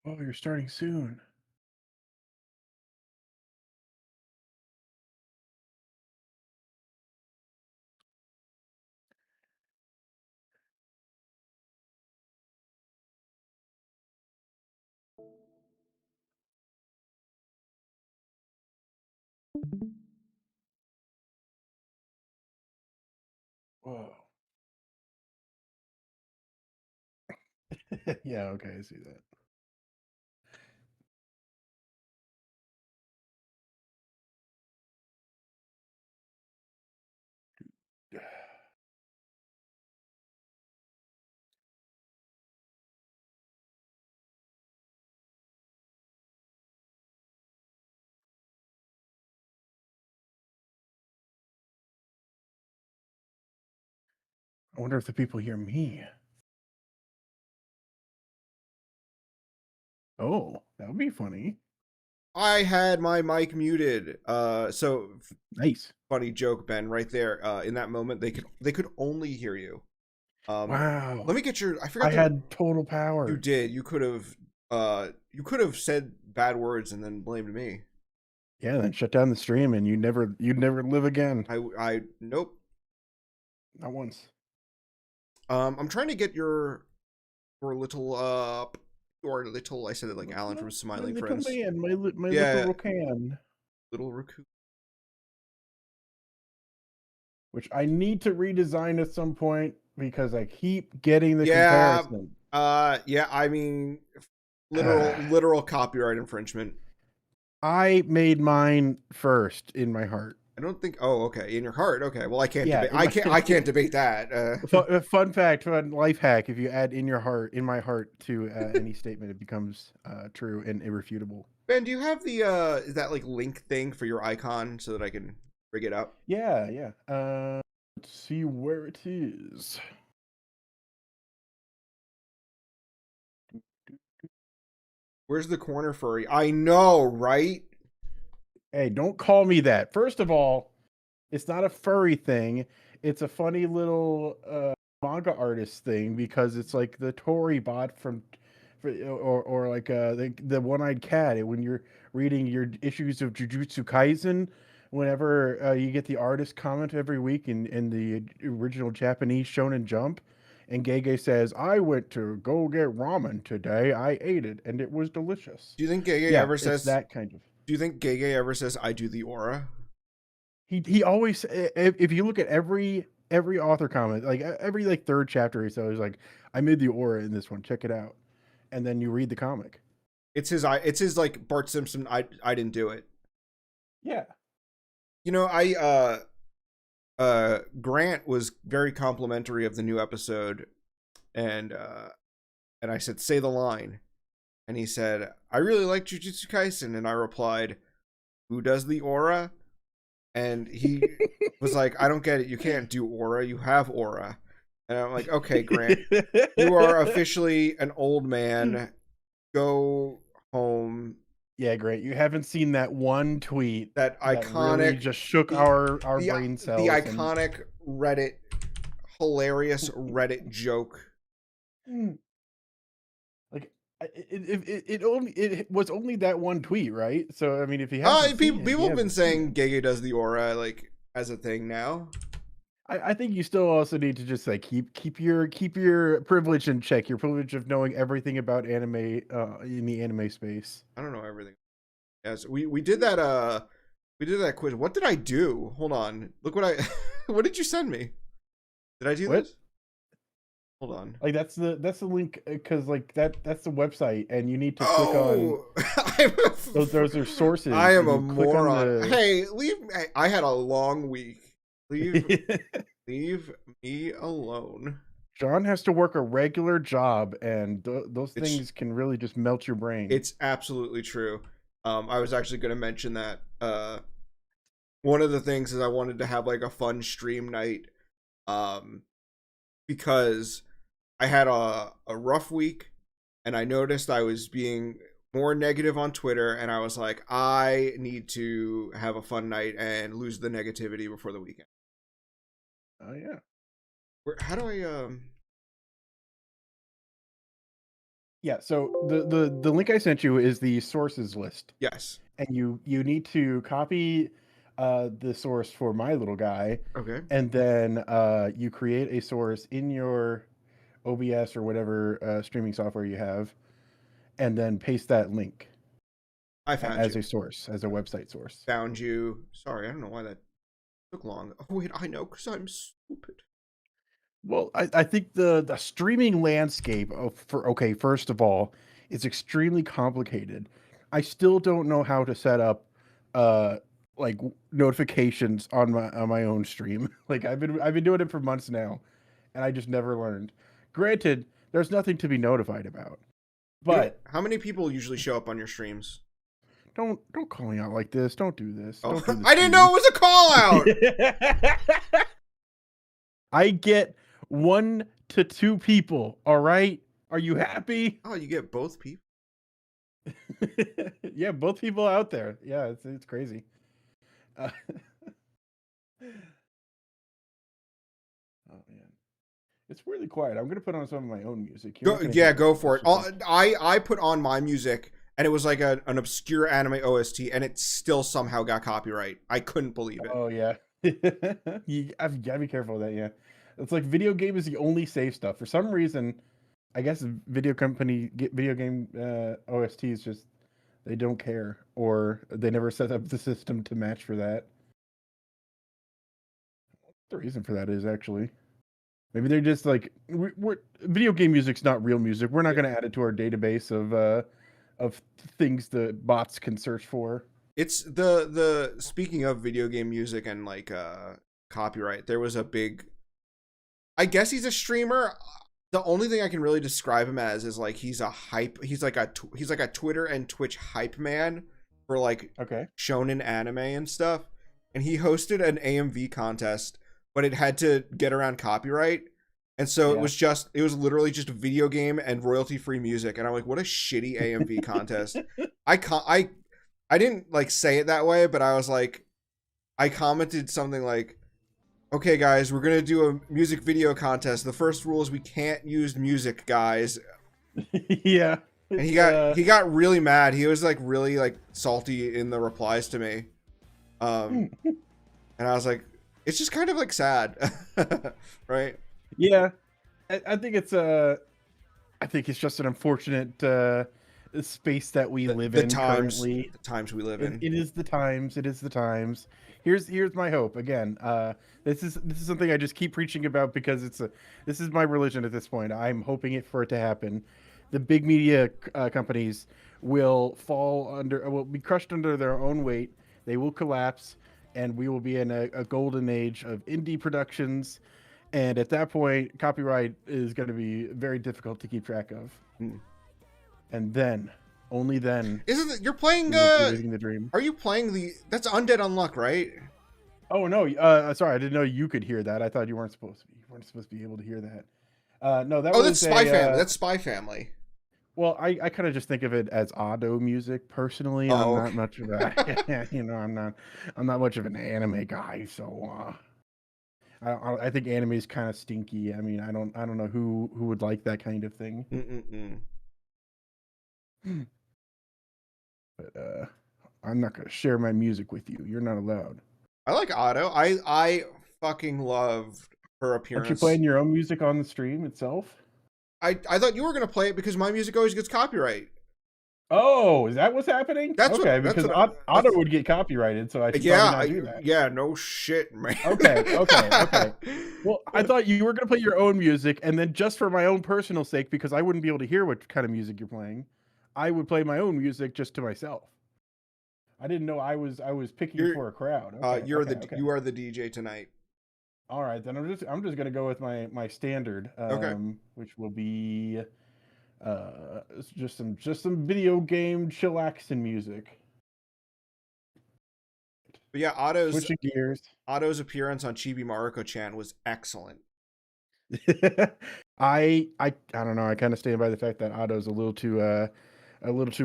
Oh, you're starting soon. Whoa. Yeah, okay, I see that. I wonder if the people hear me. Oh, that would be funny. I had my mic muted. Nice. Funny joke, Ben, right there. In that moment, they could only hear you. Um, Wow. Let me get your. I I forgot the. had total You power. did. You could have said bad words and then blamed me. Yeah, then shut down the stream and you'd never live again. Nope. Not once. I'm trying to get your little your little. I said it like Alan from My Smiling little Friends. man, my little Yeah, Rokan, little raccoon. which I need to redesign at some point because I keep getting the Yeah, comparison. yeah. I mean, literal copyright infringement. I made mine first in my heart. I don't think. Oh, okay. In your heart. Okay. Well, I can't Yeah, debate. I can't debate that. fun fact, fun life hack: if you add "in your heart," "in my heart" to any statement, it becomes true and irrefutable. Ben, do you have the is that like link thing for your icon so that I can rig it up? Yeah, yeah. Let's see where it is. Where's the corner furry? I know, right? Hey, don't call me that. First of all, it's not a furry thing. It's a funny little manga artist thing because it's like the Tory bot from, or like the one-eyed cat. When you're reading your issues of Jujutsu Kaisen, whenever you get the artist comment every week in the original Japanese Shonen Jump, and Gege says, "I went to go get ramen today. I ate it, and it was delicious." Do you think Gege Yeah, ever it's says? that kind of. Do you think Gege ever says I do the aura? He always if you look at every author comment, like every like third chapter, he's like, "I made the aura in this one. Check it out," and then you read the comic. It's his like Bart Simpson. I didn't do it. Yeah. You know, Grant was very complimentary of the new episode, and I said say the line, and he said I really like Jujutsu Kaisen, and I replied, who does the aura? And he was like, I don't get it. You can't do aura. You have aura. And I'm like, okay, Grant, you are officially an old man. Go home. Yeah, great. You haven't seen that one tweet That that really iconic, just shook the our the brain the cells and iconic Reddit, hilarious Reddit joke. like it was only that one tweet, right? So I mean, if you haven't seen it, you People have been haven't seen saying it. Gege does the aura like as a thing now. I think you still also need to just like keep your privilege in check, your privilege of knowing everything about anime in the anime space. I don't know everything. Yes, we did that quiz. What did I do? Hold on. Look what I what did you send me? Did I do What? this? Hold on. Like that's the link because like that's the website, and you need to click on Oh, I'm those are I sources, am and a you click on moron. the. Hey, I had a long week. Leave me alone. John has to work a regular job, and those It's things can really just melt your brain. it's absolutely true. I was actually going to mention that. One of the things is I wanted to have like a fun stream night, um, because I had a rough week, and I noticed I was being more negative on Twitter, and I was like, I need to have a fun night and lose the negativity before the weekend. Oh yeah. How do I Yeah, so the link I sent you is the sources list, Yes. and you need to copy the source for my little guy, Okay. and then you create a source in your OBS or whatever streaming software you have, and then paste that link I found as you. a source, as a website source. Found you. Sorry, I don't know why that took long. Oh wait, I know, because I'm stupid. Well, I think the streaming landscape okay, first of all, is extremely complicated. I still don't know how to set up uh like notifications on my own stream. Like I've been doing it for months now, and I just never learned. Granted, there's nothing to be notified about. You don't. But How many people usually show up on your streams? don't call me out like this. Don't do this. Oh, Don't do this I to didn't know it me. was a call out. I get 1 to 2 people, all right? Are you happy? Oh, you get both people. Yeah, both people out there. Yeah, it's crazy. Uh, oh man, it's really quiet. I'm gonna put on some of my own music. You're Go, not gonna yeah, hear go it. for it. I put on my music, and it was like an obscure anime OST, and it still somehow got copyright. I couldn't believe it. Oh yeah, I've gotta be careful of that. Yeah, it's like video game is the only safe stuff. For some reason, I guess video game OSTs just they don't care, or they never set up the system to match for that. The reason for that is actually maybe they're just like we're video game music's not real music. We're not Yeah. going to add it to our database of things the bots can search for. It's the speaking of video game music and like copyright, there was a big, I guess he's a streamer. The only thing I can really describe him as is like he's like a Twitter and Twitch hype man for like Okay. shonen anime and stuff. And he hosted an AMV contest, but it had to get around copyright. And so Yeah. it was literally just video game and royalty free music. And I'm like, what a shitty AMV contest. I didn't like say it that way, but I was like, I commented something like, okay guys, we're gonna do a music video contest. The first rule is we can't use music, guys. Yeah. And It's he got really mad. He was like really like salty in the replies to me. And I was like, it's just kind of like sad. Right? yeah. I think I think it's just an unfortunate space that we live in currently. The times we live in. It is the times. It is the times. Here's my hope. Again, this is something I just keep preaching about because this is my religion at this point. I'm hoping for it to happen. The big media companies will will be crushed under their own weight. They will collapse, and we will be in a golden age of indie productions. And at that point, copyright is going to be very difficult to keep track of. Hmm. And then, only then, Isn't it, you're playing we will be living the dream. are you playing that's Undead Unluck, right? Oh no, sorry, I didn't know you could hear that. I thought you weren't supposed to be. You weren't supposed to be able to hear that. No, that Oh, was that's Spy Family. That's Spy Family. well, I kind of just think of it as auto music personally. I'm Oh, not okay. much of a, I'm not much of an anime guy. So I think anime is kind of stinky. I mean, I don't know who would like that kind of thing. Mm-mm-mm. But I'm not gonna share my music with you. You're not allowed. I like Otto. I fucking loved her Aren't you appearance. playing your own music on the stream itself? I thought you were gonna play it because my music always gets copyright. Oh, is that what's happening? That's okay, what because Otto would get copyrighted, so I should probably not do that. Yeah, no shit, man. Okay. Well, I thought you were gonna play your own music, and then just for my own personal sake, because I wouldn't be able to hear what kind of music you're playing, I would play my own music just to myself. I didn't know I was picking for a crowd. Okay, you are the DJ tonight. All right, then I'm just gonna go with my standard, which will be just some video game chillaxing music. But yeah, Switching gears. Otto's appearance on Chibi Maruko-chan was excellent. I don't know. I kind of stand by the fact that Otto's a little too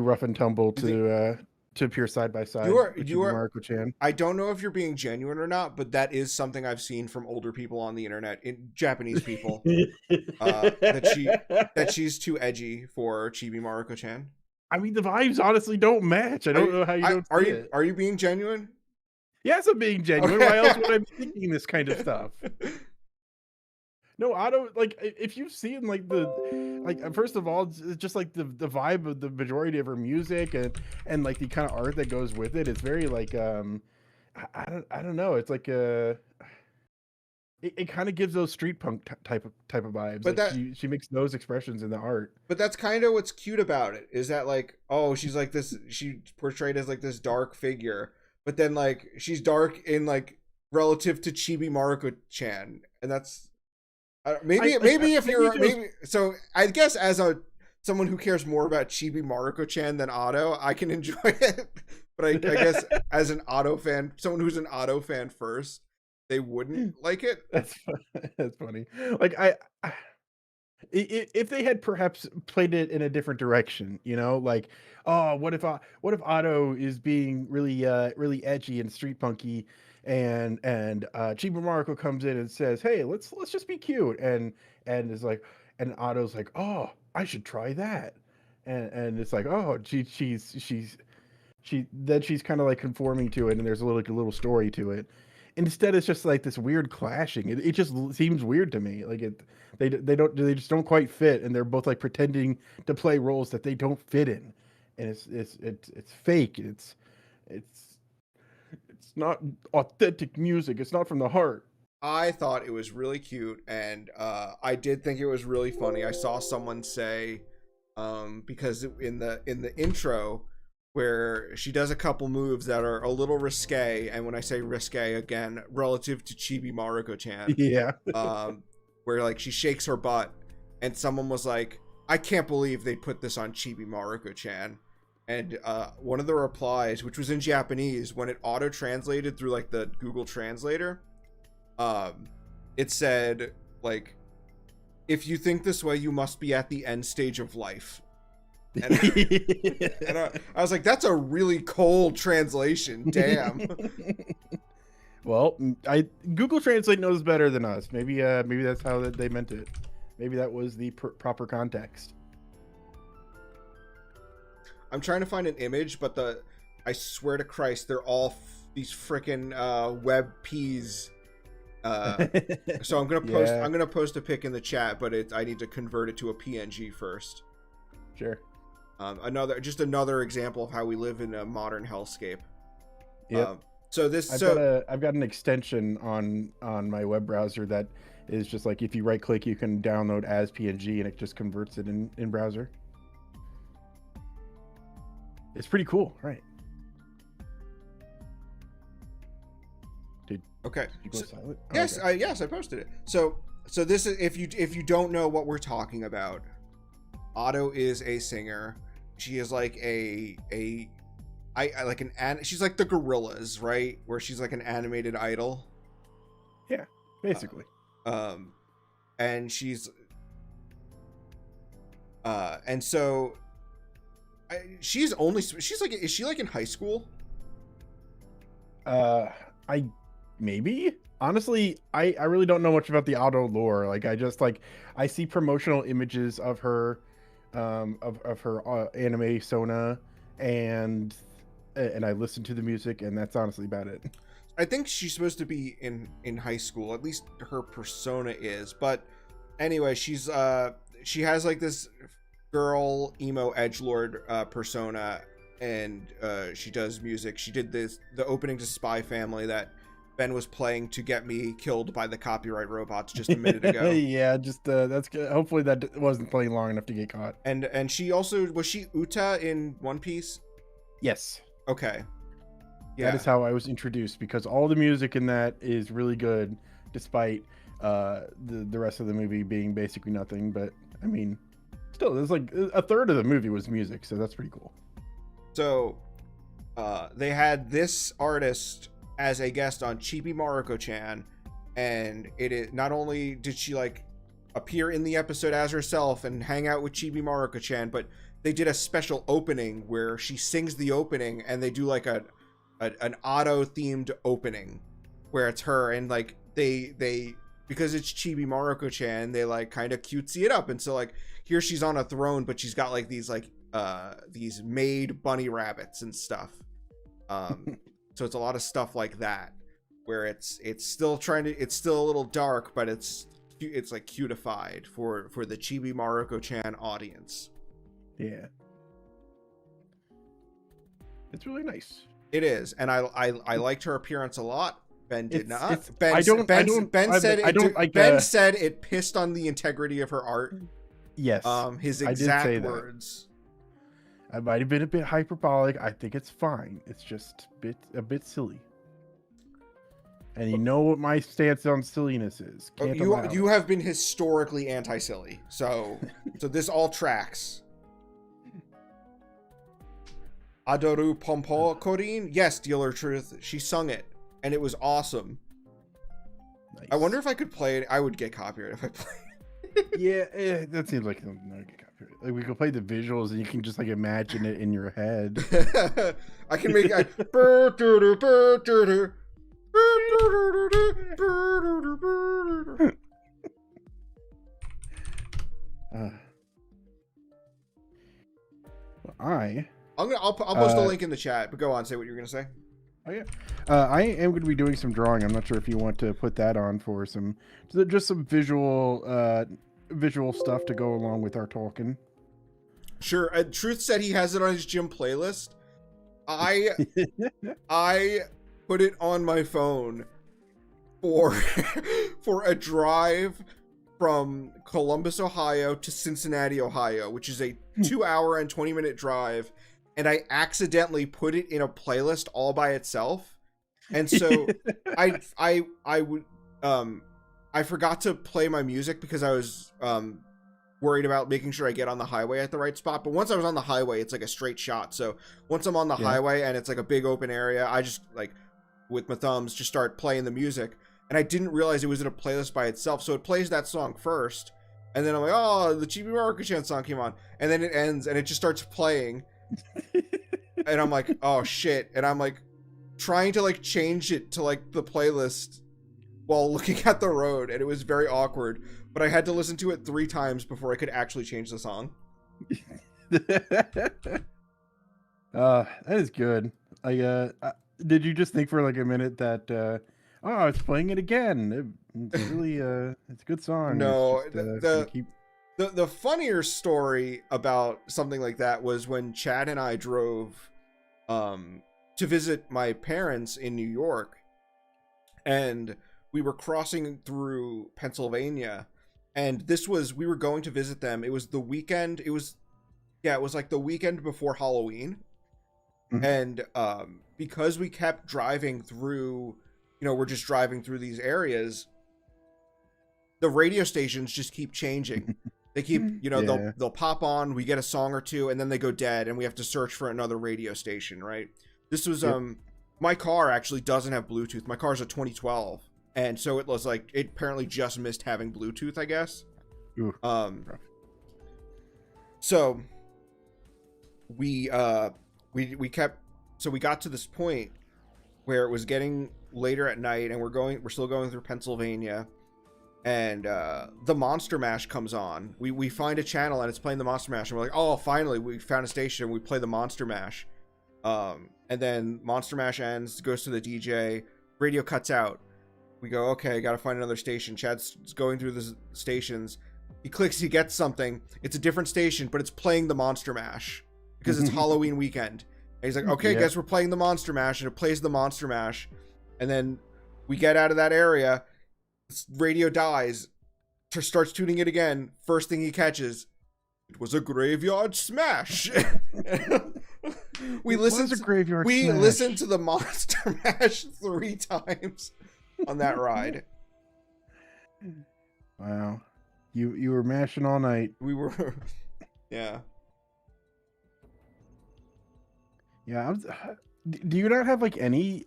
rough and tumble to to appear side by side You are with you Chibi are Maruko-chan. I don't know if you're being genuine or not, but that is something I've seen from older people on the internet, in Japanese people, that she's too edgy for Chibi Maruko-chan. I mean, the vibes honestly don't match. I don't know how you don't see it. Are you being genuine? Yes, I'm being genuine. Okay. Why else would I be thinking this kind of stuff? No, I don't like if you've seen like first of all, it's just like the vibe of the majority of her music and like the kind of art that goes with it. It's very like I don't know. It's like it kind of gives those street punk type of vibes. But Like she makes those expressions in the art. But that's kind of what's cute about it, is that like, oh, she's like this, she portrayed as like this dark figure, but then like she's dark in like relative to Chibi Maruko-chan, and that's maybe so I guess as someone who cares more about Chibi Maruko-chan than Otto, I can enjoy it. But I guess as an Otto fan, someone who's an Otto fan first, they wouldn't like it. That's funny. Like if they had perhaps played it in a different direction, you know, like, oh, what if Otto is being really edgy and street punky, and Chiba Marco comes in and says, hey, let's just be cute, and is like, and Otto's like, oh, I should try that, and it's like, oh, she's then she's kind of like conforming to it, and there's a little story to it. Instead, it's just like this weird clashing. It just seems weird to me. Like they just don't quite fit, and they're both like pretending to play roles that they don't fit in, and it's fake. It's not authentic music. It's not from the heart. I thought it was really cute, and I did think it was really funny. I saw someone say, because in the intro, where she does a couple moves that are a little risque, and when I say risque, again, relative to Chibi Maruko-chan, Yeah. Where like she shakes her butt, and someone was like, I can't believe they put this on Chibi Maruko-chan. And one of the replies, which was in Japanese, when it auto-translated through like the Google Translator, it said like, if you think this way, you must be at the end stage of life. And, I was like, that's a really cold translation. Damn. Well, Google Translate knows better than us. Maybe that's how they meant it. Maybe that was the proper context. I'm trying to find an image, but I swear to Christ, they're all these freaking web peas. So I'm gonna post a pic in the chat, but I need to convert it to a PNG first. Sure. Another example of how we live in a modern hellscape. Yeah. I've got an extension on my web browser that is just like, if you right click, you can download as PNG, and it just converts it in browser. It's pretty cool, right? Okay. Did you go silent? Oh, yes, okay. yes, I posted it. So this is, if you don't know what we're talking about, Otto is a singer. She is like she's like the Gorillas, right? Where she's like an animated idol. Yeah, basically. And she's and so is she like in high school? Maybe. Honestly, I really don't know much about the Otto lore. Like, I see promotional images of her, of her anime Sona, and I listen to the music, and that's honestly about it. I think she's supposed to be in high school. At least her persona is. But anyway, she has like this girl emo edgelord persona, and she does music. She did the opening to Spy Family that Ben was playing to get me killed by the copyright robots just a minute ago. Yeah, just that's good. Hopefully that wasn't playing long enough to get caught. And she also, was she Uta in One Piece? Yes. Okay. Yeah. That is how I was introduced, because all the music in that is really good, despite the rest of the movie being basically nothing. But I mean, still, there's like a third of the movie was music, so that's pretty cool. So they had this artist as a guest on Chibi Maruko-chan, and not only did she like appear in the episode as herself and hang out with Chibi Maruko-chan, but they did a special opening where she sings the opening, and they do like an auto themed opening where it's her, and like they because it's Chibi Maruko-chan, they like kind of cutesy it up, and so like here she's on a throne, but she's got like these made bunny rabbits and stuff. So it's a lot of stuff like that where it's still a little dark, but it's like cutified for the Chibi Maruko-chan audience. Yeah, it's really nice. It is, and I liked her appearance a lot. Ben did not. Ben said it pissed on the integrity of her art. Yes, his exact words. I might have been a bit hyperbolic. I think it's fine. It's just a bit silly. And you know what my stance on silliness is. You have been historically anti-silly, so this all tracks. Adoru Pompo Korin? Yes, Dealer Truth. She sung it, and it was awesome. Nice. I wonder if I could play it. I would get copyright if I played it. Yeah, that seems like something that would get copyright. Like we could play the visuals, and you can just like imagine it in your head. I can make I'll post a link in the chat, but go on, say what you're gonna say. Oh yeah, I am going to be doing some drawing. I'm not sure if you want to put that on for some visual stuff to go along with our talking. Sure. Truth said he has it on his gym playlist. I put it on my phone for a drive from Columbus, Ohio to Cincinnati, Ohio, which is a 2-hour and 20-minute drive, and I accidentally put it in a playlist all by itself. And so I forgot to play my music because I was worried about making sure I get on the highway at the right spot. But once I was on the highway, it's like a straight shot. So once I'm on the highway and it's like a big open area, I just like with my thumbs just start playing the music. And I didn't realize it was in a playlist by itself. So it plays that song first. And then I'm like, oh, the Chibi Maruko-chan song came on. And then it ends and it just starts playing. And I'm like, oh shit. And I'm like trying to like change it to like the playlist while looking at the road. And it was very awkward. But I had to listen to it 3 times before I could actually change the song. That is good. Did you just think for like a minute that oh, it's playing it again? It's really it's a good song. No, just, the funnier story about something like that was when Chad and I drove to visit my parents in New York, and we were crossing through Pennsylvania, and we were going to visit them. It was the weekend. It was like the weekend before Halloween. Mm-hmm. And because we kept driving through, we're just driving through these areas, the radio stations just keep changing. They keep, they'll pop on, we get a song or two, and then they go dead, and we have to search for another radio station, right? This was, my car actually doesn't have Bluetooth. My car's a 2012, and so it was like, it apparently just missed having Bluetooth, I guess. Ooh, so we got to this point where it was getting later at night, and we're still going through Pennsylvania, and the Monster Mash comes on. We find a channel and it's playing the Monster Mash, and we're like, oh, finally we found a station, and we play the Monster Mash. And then Monster Mash ends, goes to the DJ, radio cuts out. We go, okay, gotta find another station. Chad's going through the stations. He clicks, he gets something. It's a different station, but it's playing the Monster Mash because it's Halloween weekend. And he's like, okay, guess we're playing the Monster Mash, and it plays the Monster Mash. And then we get out of that area, radio dies, starts tuning it again. First thing he catches, it was a graveyard smash. We listened to the Monster Mash 3 times on that ride. Wow. You were mashing all night. We were. Yeah. Yeah. Do you not have like any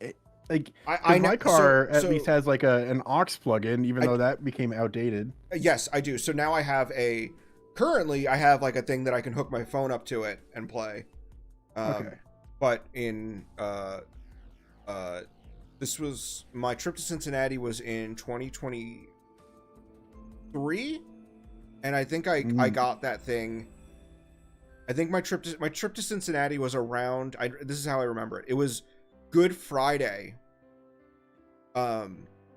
like my car at least has like an aux plug-in, even though that became outdated. Yes, I do. So now I have a currently I have like a thing that I can hook my phone up to it and play. Okay. But in this was my trip to Cincinnati was in 2023, and I think I got that thing. I think my trip to Cincinnati was around. This is how I remember it. It was Good Friday,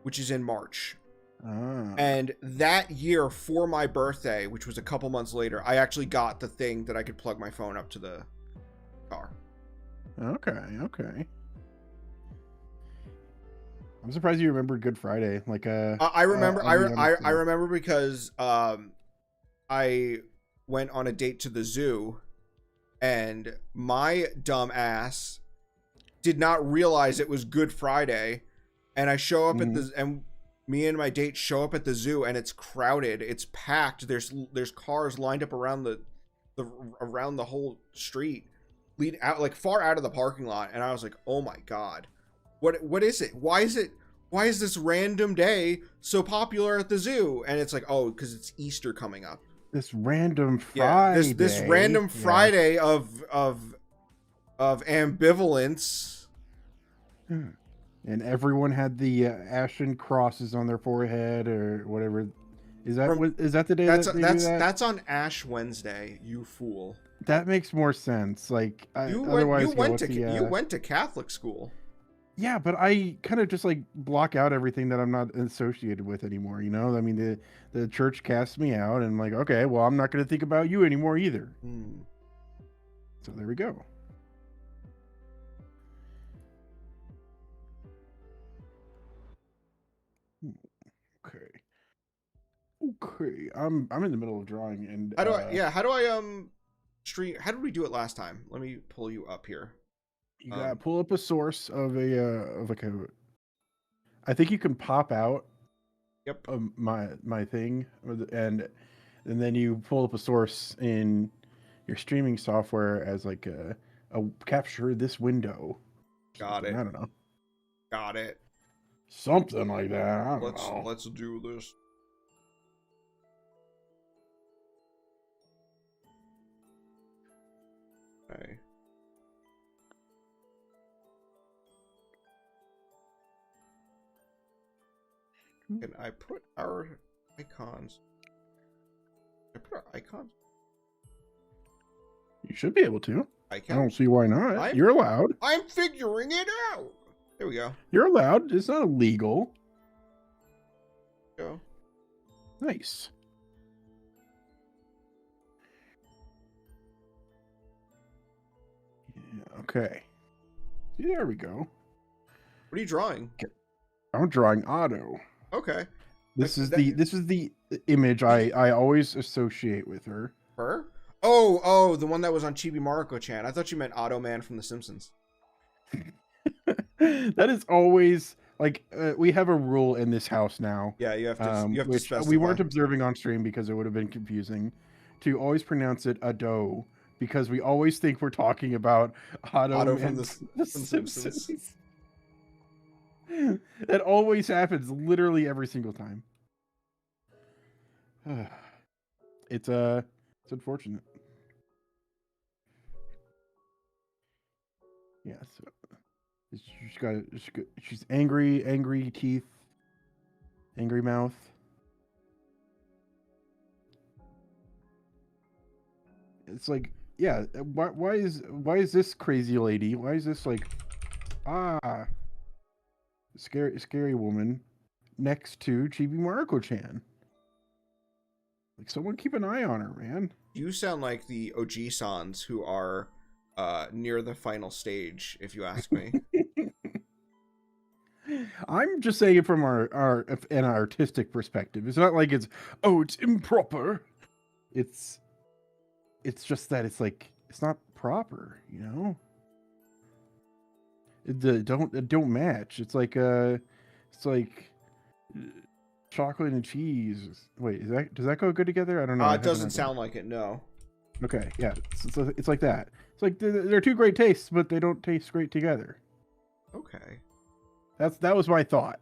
which is in March. And that year for my birthday, which was a couple months later, I actually got the thing that I could plug my phone up to the car. Okay. I'm surprised you remembered Good Friday. Like I remember. I'll be honest, I remember because I went on a date to the zoo, and my dumb ass did not realize it was Good Friday, and I show up at the and me and my date show up at the zoo, and it's crowded, it's packed. There's cars lined up around the whole street, lead out like far out of the parking lot, and I was like, oh my god, what is it? Why is this random day so popular at the zoo? And it's like, oh, because it's Easter coming up. This random Friday. Yeah, this random Friday of ambivalence. And everyone had the ashen crosses on their forehead or whatever. Is that the day that's on Ash Wednesday? You fool. That makes more sense. Like you went to Catholic school. Yeah, but I kind of just like block out everything that I'm not associated with anymore. You know, I mean, the church casts me out, and I'm like, okay, well, I'm not going to think about you anymore either. So there we go. Okay. I'm in the middle of drawing, and how do I stream? How did we do it last time? Let me pull you up here. You gotta pull up a source of like a. I think you can pop out. Yep. My thing, and then you pull up a source in your streaming software as like a capture this window. Got it. I don't know. Got it. Something like that. I don't know. Let's do this. Okay. Can I put our icons? Can I put our icons? You should be able to. I don't see why not. You're allowed. I'm figuring it out. There we go. You're allowed. It's not illegal. Go. Nice. Yeah, okay. See, there we go. What are you drawing? I'm drawing Otto. Okay. This is the image I always associate with her. Her? Oh, the one that was on Chibi Mariko-chan. I thought you meant Otto Man from The Simpsons. That is always like we have a rule in this house now. Yeah, you have to. You have which to specify. We weren't observing on stream because it would have been confusing to always pronounce it Ado, because we always think we're talking about Otto from the Simpsons. That always happens, literally every single time. It's unfortunate. Yeah, so she's angry teeth, angry mouth. It's like, yeah, why is this crazy lady? Why is this like scary woman next to Chibi Mariko-chan? Like, someone keep an eye on her, man. You sound like the Oji-sans who are near the final stage, if you ask me. I'm just saying it from an artistic perspective. It's not like it's improper. It's just that it's like it's not proper, you know. It don't match. It's like chocolate and cheese. Wait, does that go good together? I don't know. It doesn't sound like it. No. Okay, yeah, it's like that. It's like they're two great tastes, but they don't taste great together. Okay. That was my thought.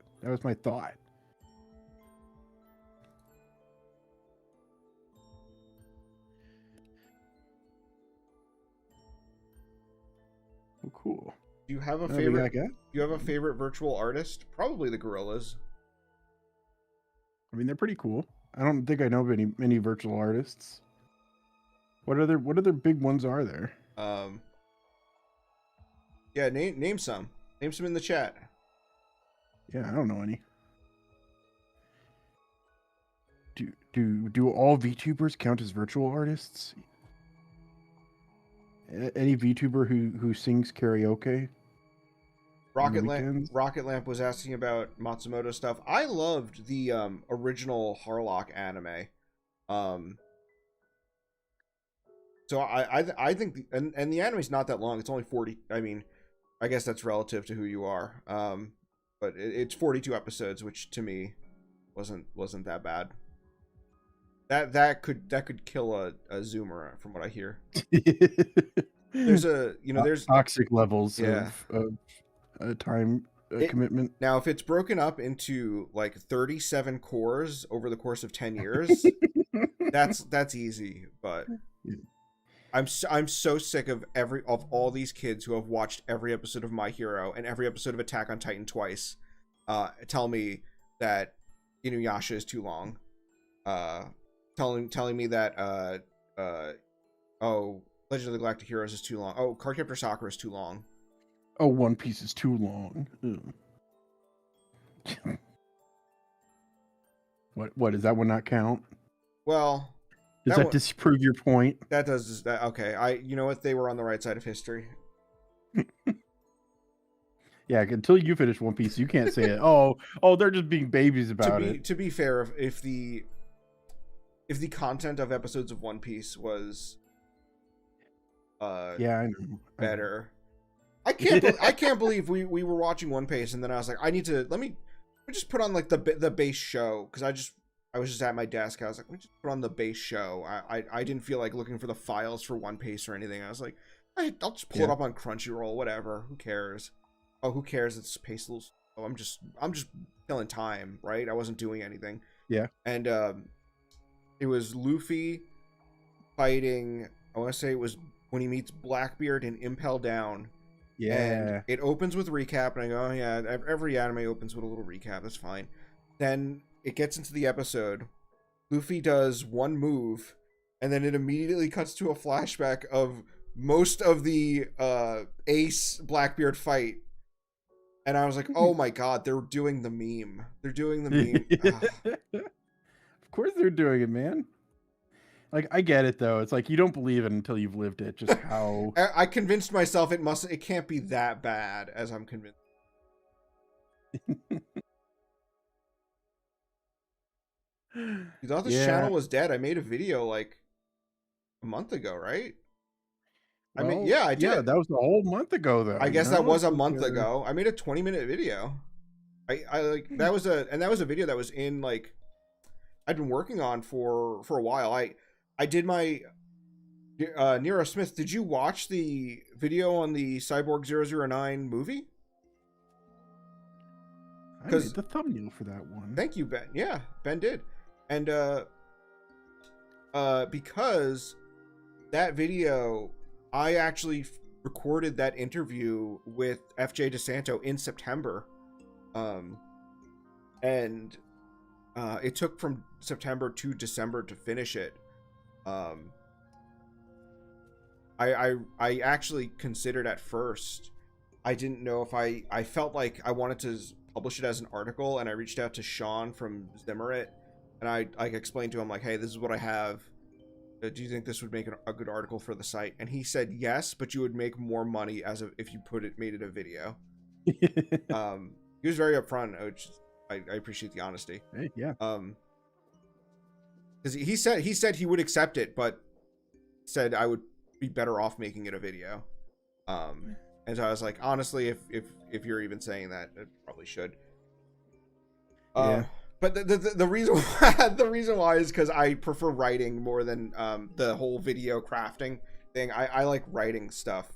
cool. Do you have a We favorite? got. Do you have a favorite virtual artist? Probably the Gorillas. I mean, they're pretty cool. I don't think I know many virtual artists. What other big ones are there? Yeah, name some. Name some in the chat. Yeah, I don't know any. Do all VTubers count as virtual artists? Any VTuber who sings karaoke on the weekends? Rocket Lamp was asking about Matsumoto stuff. I loved the original Harlock anime. So I think and the anime's not that long. It's only 40. I mean, I guess that's relative to who you are. But it's 42 episodes, which to me wasn't that bad. That could kill a Zoomer from what I hear. There's toxic levels yeah. of time commitment. Now, if it's broken up into like 37 cores over the course of 10 years, that's easy. But I'm so sick of all these kids who have watched every episode of My Hero and every episode of Attack on Titan twice. Tell me that Inuyasha is too long. Telling me that Legend of the Galactic Heroes is too long. Oh, Cardcaptor Sakura is too long. Oh, One Piece is too long. What does that one not count? Well, does that disprove your point? That does that. Okay, you know what? They were on the right side of history. Yeah, until you finish One Piece, you can't say it. Oh, they're just being babies about it. To be fair, if the content of episodes of One Piece was yeah, I know. better. I can't believe we were watching One Piece and then I was like, let me just put on like the base show, because I was just at my desk. I was like, let me just put on the base show. I didn't feel like looking for the files for One Piece or anything. I was like, I'll just pull it up on Crunchyroll, whatever. Who cares? Oh, who cares? It's paced a little slow. I'm just killing time, right? I wasn't doing anything. Yeah. And it was Luffy fighting, I want to say it was when he meets Blackbeard in Impel Down. Yeah. And it opens with recap, and I go, oh yeah, every anime opens with a little recap. That's fine. Then it gets into the episode. Luffy does one move, and then it immediately cuts to a flashback of most of the Ace Blackbeard fight. And I was like, oh my god, they're doing the meme. They're doing the meme. Of course they're doing it, man. Like, I get it though. It's like you don't believe it until you've lived it. Just how I convinced myself it can't be that bad as I'm convinced. You thought this channel was dead. I made a video like a month ago, right? Well, I mean, yeah, I did. Yeah, that was a whole month ago though. I guess that was a month ago. I made a 20-minute video. I like that was a video that was in like I'd been working on for a while. I did my Nero Smith. Did you watch the video on the Cyborg 009 movie? I made the thumbnail for that one. Thank you, Ben. Yeah, Ben did. And because that video, I actually recorded that interview with FJ DeSanto in September. And it took from September to December to finish it. I actually considered at first, I didn't know if I felt like I wanted to publish it as an article, and I reached out to Sean from Zimmerit, and I explained to him like, hey, this is what I have. Do you think this would make a good article for the site? And he said yes, but you would make more money if you made it a video. He was very upfront, which I appreciate the honesty. Hey, yeah. Because he said he would accept it, but said I would be better off making it a video. And so I was like, honestly, if you're even saying that, it probably should. Yeah. But the reason why is because I prefer writing more than the whole video crafting thing. I like writing stuff.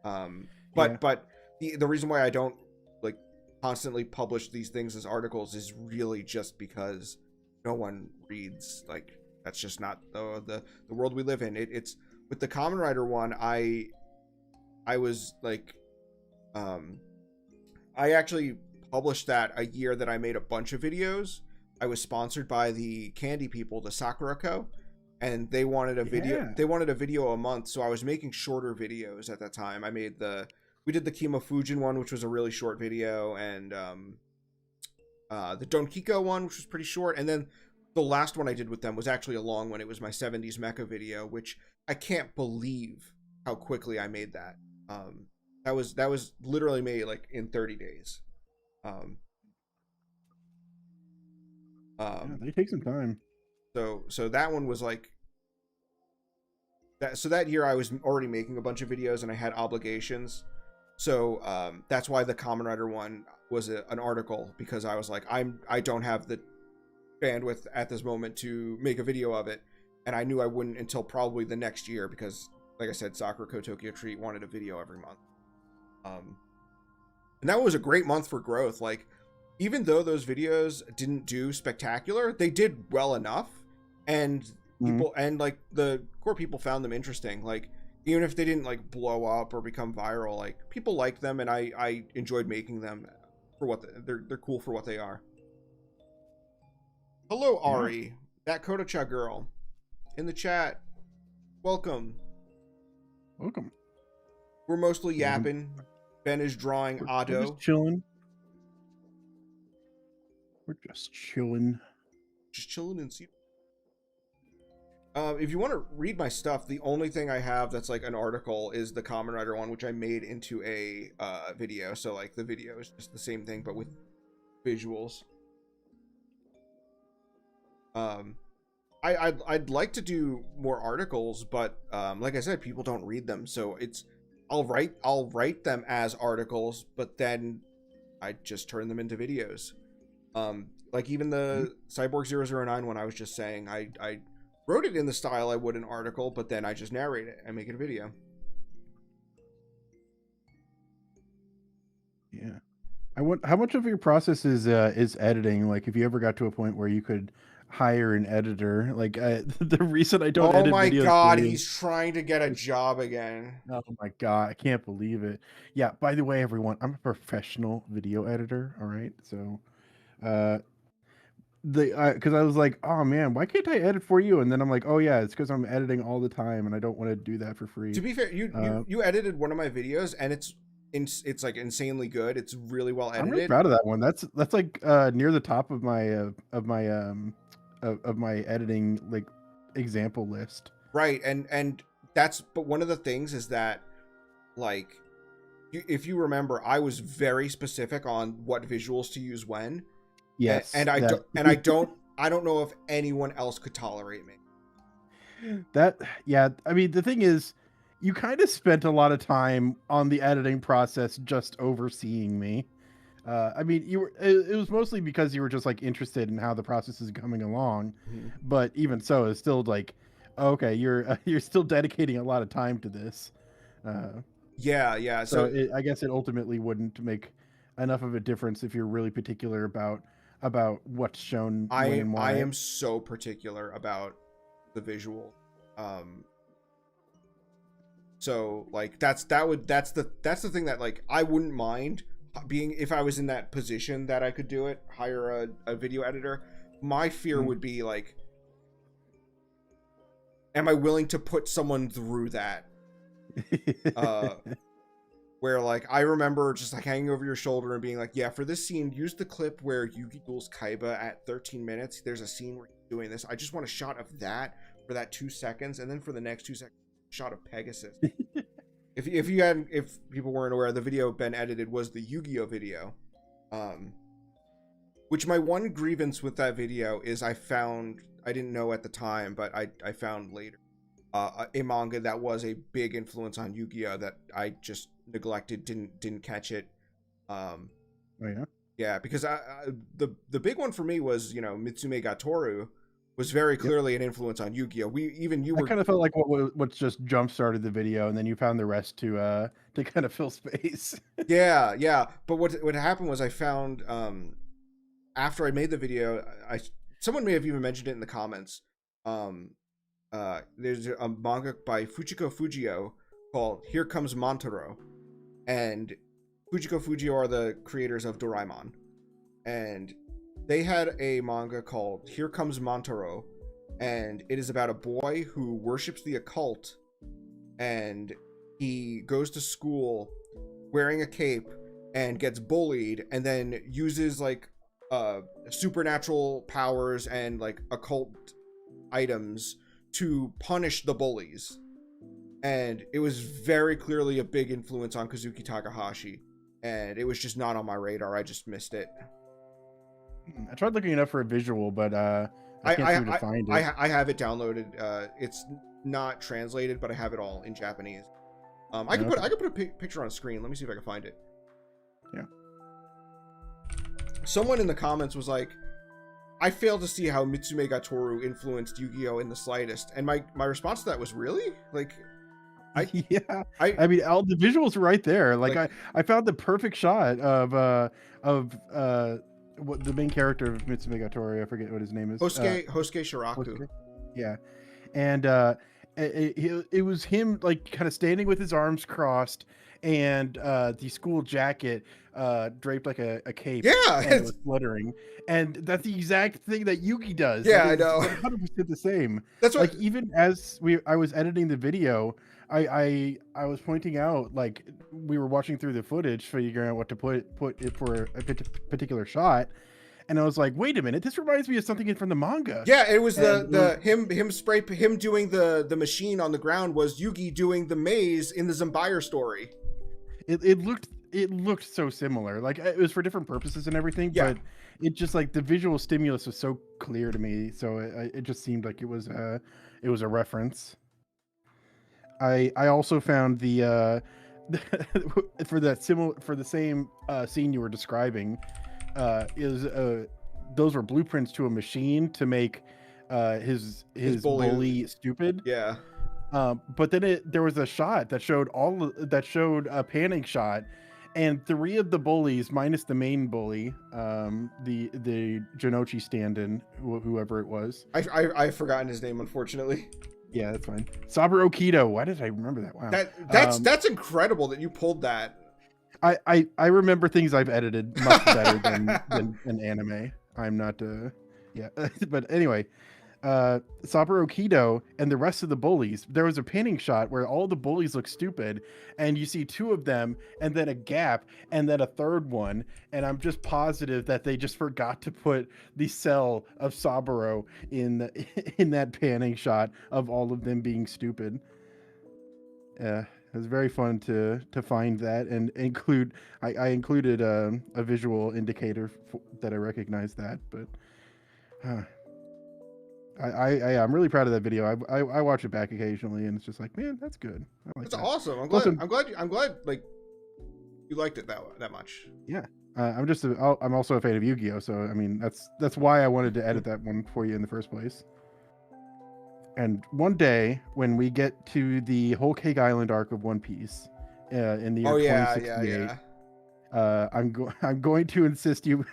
But the reason why I don't like constantly publish these things as articles is really just because no one reads. Like, that's just not the world we live in. It's with the Kamen Rider one. I was like Um, I actually published that a year that I made a bunch of videos. I was sponsored by the candy people, the Sakura Co, and they wanted a video. Yeah. They wanted a video a month, so I was making shorter videos at that time. We did the Kimo Fujin one, which was a really short video, and the Donkiko one, which was pretty short, and then the last one I did with them was actually a long one. It was my 70s mecha video, which I can't believe how quickly I made that. That was literally made like in 30 days. Um, Yeah, um, they take some time. so that one was like that. So that year I was already making a bunch of videos and I had obligations. So that's why the Kamen Rider one was an article, because I was like, I don't have the bandwidth at this moment to make a video of it, and I knew I wouldn't until probably the next year, because like I said, Sakura Co Tokyo Treat wanted a video every month. And that was a great month for growth. Like, even though those videos didn't do spectacular, they did well enough, and people and like the core people found them interesting. Like, even if they didn't like blow up or become viral, like people liked them, and I enjoyed making them for what they're cool for what they are. Hello, Yeah. Ari, that Kodocha girl in the chat. Welcome. Welcome. We're mostly Yeah, yapping. Ben is drawing we're Ado. just chilling. We're just chilling. Just chilling and see. If you want to read my stuff, the only thing I have that's like an article is the Kamen Rider one, which I made into a video. So like the video is just the same thing, but with visuals. I'd like to do more articles, but like I said, people don't read them, so I'll write them as articles, but then I just turn them into videos. Like even the Cyborg 009 one I was just saying, I wrote it in the style I would an article, but then I just narrate it and make it a video. Yeah. How much of your process is editing? Like, if you ever got to a point where you could hire an editor, like the reason I don't Oh edit my videos god, for you. he's trying to get a job again. Oh my god, I can't believe it. Yeah, by the way, everyone, I'm a professional video editor, all right? So, uh because I was like, "Oh man, why can't I edit for you?" And then I'm like, "Oh yeah, it's because I'm editing all the time and I don't want to do that for To free." be fair, you edited one of my videos, and it's like insanely good. It's really well I'm really edited. proud of that one. That's like near the top of my editing like example list. Right, and that's, but one of the things is that, like, if you remember, I was very specific on what visuals to use when, Yes, and I that don't I don't know if anyone else could tolerate me. that yeah, I mean the thing is you kind of spent a lot of time on the editing process just overseeing me. I mean, it was mostly because you were just like interested in how the process is coming along, Mhm. but even so, it's still like, okay, you're still dedicating a lot of time to this. Uh, Yeah. so So I guess it ultimately wouldn't make enough of a difference if you're really particular about what's shown when and I why. am so particular about the visual. Um, so like that's the thing that, like, I wouldn't mind being, if I was in that position that I could do it, hire a video editor. My fear would be like, am I willing to put someone through that? Where, like, I remember just like hanging over your shoulder and being like, yeah, for this scene, use the clip where Yugi duels Kaiba at 13 minutes. There's a scene where he's doing this. I just want a shot of that for that 2 seconds, and then for the next 2 seconds, shot of Pegasus. If people weren't aware, the video Ben edited was the Yu-Gi-Oh video. Which, my one grievance with that video is I didn't know at the time, but I found later, a manga that was a big influence on Yu-Gi-Oh that I just neglected, didn't catch it. Oh yeah. Yeah, because the big one for me was, Mitsume Gatoru was very Yep. clearly an influence on Yu-Gi-Oh. I kind of felt like what's just jump started the video, and then you found the rest to kind of fill space. Yeah. But what happened was I found, after I made the video, someone may have even mentioned it in the comments. There's a manga by Fujiko Fujio called Here Comes Montaro, and Fujiko Fujio are the creators of Doraemon, and they had a manga called Here Comes Montaro, and it is about a boy who worships the occult, and he goes to school wearing a cape and gets bullied, and then uses like supernatural powers and like occult items to punish the bullies. And it was very clearly a big influence on Kazuki Takahashi, and it was just not on my radar. I just missed it. I tried looking it up for a visual, but I can't seem to find it. I have it downloaded. It's not translated, but I have it all in Japanese. I could put a picture on screen. Let me see if I can find it. Yeah. Someone in the comments was like, I failed to see how Mitsume Gatoru influenced Yu-Gi-Oh! In the slightest. And my response to that was, really? Like, yeah. I mean, all the visuals are right there. Like I found the perfect shot of what the main character of Mitsume Gatoru, I forget what his name is. Hosuke Shiraku. Hosuke? Yeah. And it was him like kind of standing with his arms crossed and the school jacket draped like a cape. Yeah, and it was fluttering, and that's the exact thing that Yugi does. Yeah, I know. 100% the same. That's what, like even as I was editing the video, I was pointing out, like, we were watching through the footage figuring out what to put it for a particular shot, and I was like, wait a minute, this reminds me of something from the manga. Yeah, it was him doing the machine on the ground was Yugi doing the maze in the Zambire story. It looked so similar. Like, it was for different purposes and everything, yeah. But it just, like, the visual stimulus was so clear to me, so it just seemed like it was a reference. I also found the for the same scene you were describing, those were blueprints to a machine to make his bully stupid. Yeah. But then there was a shot that showed a panning shot, and 3 of the bullies minus the main bully, the Janochi stand-in, whoever it was. I've forgotten his name, unfortunately. Yeah, that's fine. Saburo Kido. Why did I remember that? Wow. That's incredible that you pulled that. I remember things I've edited much better than an anime. I'm not yeah. But anyway, Saburo Kido and the rest of the bullies, there was a panning shot where all the bullies look stupid, and you see 2 of them, and then a gap, and then a third one, and I'm just positive that they just forgot to put the cell of Saburo in that panning shot of all of them being stupid. It was very fun to find that and include. I included a visual indicator that I recognized that, but. I'm really proud of that video. I watch it back occasionally, and it's just like, man, that's good. I like that's that. awesome. I'm glad like you liked it that much. Yeah, I'm also a fan of Yu-Gi-Oh, so I mean that's why I wanted to edit that one for you in the first place. And one day when we get to the whole Cake Island arc of One Piece, in the year 2068, I'm going to insist you.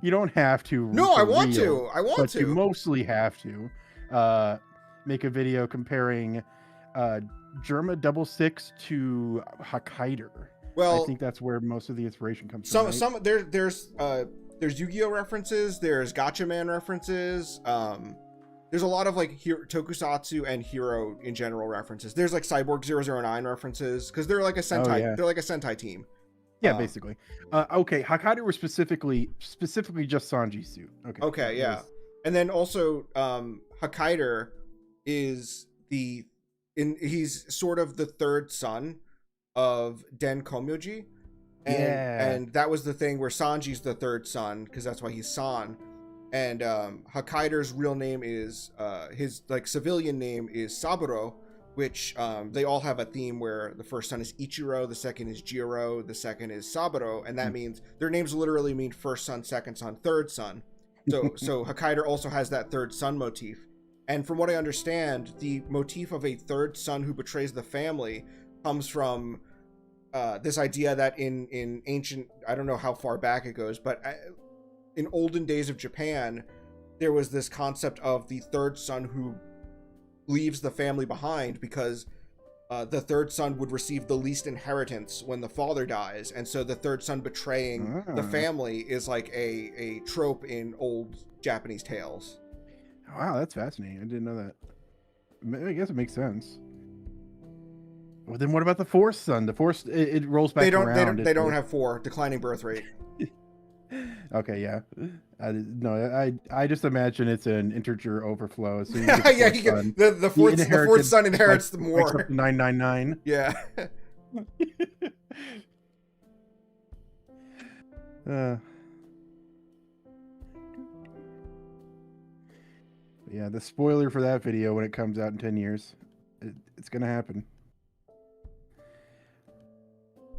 You don't have to. No, I want to. But you mostly have to make a video comparing Germa 66 to Hokkaido. Well, I think that's where most of the inspiration comes from. Right? There's Yu-Gi-Oh references. There's Gatchaman references. There's a lot of like Tokusatsu and Hero in general references. There's like Cyborg 009 references because they're like a Sentai. Oh, yeah. They're like a Sentai team. Yeah, basically. Okay, Hokkaido were specifically just Sanji's suit. Okay, yeah. And then also Hokkaido is he's sort of the third son of Den Komyoji. And that was the thing where Sanji's the third son because that's why he's San. And Hokkaido's real name is his like civilian name is Saburo, which they all have a theme where the first son is Ichiro, the second is Jiro, the second is Saburo, and that means their names literally mean first son, second son, third son. So Hokkaido also has that third son motif. And from what I understand, the motif of a third son who betrays the family comes from this idea that in ancient, I don't know how far back it goes, but in olden days of Japan, there was this concept of the third son who leaves the family behind because the third son would receive the least inheritance when the father dies, and so the third son betraying the family is like a trope in old Japanese tales. Wow, that's fascinating. I didn't know that. I guess it makes sense. Well, then what about the fourth son? The fourth, it rolls back around. They don't have 4. Declining birth rate. Okay, yeah. I just imagine it's an integer overflow. So Yeah, the fourth son inherits the more. 999. Yeah. Yeah, the spoiler for that video when it comes out in 10 years, it's gonna happen.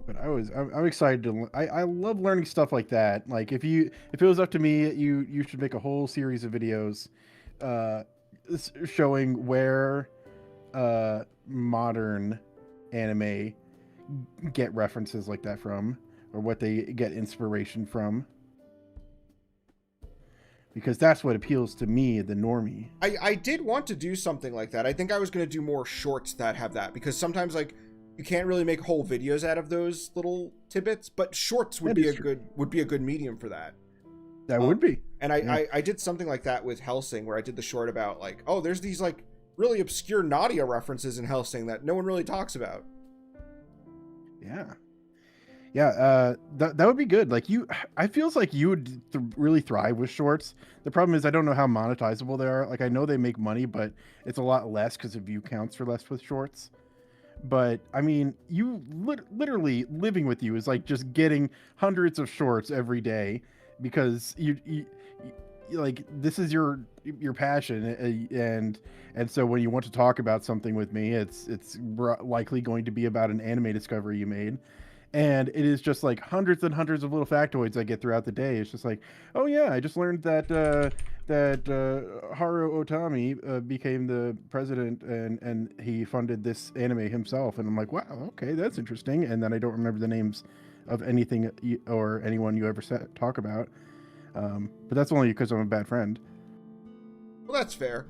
But I'm excited to. I love learning stuff like that. Like if it was up to me, you should make a whole series of videos, showing where modern anime get references like that from, or what they get inspiration from. Because that's what appeals to me, the normie. I did want to do something like that. I think I was going to do more shorts that have that, because sometimes like you can't really make whole videos out of those little tidbits, but shorts would be a good medium for that. That would be. And I did something like that with Hellsing, where I did the short about like, oh, there's these like really obscure Nadia references in Hellsing that no one really talks about. Yeah, that would be good. Like I feels like you would really thrive with shorts. The problem is I don't know how monetizable they are. Like I know they make money, but it's a lot less because of view counts are less with shorts. But I mean, you literally living with you is like just getting hundreds of shorts every day, because you like, this is your passion, and so when you want to talk about something with me, it's likely going to be about an anime discovery you made. And it is just like hundreds and hundreds of little factoids I get throughout the day. It's just like, oh yeah, I just learned that Haru Otami became the president, and he funded this anime himself. And I'm like, wow, okay, that's interesting. And then I don't remember the names of anything or anyone you ever talk about. But that's only because I'm a bad friend. Well, that's fair.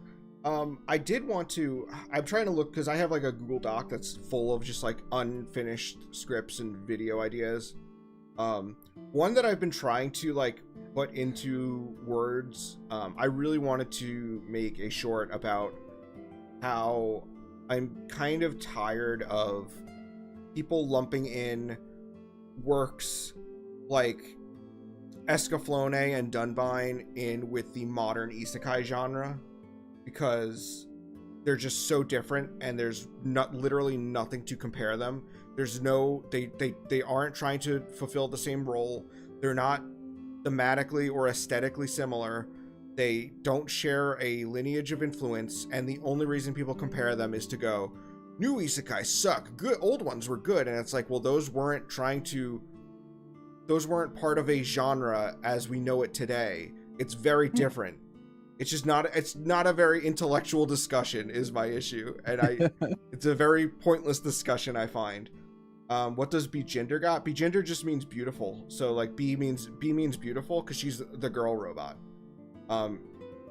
I did want to, I'm trying to look, because I have like a Google Doc that's full of just like unfinished scripts and video ideas. One that I've been trying to like put into words, I really wanted to make a short about how I'm kind of tired of people lumping in works like Escaflowne and Dunbine in with the modern isekai genre, because they're just so different, and there's literally nothing to compare them. There's no, they aren't trying to fulfill the same role. They're not thematically or aesthetically similar. They don't share a lineage of influence, and the only reason people compare them is to go, new isekai suck, good old ones were good. And it's like, well, those weren't part of a genre as we know it today. It's very different. It's just it's not a very intellectual discussion is my issue. And it's a very pointless discussion, I find. What does Bijinder got? Bijinder just means beautiful. So like B means beautiful because she's the girl robot. And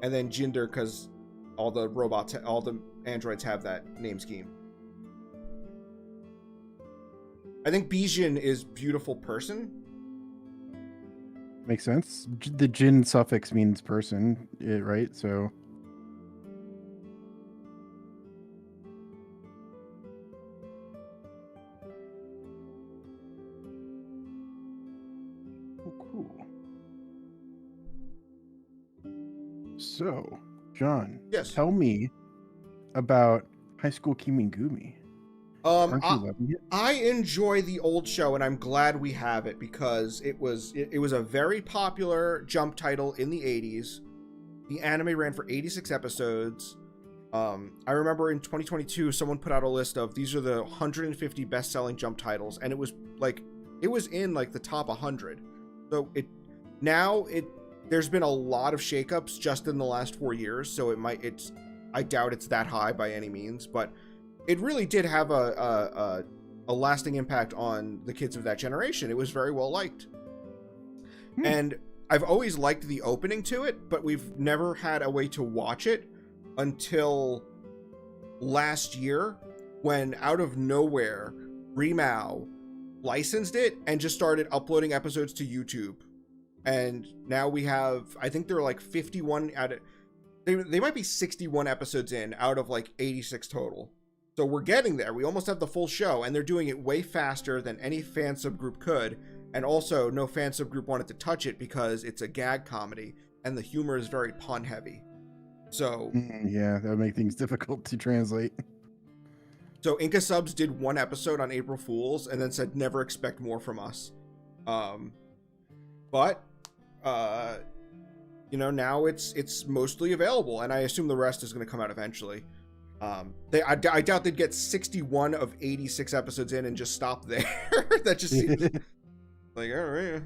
then Jinder because all the androids have that name scheme. I think Bijin is beautiful person. Makes sense. The Jin suffix means person, right? So cool. So, John, yes, tell me about High School Kimengumi. Aren't you loving it? I enjoy the old show, and I'm glad we have it, because it was a very popular Jump title in the 80s. The anime ran for 86 episodes. I remember in 2022 someone put out a list of these are the 150 best-selling Jump titles, and it was in like the top 100. So there's been a lot of shakeups just in the last 4 years, so I doubt it's that high by any means, but it really did have a lasting impact on the kids of that generation. It was very well liked. And I've always liked the opening to it, but we've never had a way to watch it until last year when out of nowhere, Remake licensed it and just started uploading episodes to YouTube. And now we have, I think there are like 51 they might be 61 episodes in out of like 86 total. So we're getting there. We almost have the full show, and they're doing it way faster than any fan subgroup could. And also, no fan subgroup wanted to touch it because it's a gag comedy, and the humor is very pun heavy. So yeah, that would make things difficult to translate. So Inca Subs did one episode on April Fools, and then said never expect more from us. But you know, now it's mostly available, and I assume the rest is going to come out eventually. I doubt they'd get 61 of 86 episodes in and just stop there. That just seems like, all right.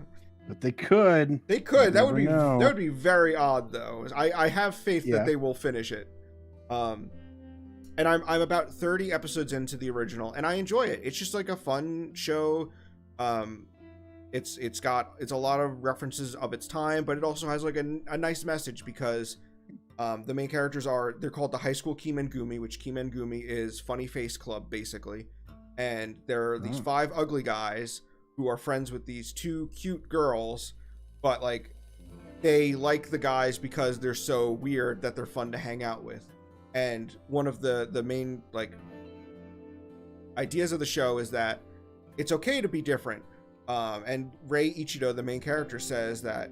But they could. They could. That would be very odd, though. I have faith that they will finish it. And I'm about 30 episodes into the original, and I enjoy it. It's just like a fun show. It's a lot of references of its time, but it also has like a nice message because the main characters they're called the Highschool Kimengumi, which Kimengumi is funny face club basically, and there are these 5 ugly guys who are friends with these 2 cute girls, but like they like the guys because they're so weird that they're fun to hang out with. And one of the main like ideas of the show is that it's okay to be different. And Rei Ichido, the main character, says that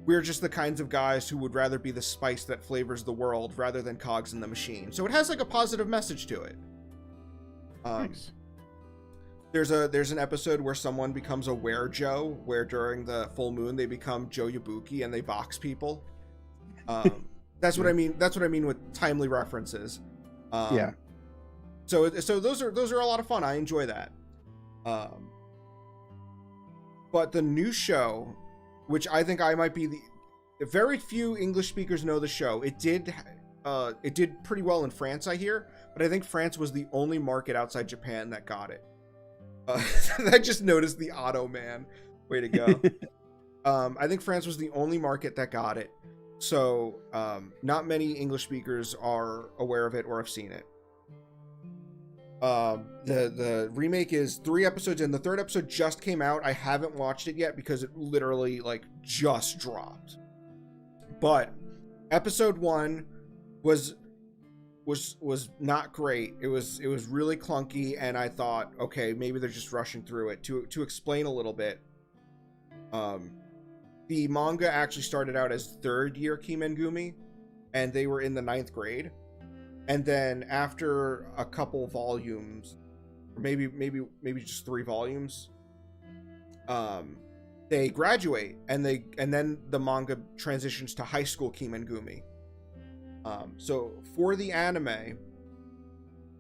we're just the kinds of guys who would rather be the spice that flavors the world rather than cogs in the machine. So it has like a positive message to it. Nice. There's an episode where someone becomes a were-Joe, where during the full moon they become Joe Yabuki and they box people. That's what I mean. That's what I mean with timely references. Yeah. So those are a lot of fun. I enjoy that. But the new show, which I think I might be very few English speakers know the show. It did pretty well in France, I hear, but I think France was the only market outside Japan that got it. I just noticed the Otto man. Way to go. I think France was the only market that got it. So not many English speakers are aware of it or have seen it. The remake is 3 episodes in. The 3rd episode just came out. I haven't watched it yet because it literally like just dropped. But episode 1 was not great. It was really clunky, and I thought, okay, maybe they're just rushing through it. To explain a little bit, the manga actually started out as 3rd year Kimengumi, and they were in the 9th grade. And then after a couple volumes, or maybe just 3 volumes, they graduate, and then the manga transitions to high school Kimengumi. So for the anime,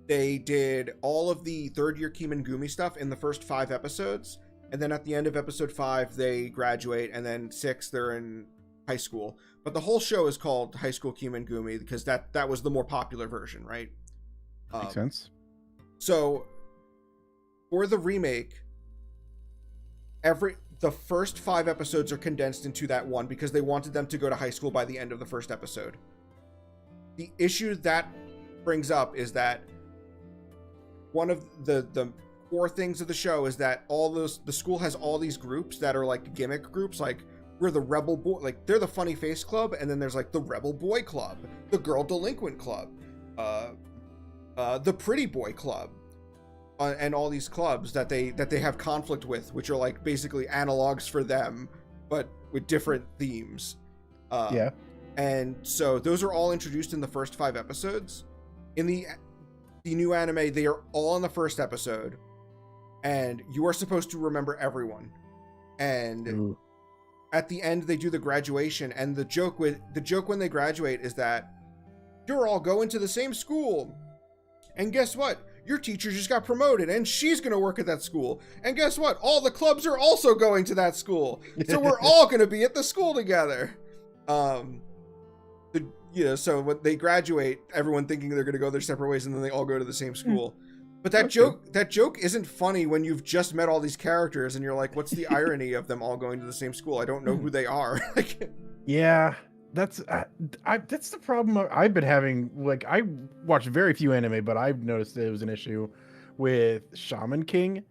they did all of the 3rd year Kimengumi stuff in the first 5 episodes, and then at the end of episode 5 they graduate, and then 6 they're in high school. But the whole show is called High School Kimengumi because that was the more popular version, right? Makes sense. So for the remake, the first 5 episodes are condensed into that one because they wanted them to go to high school by the end of the first episode. The issue that brings up is that one of the core things of the show is that the school has all these groups that are like gimmick groups, like we're the rebel boy, like they're the funny face club, and then there's like the rebel boy club, the girl delinquent club, the pretty boy club, and all these clubs that they have conflict with, which are like basically analogs for them, but with different themes. Yeah. And so those are all introduced in the first 5 episodes. In the new anime, they are all in the first episode, and you are supposed to remember everyone. And at the end, they do the graduation, and the joke when they graduate is that you're all going to the same school, and guess what? Your teacher just got promoted, and she's going to work at that school. And guess what? All the clubs are also going to that school, so we're all going to be at the school together. So when they graduate, everyone thinking they're going to go their separate ways, and then they all go to the same school. But that joke isn't funny when you've just met all these characters and you're like, what's the irony of them all going to the same school? I don't know who they are. Yeah, that's that's the problem I've been having. Like, I watched very few anime, but I've noticed it was an issue with Shaman King,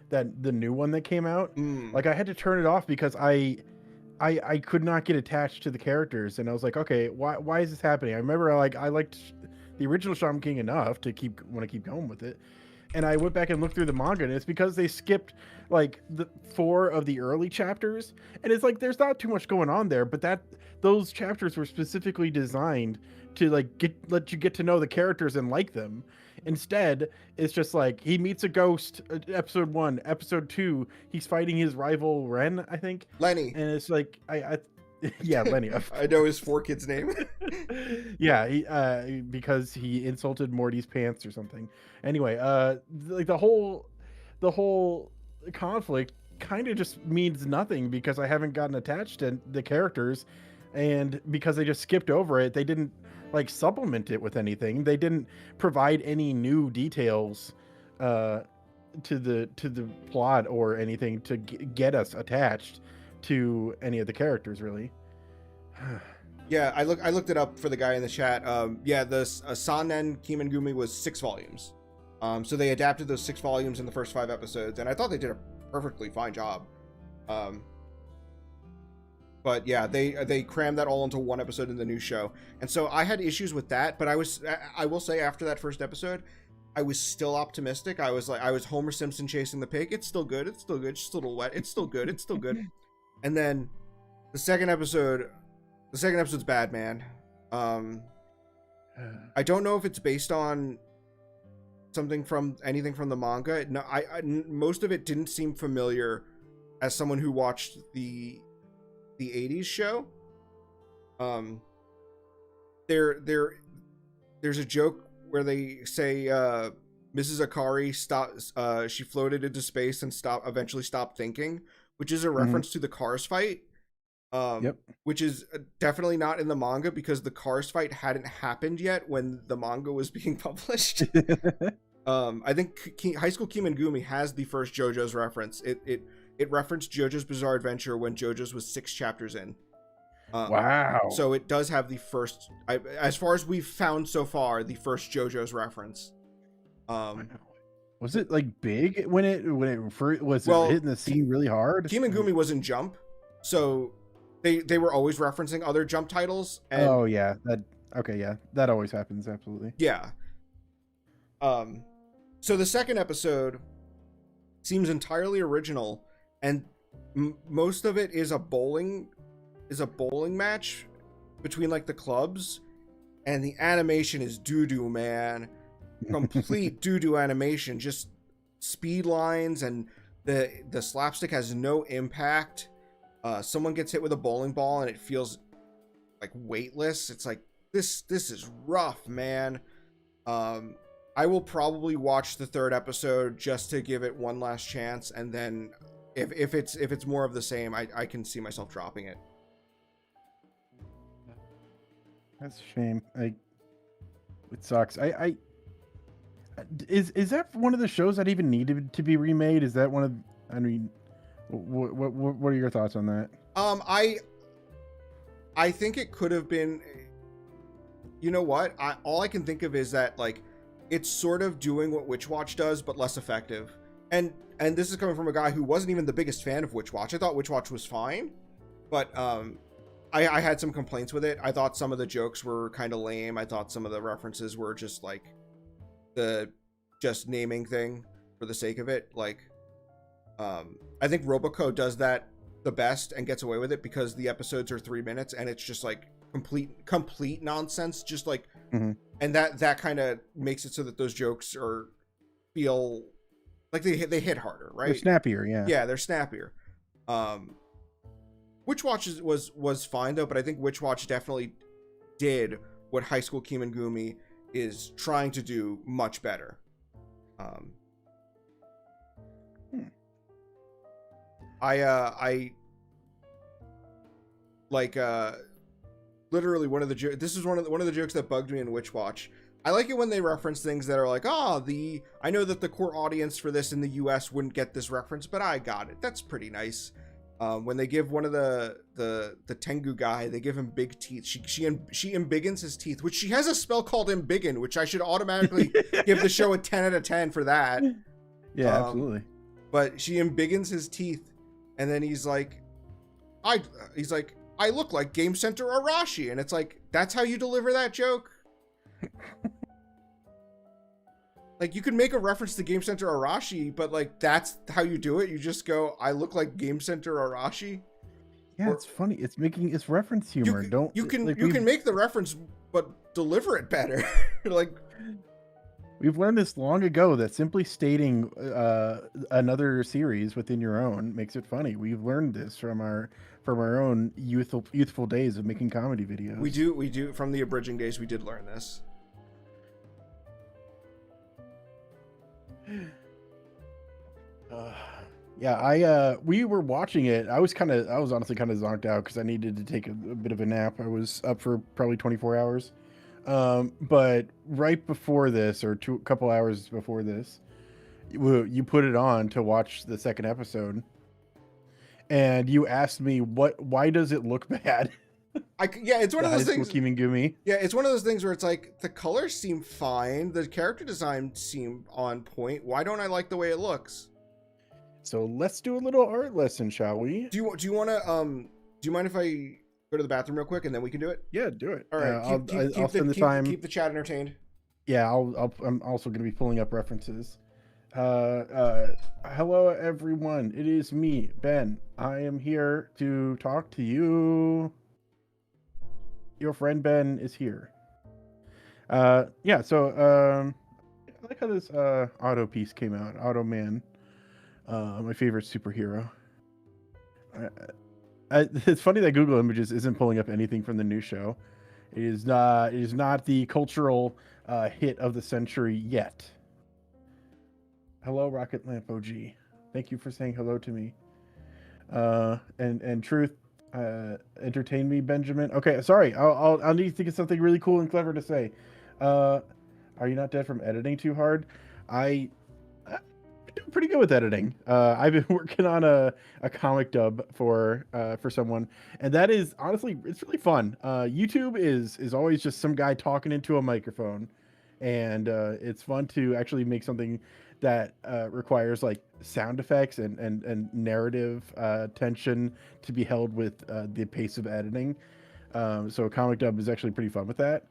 that the new one that came out. Mm. Like, I had to turn it off because I could not get attached to the characters, and I was like, okay, why is this happening? I remember I liked the original Shaman King enough to keep going with it, and I went back and looked through the manga, and it's because they skipped like the 4 of the early chapters, and it's like there's not too much going on there, but those chapters were specifically designed to like let you get to know the characters and like them. Instead, it's just like he meets a ghost, episode 1, episode 2, he's fighting his rival Ren, I think, Lenny. and it's like I yeah, Lenny. I know his 4 kids' name. Yeah, because he insulted Morty's pants or something. Anyway, like the whole conflict kind of just means nothing because I haven't gotten attached to the characters, and because they just skipped over it, they didn't like supplement it with anything. They didn't provide any new details to the plot or anything to get us attached to any of the characters, really. Yeah, I looked it up for the guy in the chat. Yeah, the Sannen Kimengumi was 6 volumes. So they adapted those 6 volumes in the first 5 episodes, and I thought they did a perfectly fine job. But yeah, they crammed that all into 1 episode in the new show, and so I had issues with that. But I will say, after that first episode, I was still optimistic. I was Homer Simpson chasing the pig. It's still good. It's still good. Just a little wet. It's still good. It's still good. And then the second episode's bad, man. I don't know if it's based on anything from the manga. No, most of it didn't seem familiar as someone who watched the 80s show. There's a joke where they say Mrs. Akari she floated into space and eventually stopped thinking, which is a reference to the Cars fight. Yep. Which is definitely not in the manga because the Cars fight hadn't happened yet when the manga was being published. I think High School Kimengumi has the first JoJo's reference. It referenced JoJo's Bizarre Adventure when JoJo's was 6 chapters in. Wow. So it does have the first, as far as we've found so far, the first JoJo's reference. Was it like big when it was it hitting the scene really hard? Kimengumi was in Jump, so they were always referencing other Jump titles. And oh yeah, that always happens. Absolutely. Yeah. So the second episode seems entirely original, and most of it is a bowling match between like the clubs, and the animation is doo-doo, man. Complete doo-doo animation, just speed lines, and the slapstick has no impact. Someone gets hit with a bowling ball and it feels like weightless. It's like this is rough, man. I will probably watch the 3rd episode just to give it one last chance, and then if it's more of the same, I can see myself dropping it. That's a shame. It sucks. Is that one of the shows that even needed to be remade? Is that one of? I mean, what are your thoughts on that? I think it could have been. You know what? All I can think of is that like it's sort of doing what Witch Watch does, but less effective. And this is coming from a guy who wasn't even the biggest fan of Witch Watch. I thought Witch Watch was fine, but I had some complaints with it. I thought some of the jokes were kind of lame. I thought some of the references were just like the just naming thing for the sake of it. Like, I think Roboco does that the best and gets away with it because the episodes are 3 minutes and it's just like complete nonsense. Just like, and that kind of makes it so that those jokes feel like they hit harder, right? They're snappier, yeah. Yeah, they're snappier. Witch Watch was fine though, but I think Witch Watch definitely did what High School Kimengumi is trying to do much better. I like literally one of the this is one of the jokes that bugged me in Witch Watch. I like it when they reference things that are like, I know that the core audience for this in the US wouldn't get this reference, but I got it. That's pretty nice. When they give one of the Tengu guy, they give him big teeth. She embiggens his teeth, which she has a spell called embiggen, which I should automatically give the show a 10 out of 10 for that. Yeah, absolutely. But she embiggens his teeth, and then he's like, I look like Game Center Arashi, and it's like, that's how you deliver that joke? Like, you could make a reference to Game Center Arashi, but like, that's how you do it? You just go, I look like Game Center Arashi? Yeah, it's funny. It's reference humor. You can make the reference, but deliver it better. Like, we've learned this long ago that simply stating another series within your own makes it funny. We've learned this from our own youthful days of making comedy videos. We do from the abridging days. We did learn this. Yeah, we were watching it. I was honestly kind of zonked out because I needed to take a bit of a nap. I was up for probably 24 hours. But right before this, or a couple hours before this, you put it on to watch the second episode, and you asked me why does it look bad? It's one of those things. Kimengumi. Yeah, it's one of those things where it's like, the colors seem fine, the character design seem on point. Why don't I like the way it looks? So let's do a little art lesson, shall we? Do you want to do you mind if I go to the bathroom real quick and then we can do it? Yeah, do it. All right. I'll spend the time. Keep the chat entertained. Yeah, I'm also going to be pulling up references. Hello everyone. It is me, Ben. I am here to talk to you. Your friend Ben is here. Yeah. So I like how this auto piece came out. Auto Man, my favorite superhero. It's funny that Google Images isn't pulling up anything from the new show. It is not the cultural hit of the century yet. Hello, Rocket Lamp OG. Thank you for saying hello to me. And Truth, entertain me, Benjamin. Okay, sorry. I'll need to think of something really cool and clever to say. Are you not dead from editing too hard? I'm doing pretty good with editing. I've been working on a comic dub for someone, and that is honestly, it's really fun. YouTube is always just some guy talking into a microphone, and it's fun to actually make something that requires like sound effects and narrative tension to be held with the pace of editing. So a comic dub is actually pretty fun with that.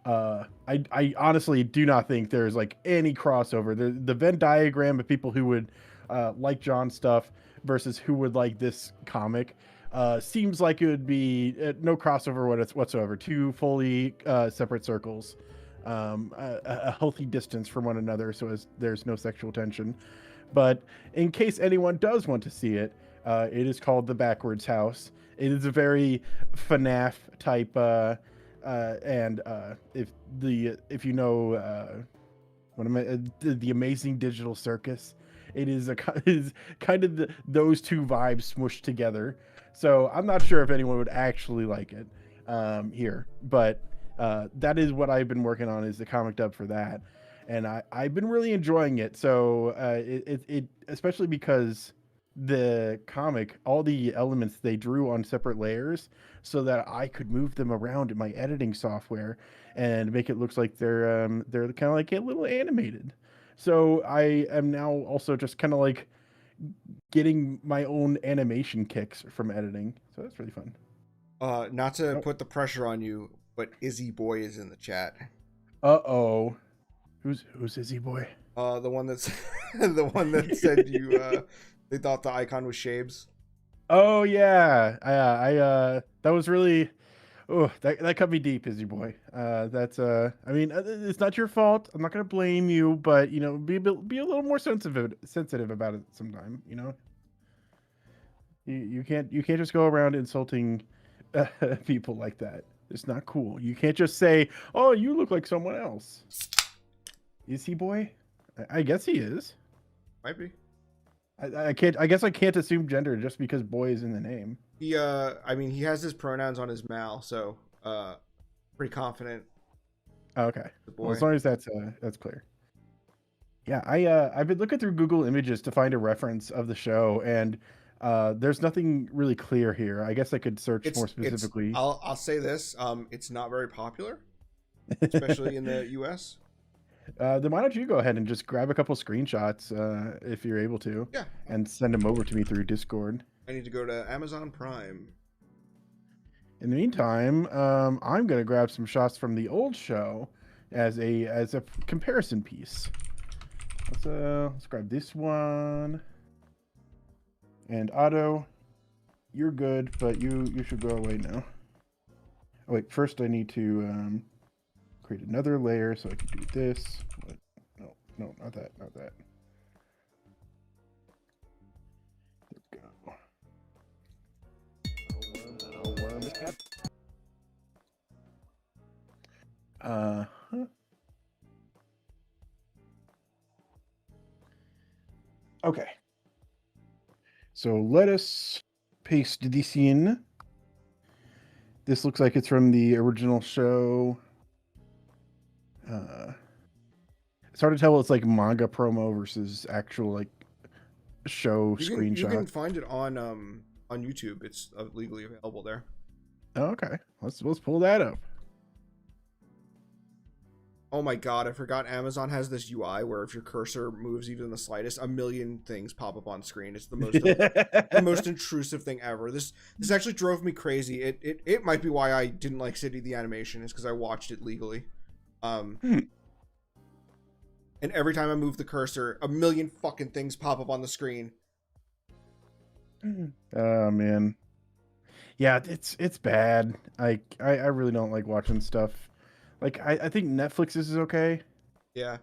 I honestly do not think there's like any crossover. The Venn diagram of people who would like John's stuff versus who would like this comic seems like it would be no crossover whatsoever. Two fully separate circles. A healthy distance from one another so as there's no sexual tension. But in case anyone does want to see it, it is called The Backwards House. It is a very FNAF type and if you know the Amazing Digital Circus, it is kind of those two vibes smushed together. So I'm not sure if anyone would actually like it here, but that is what I've been working on, is the comic dub for that, and I've been really enjoying it. So it especially because the comic, all the elements they drew on separate layers so that I could move them around in my editing software and make it look like they're kind of like a little animated. So I am now also just kind of like getting my own animation kicks from editing. So that's really fun. Not to put the pressure on you, but Izzy Boy is in the chat. Uh-oh. Who's Izzy Boy? The one that's the one that said you they thought the icon was Shabes. Oh yeah. I that was really, oh, that cut me deep, Izzy Boy. That's I mean, it's not your fault. I'm not gonna blame you, but you know, be a little more sensitive about it sometime, you know. You can't just go around insulting people like that. It's not cool. You can't just say, "Oh, you look like someone else." Is he boy? I guess he is. Might be. I can't. I guess I can't assume gender just because boy is in the name. He I mean, he has his pronouns on his mal, so pretty confident. Oh, okay. Well, as long as that's clear. Yeah, I've been looking through Google Images to find a reference of the show, and There's nothing really clear here. I guess I could search more It's specifically. I'll say this. It's not very popular, especially in the U.S. Then why don't you go ahead and just grab a couple screenshots if you're able to, Yeah, and send them over to me through Discord. I need to go to Amazon Prime. In the meantime, I'm gonna grab some shots from the old show as a comparison piece. Let's grab this one. And Otto, you're good, but you should go away now. Oh wait, first I need to create another layer so I can do this. What? No, not that, not that. There we go. Worm is cat. Huh. Okay. So let us paste this in. This looks like it's from the original show. It's hard to tell. It's like manga promo versus actual like show screenshot. You can find it on YouTube. It's legally available there. Oh, okay, let's pull that up. Oh my god, I forgot Amazon has this UI where if your cursor moves even the slightest, a million things pop up on screen. It's the most the most intrusive thing ever. This actually drove me crazy. It might be why I didn't like City the Animation, is because I watched it legally. And every time I move the cursor, a million fucking things pop up on the screen. Oh man. Yeah, it's bad. I really don't like watching stuff. Like, I think Netflix is okay. Yeah.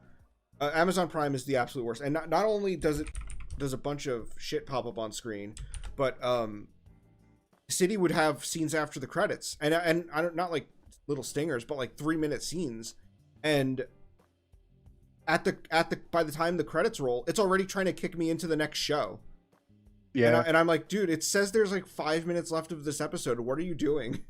Amazon Prime is the absolute worst. And not only does a bunch of shit pop up on screen, but City would have scenes after the credits. And I don't, not like little stingers, but like 3-minute scenes. And by the time the credits roll, it's already trying to kick me into the next show. Yeah. And I'm like, dude, it says there's like 5 minutes left of this episode. What are you doing?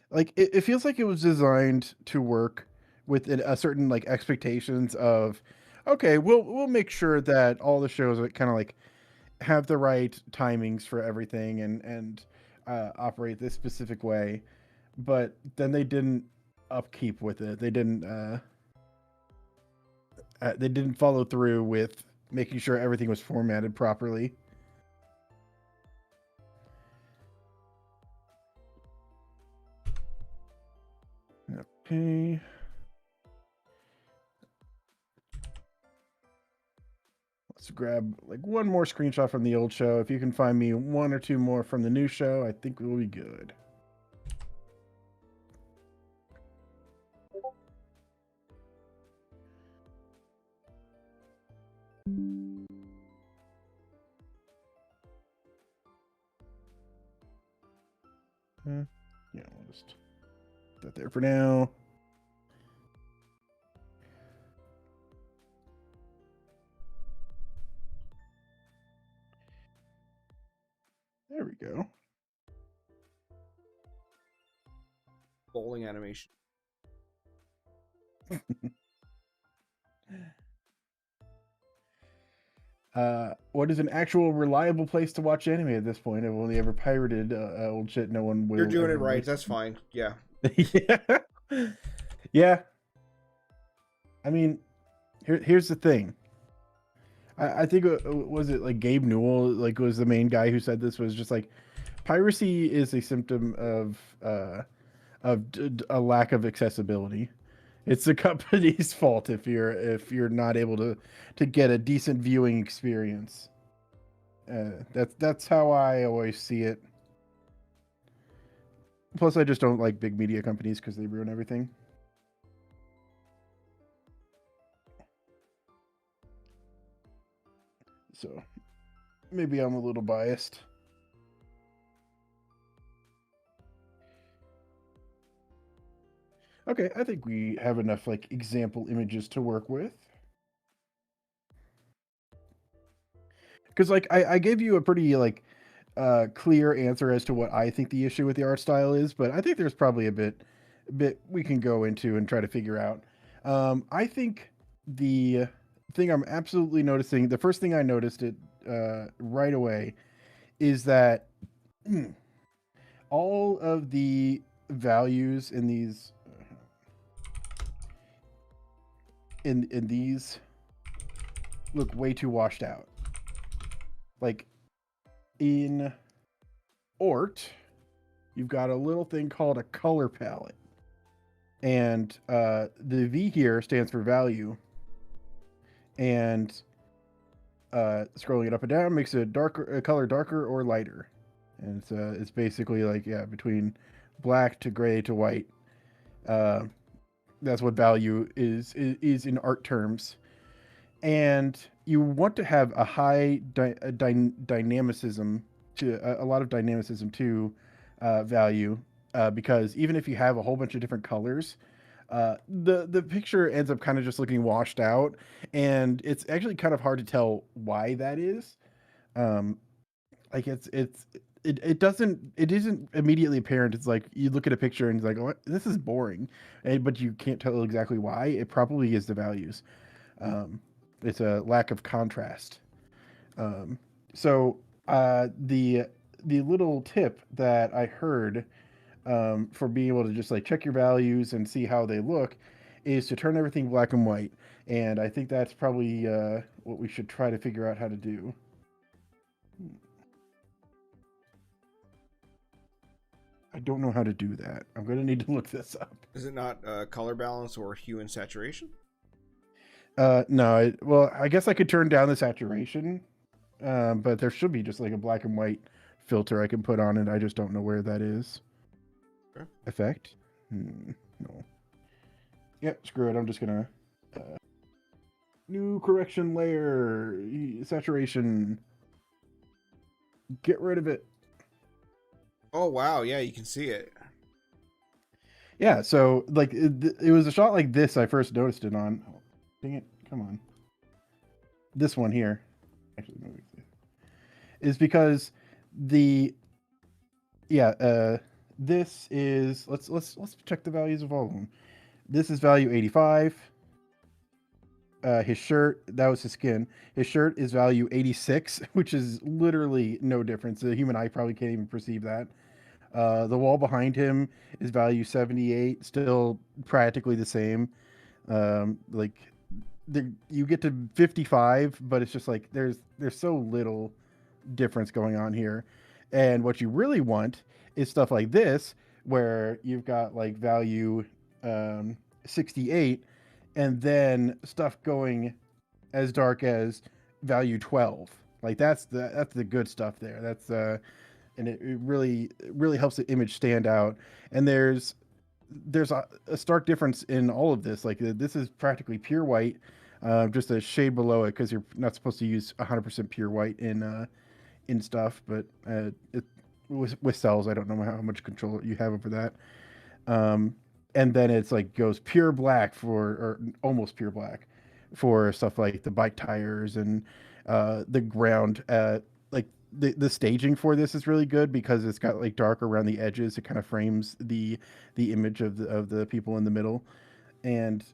Like it feels like it was designed to work with a certain like expectations of, okay, we'll make sure that all the shows kind of like have the right timings for everything and operate this specific way, but then they didn't upkeep with it. They didn't follow through with making sure everything was formatted properly. Okay. Let's grab like one more screenshot from the old show. If you can find me one or two more from the new show, I think we'll be good. Yeah, we'll just put that there for now. There we go. Bowling animation. What is an actual reliable place to watch anime at this point? I've only ever pirated old shit. No one will. You're doing it right. That's fine. Yeah. Yeah. Yeah. I mean, here's the thing. I think was it like Gabe Newell, like was the main guy who said this, was just like piracy is a symptom of a lack of accessibility. It's the company's fault if you're not able to get a decent viewing experience. That's how I always see it. Plus, I just don't like big media companies because they ruin everything. So maybe I'm a little biased. Okay, I think we have enough like example images to work with. Because like I gave you a pretty like clear answer as to what I think the issue with the art style is, but I think there's probably a bit we can go into and try to figure out. I think the thing I'm absolutely noticing, the first thing I noticed it right away, is that all of the values in these in these look way too washed out. Like in Ort, you've got a little thing called a color palette, and the V here stands for value, and scrolling it up and down makes a color darker or lighter, and it's basically like between black to gray to white. Uh, that's what value is in art terms, and you want to have a high dynamicism to a lot of dynamicism to value, because even if you have a whole bunch of different colors, the picture ends up kind of just looking washed out, and it's actually kind of hard to tell why that is. Um, like it isn't immediately apparent. It's like you look at a picture and it's like, what, this is boring, but you can't tell exactly why. It probably is the values. Um, it's a lack of contrast. Um, so the little tip that I heard for being able to just like check your values and see how they look is to turn everything black and white. And I think that's probably what we should try to figure out how to do. I don't know how to do that. I'm going to need to look this up. Is it not color balance or hue and saturation? No, well, I guess I could turn down the saturation, but there should be just like a black and white filter I can put on it. I just don't know where that is. Sure. Effect? No. Yep, screw it. I'm just gonna new correction layer, saturation. Get rid of it. Oh wow, yeah, you can see it. Yeah, so like it was a shot like this I first noticed it on. Oh, dang it! Come on. This one here, actually, no, is because the this is let's check the values of all of them. This is value 85. His shirt, that was his skin. His shirt is value 86, which is literally no difference. The human eye probably can't even perceive that. The wall behind him is value 78, still practically the same. Like you get to 55, but it's just like there's so little difference going on here. And what you really want is stuff like this, where you've got like value 68, and then stuff going as dark as value 12. Like that's the good stuff there. That's and it really helps the image stand out. And there's a stark difference in all of this. Like this is practically pure white, just a shade below it because you're not supposed to use 100% pure white in stuff. But with cells, I don't know how much control you have over that. And then it's like goes pure black or almost pure black for stuff like the bike tires and the ground. Like the staging for this is really good because it's got like dark around the edges. It kind of frames the image of the people in the middle, and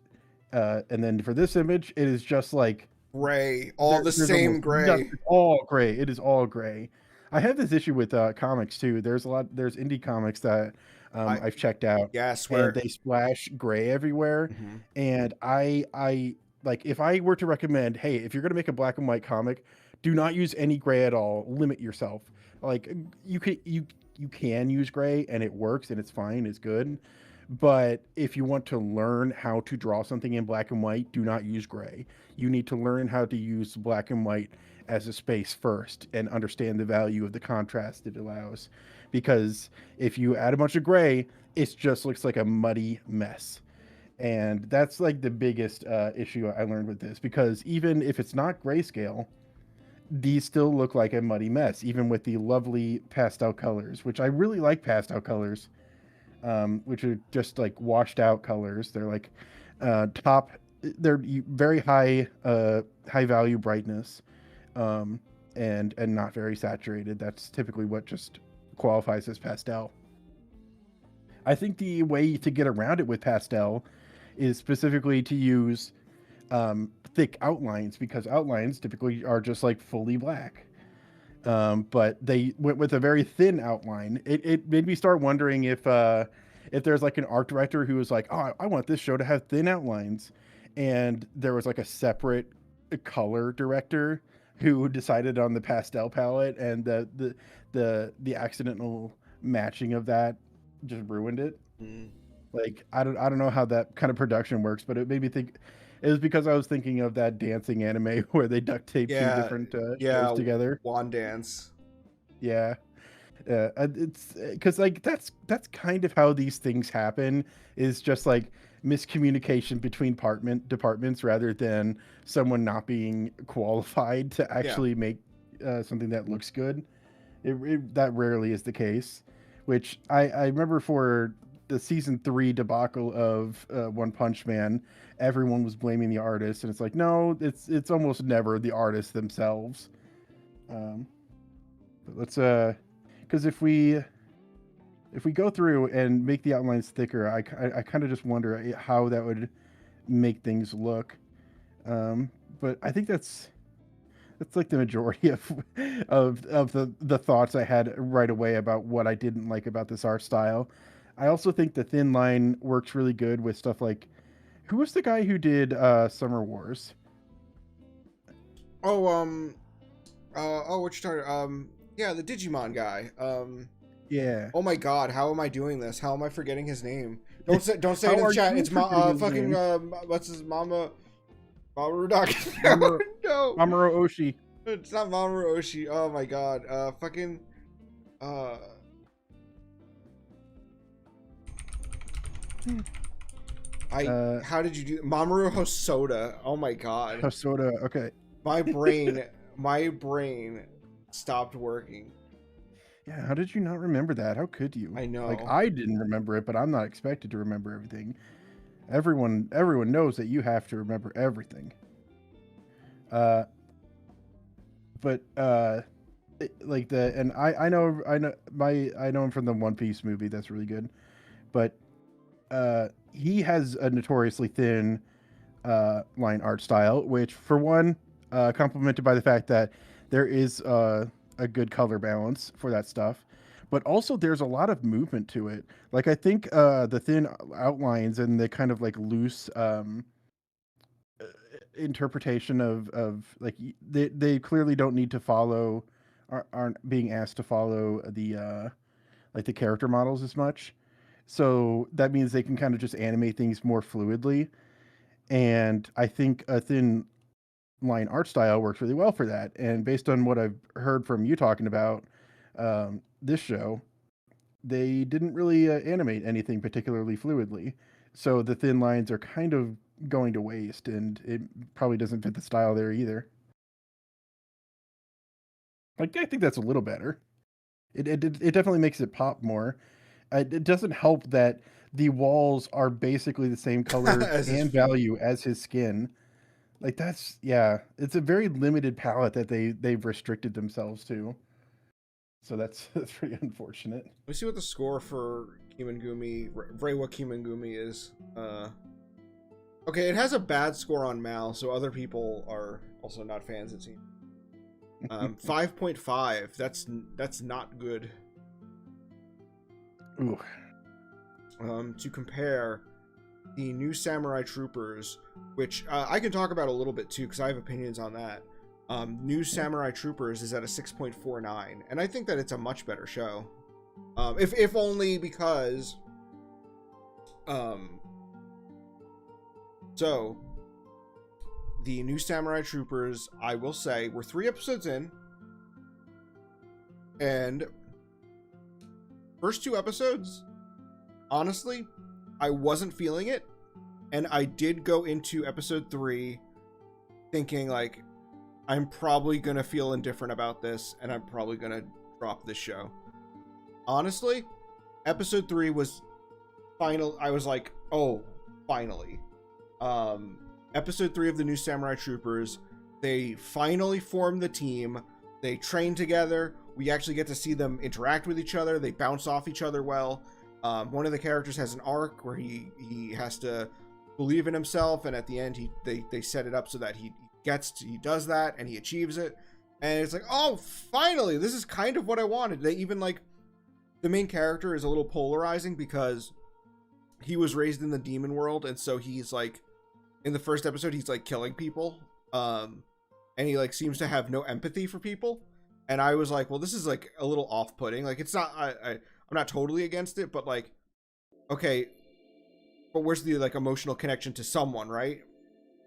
then for this image, it is just like Gray, all the same gray. All gray. It is all gray. I have this issue with comics too. There's indie comics that I've checked out. Yeah, I swear. And they splash gray everywhere. Mm-hmm. And I like if I were to recommend, hey, if you're gonna make a black and white comic, do not use any gray at all. Limit yourself. Like you can use gray and it works and it's fine, it's good. But if you want to learn how to draw something in black and white, do not use gray. You need to learn how to use black and white as a space first and understand the value of the contrast it allows. Because if you add a bunch of gray, it just looks like a muddy mess. And that's like the biggest issue I learned with this. Because even if it's not grayscale, these still look like a muddy mess, even with the lovely pastel colors, which I really like pastel colors. Which are just like washed out colors. They're like they're very high value brightness, and not very saturated. That's typically what just qualifies as pastel. I think the way to get around it with pastel is specifically to use thick outlines, because outlines typically are just like fully black. But they went with a very thin outline. It made me start wondering if there's like an art director who was like, oh, I want this show to have thin outlines, and there was like a separate color director who decided on the pastel palette, and the accidental matching of that just ruined it. Mm. Like I don't know how that kind of production works, but it made me think. It was because I was thinking of that dancing anime where they duct tape two Yeah, different yeah, shows together. wand dance. Yeah, it's because like that's kind of how these things happen. Is just like miscommunication between departments rather than someone not being qualified to Yeah. actually make something that looks good. That rarely is the case. Which I remember for the season 3 debacle of One Punch Man, everyone was blaming the artist, and it's like, no, it's almost never the artists themselves. But let's because if we go through and make the outlines thicker, I kind of just wonder how that would make things look. But I think that's like the majority of the thoughts I had right away about what I didn't like about this art style. I also think the thin line works really good with stuff like, who was the guy who did Summer Wars? Oh, what you talking? Yeah, the Digimon guy. Yeah. Oh my God, how am I doing this? How am I forgetting his name? Don't say it How in the are chat. you It's forgetting his fucking name? what's his mama? Mamoru Mamoru, No, Mamoru Oshii. it's not Mamoru Oshii. Oh my God. Fucking uh. How did you do Mamoru Hosoda? Oh my God. Hosoda. Okay. My brain stopped working. Yeah, how did you not remember that? How could you? I know. Like, I didn't remember it, but I'm not expected to remember everything. Everyone knows that you have to remember everything. Uh, but like I know him from the One Piece movie. That's really good. But he has a notoriously thin line art style, which for one, complemented by the fact that there is a good color balance for that stuff, but also there's a lot of movement to it. Like I think the thin outlines and the kind of like loose interpretation of like they clearly don't need to follow, aren't being asked to follow the like the character models as much. So that means they can kind of just animate things more fluidly. And I think a thin line art style works really well for that. And based on what I've heard from you talking about this show, they didn't really animate anything particularly fluidly. So the thin lines are kind of going to waste, and it probably doesn't fit the style there either. Like, I think that's a little better. It definitely makes it pop more. It doesn't help that the walls are basically the same color As his and feet. value as his skin. Like that's yeah, it's a very limited palette that they've restricted themselves to. So that's that's pretty unfortunate. Let me see what the score for Kimengumi, Reiwa Kimengumi is. Okay, it has a bad score on Mal, so other people are also not fans, it seems. 5.5. That's not good. Ooh. To compare, the new Samurai Troopers, which I can talk about a little bit too, because I have opinions on that. New Samurai Troopers is at a 6.49, and I think that it's a much better show. If only because, so the new Samurai Troopers, I will say, we're 3 episodes in, and first 2 episodes, honestly, I wasn't feeling it, and I did go into episode 3 thinking like, I'm probably gonna feel indifferent about this, and I'm probably gonna drop this show. Honestly, episode 3 was final. I was like, oh, finally. Episode 3 of the new Samurai Troopers, they finally formed the team. They train together. We actually get to see them interact with each other. They bounce off each other well. One of the characters has an arc where he has to believe in himself, and at the end they set it up so that he does that and he achieves it, and it's like, oh, finally, this is kind of what I wanted. They even, like, the main character is a little polarizing because he was raised in the demon world, and so he's like, in the first episode he's like killing people, and he like seems to have no empathy for people, and I was like, well, this is like a little off-putting. Like, it's not, I'm not totally against it, but like, okay, but where's the like emotional connection to someone, right?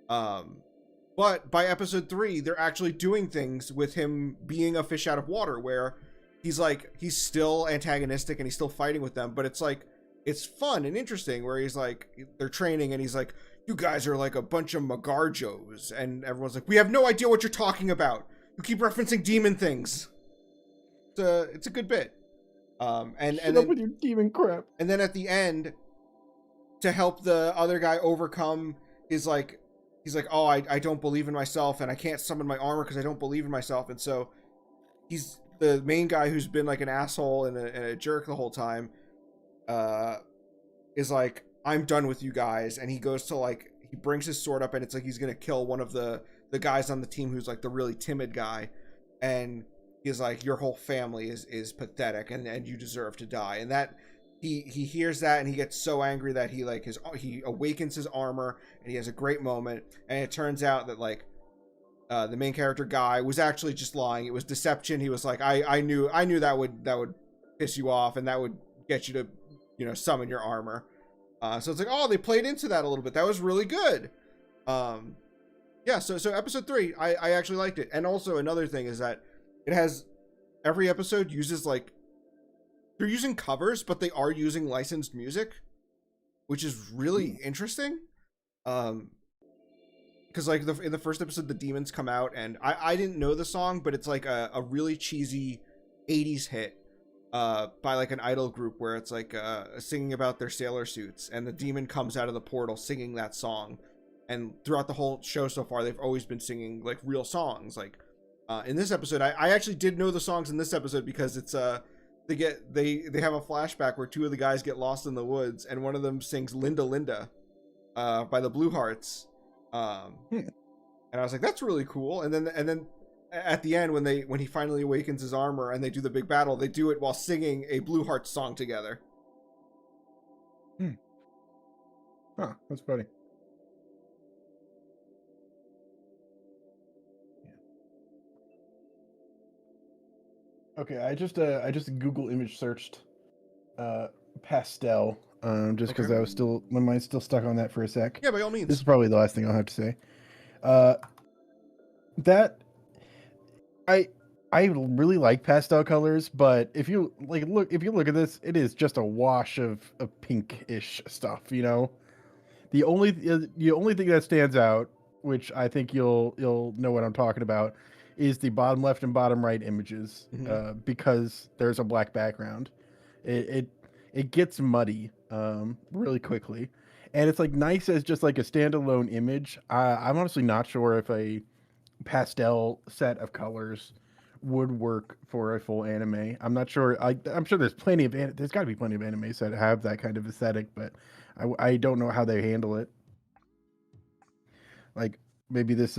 But by episode 3, they're actually doing things with him being a fish out of water, where he's like, he's still antagonistic and he's still fighting with them, but it's like, it's fun and interesting, where he's like, they're training and he's like, you guys are like a bunch of Magarjos, and everyone's like, we have no idea what you're talking about. You keep referencing demon things. It's a good bit. And Shut up then with your demon crap. and then at the end, to help the other guy overcome his like, he's like, oh, I don't believe in myself, and I can't summon my armor because I don't believe in myself. And so he's the main guy, who's been like an asshole and a jerk the whole time, is like, I'm done with you guys. And he goes to like, he brings his sword up, and it's like he's gonna kill one of the guys on the team who's like the really timid guy, and he's like, your whole family is pathetic, and you deserve to die. And that he hears that, and he gets so angry that he awakens his armor, and he has a great moment. And it turns out that like, the main character guy was actually just lying. It was deception. He was like, I knew that would piss you off, and that would get you to, you know, summon your armor. So it's like, oh, they played into that a little bit. That was really good. Yeah, so episode 3, I actually liked it. And also another thing is that it has, every episode uses like, they're using covers, but they are using licensed music, which is really interesting. Because like in the first episode, the demons come out, and I didn't know the song, but it's like a really cheesy 80s hit by like an idol group, where it's like singing about their sailor suits, and the demon comes out of the portal singing that song. And throughout the whole show so far, they've always been singing like real songs. Like in this episode, I actually did know the songs in this episode, because it's they have a flashback where 2 of the guys get lost in the woods, and one of them sings Linda Linda by the Blue Hearts. And I was like, that's really cool. And then at the end, when he finally awakens his armor and they do the big battle, they do it while singing a Blue Hearts song together. Huh, that's funny. Okay, I just Google image searched pastel, just because Okay. I was still, my mind's still stuck on that for a sec. Yeah, by all means. This is probably the last thing I'll have to say. That I really like pastel colors, but if you look at this, it is just a wash of pinkish stuff. You know, the only thing that stands out, which I think you'll know what I'm talking about, is the bottom left and bottom right images, because there's a black background. It gets muddy really quickly, and it's like nice as just like a standalone image. I'm honestly not sure if a pastel set of colors would work for a full anime. I'm not sure. I'm sure there's there's got to be plenty of animes that have that kind of aesthetic, but I don't know how they handle it. Like maybe this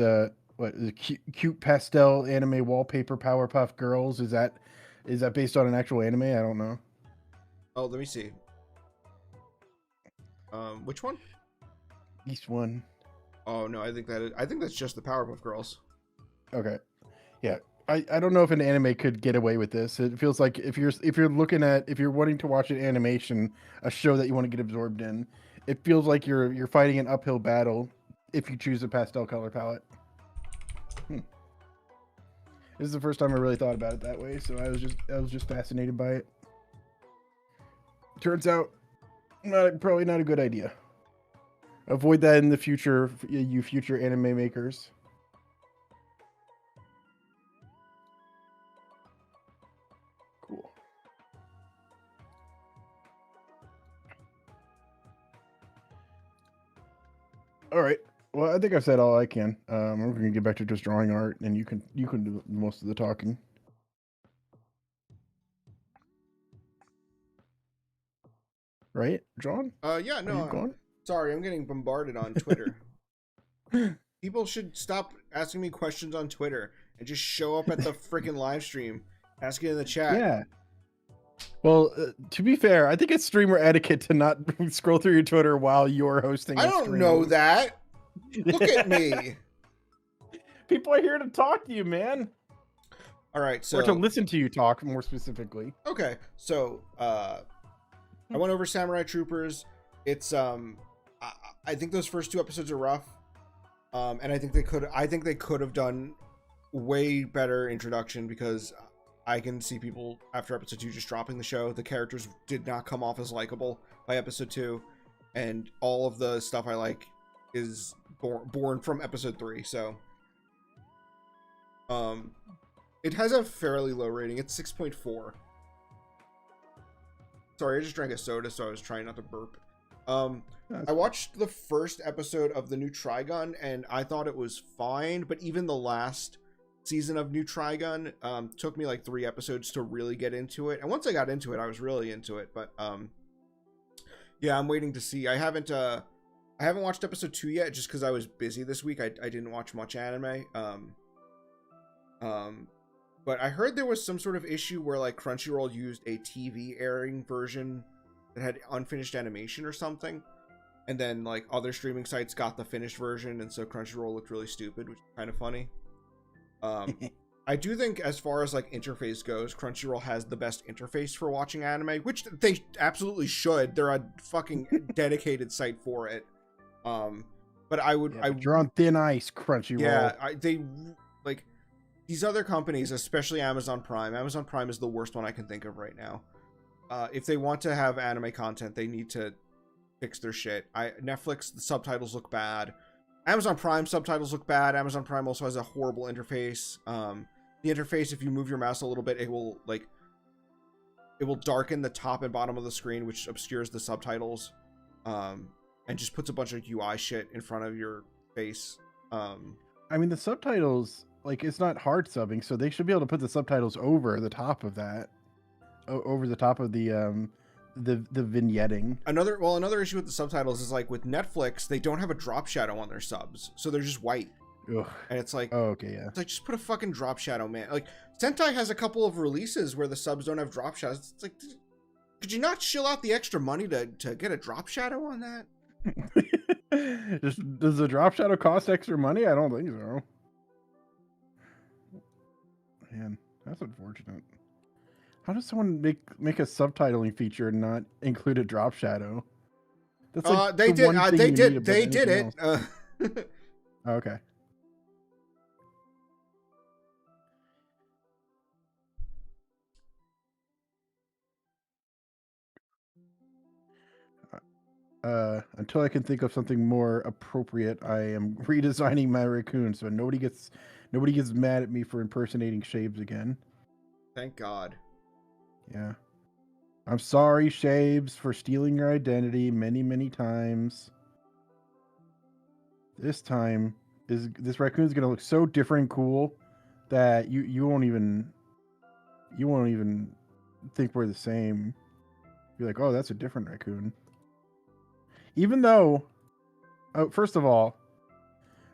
what is it, cute pastel anime wallpaper Powerpuff Girls, is that based on an actual anime? I don't know. Oh, let me see. Which one? Each one. Oh no, I think that's just the Powerpuff Girls. Okay. Yeah. I don't know if an anime could get away with this. It feels like if you're wanting to watch an animation, a show that you want to get absorbed in, it feels like you're fighting an uphill battle if you choose a pastel color palette. This is the first time I really thought about it that way, so I was just fascinated by it. Turns out, probably not a good idea. Avoid that in the future, you future anime makers. Cool. All right. Well, I think I've said all I can. I'm going to get back to just drawing art, and you can do most of the talking. Right, John? Yeah, Are no. you gone? Sorry, I'm getting bombarded on Twitter. People should stop asking me questions on Twitter and just show up at the freaking live stream, ask it in the chat. Yeah. Well, to be fair, I think it's streamer etiquette to not scroll through your Twitter while you're hosting. I don't know that. Look at me. People are here to talk to you, man. All right, so or to listen to you talk more specifically. Okay, so I went over Samurai Troopers. It's I think those first 2 episodes are rough, and I think they could have done way better introduction, because I can see people after episode 2 just dropping the show. The characters did not come off as likable by episode 2, and all of the stuff I like is born from episode 3. So it has a fairly low rating. It's 6.4. Sorry, I just drank a soda, so I was trying not to burp. I watched the first episode of the new Trigun, and I thought it was fine, but even the last season of new Trigun took me like 3 episodes to really get into it. And once I got into it, I was really into it. But yeah, I'm waiting to see. I haven't watched episode 2 yet, just because I was busy this week. I didn't watch much anime. But I heard there was some sort of issue where like Crunchyroll used a TV airing version that had unfinished animation or something, and then like other streaming sites got the finished version, and so Crunchyroll looked really stupid, which is kind of funny. I do think, as far as like interface goes, Crunchyroll has the best interface for watching anime, which they absolutely should. They're a fucking dedicated site for it. But you're on thin ice, Crunchyroll. Yeah, they like these other companies, especially Amazon Prime. Amazon Prime is the worst one I can think of right now. If they want to have anime content, they need to fix their shit. Netflix, the subtitles look bad. Amazon Prime subtitles look bad. Amazon Prime also has a horrible interface. The interface, if you move your mouse a little bit, it will darken the top and bottom of the screen, which obscures the subtitles, and just puts a bunch of UI shit in front of your face. I mean, the subtitles, like, it's not hard subbing, so they should be able to put the subtitles over the top of that, over the top of the vignetting. Another issue with the subtitles is, like, with Netflix, they don't have a drop shadow on their subs, so they're just white. Ugh. And it's like, oh, okay, yeah. It's like, just put a fucking drop shadow, man. Like, Sentai has a couple of releases where the subs don't have drop shadows. It's like, could you not shill out the extra money to get a drop shadow on that? Does the drop shadow cost extra money? I don't think so. Man, that's unfortunate. How does someone make a subtitling feature and not include a drop shadow? That's like they did it. Okay. Until I can think of something more appropriate, I am redesigning my raccoon so nobody gets mad at me for impersonating Shabes again. Thank God. Yeah. I'm sorry, Shabes, for stealing your identity many, many times. This time, this raccoon's gonna look so different and cool that you won't even think we're the same. You're like, oh, that's a different raccoon. Even though, first of all,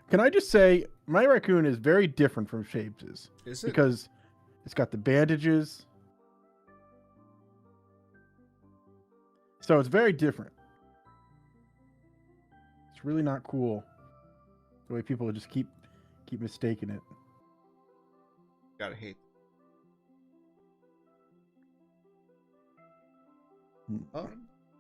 can I just say my raccoon is very different from Shabes'? Is it? Because it's got the bandages. So it's very different. It's really not cool the way people just keep mistaking it. Gotta hate.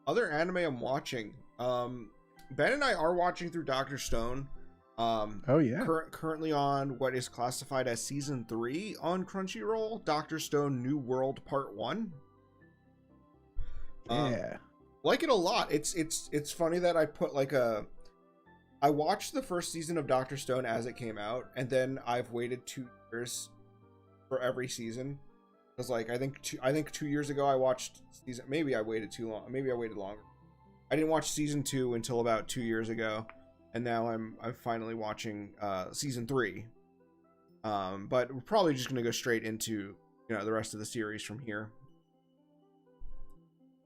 Other anime I'm watching. Ben and I are watching through Dr. Stone. Oh yeah. Currently on what is classified as season 3 on Crunchyroll, Dr. Stone New World Part 1. Yeah. Like it a lot. It's funny that I put like I watched the first season of Dr. Stone as it came out, and then I've waited 2 years for every season. Because like I think 2 years ago I watched season. Maybe I waited too long. Maybe I waited longer. I didn't watch season 2 until about 2 years ago, and now I'm finally watching season 3. But we're probably just gonna go straight into the rest of the series from here.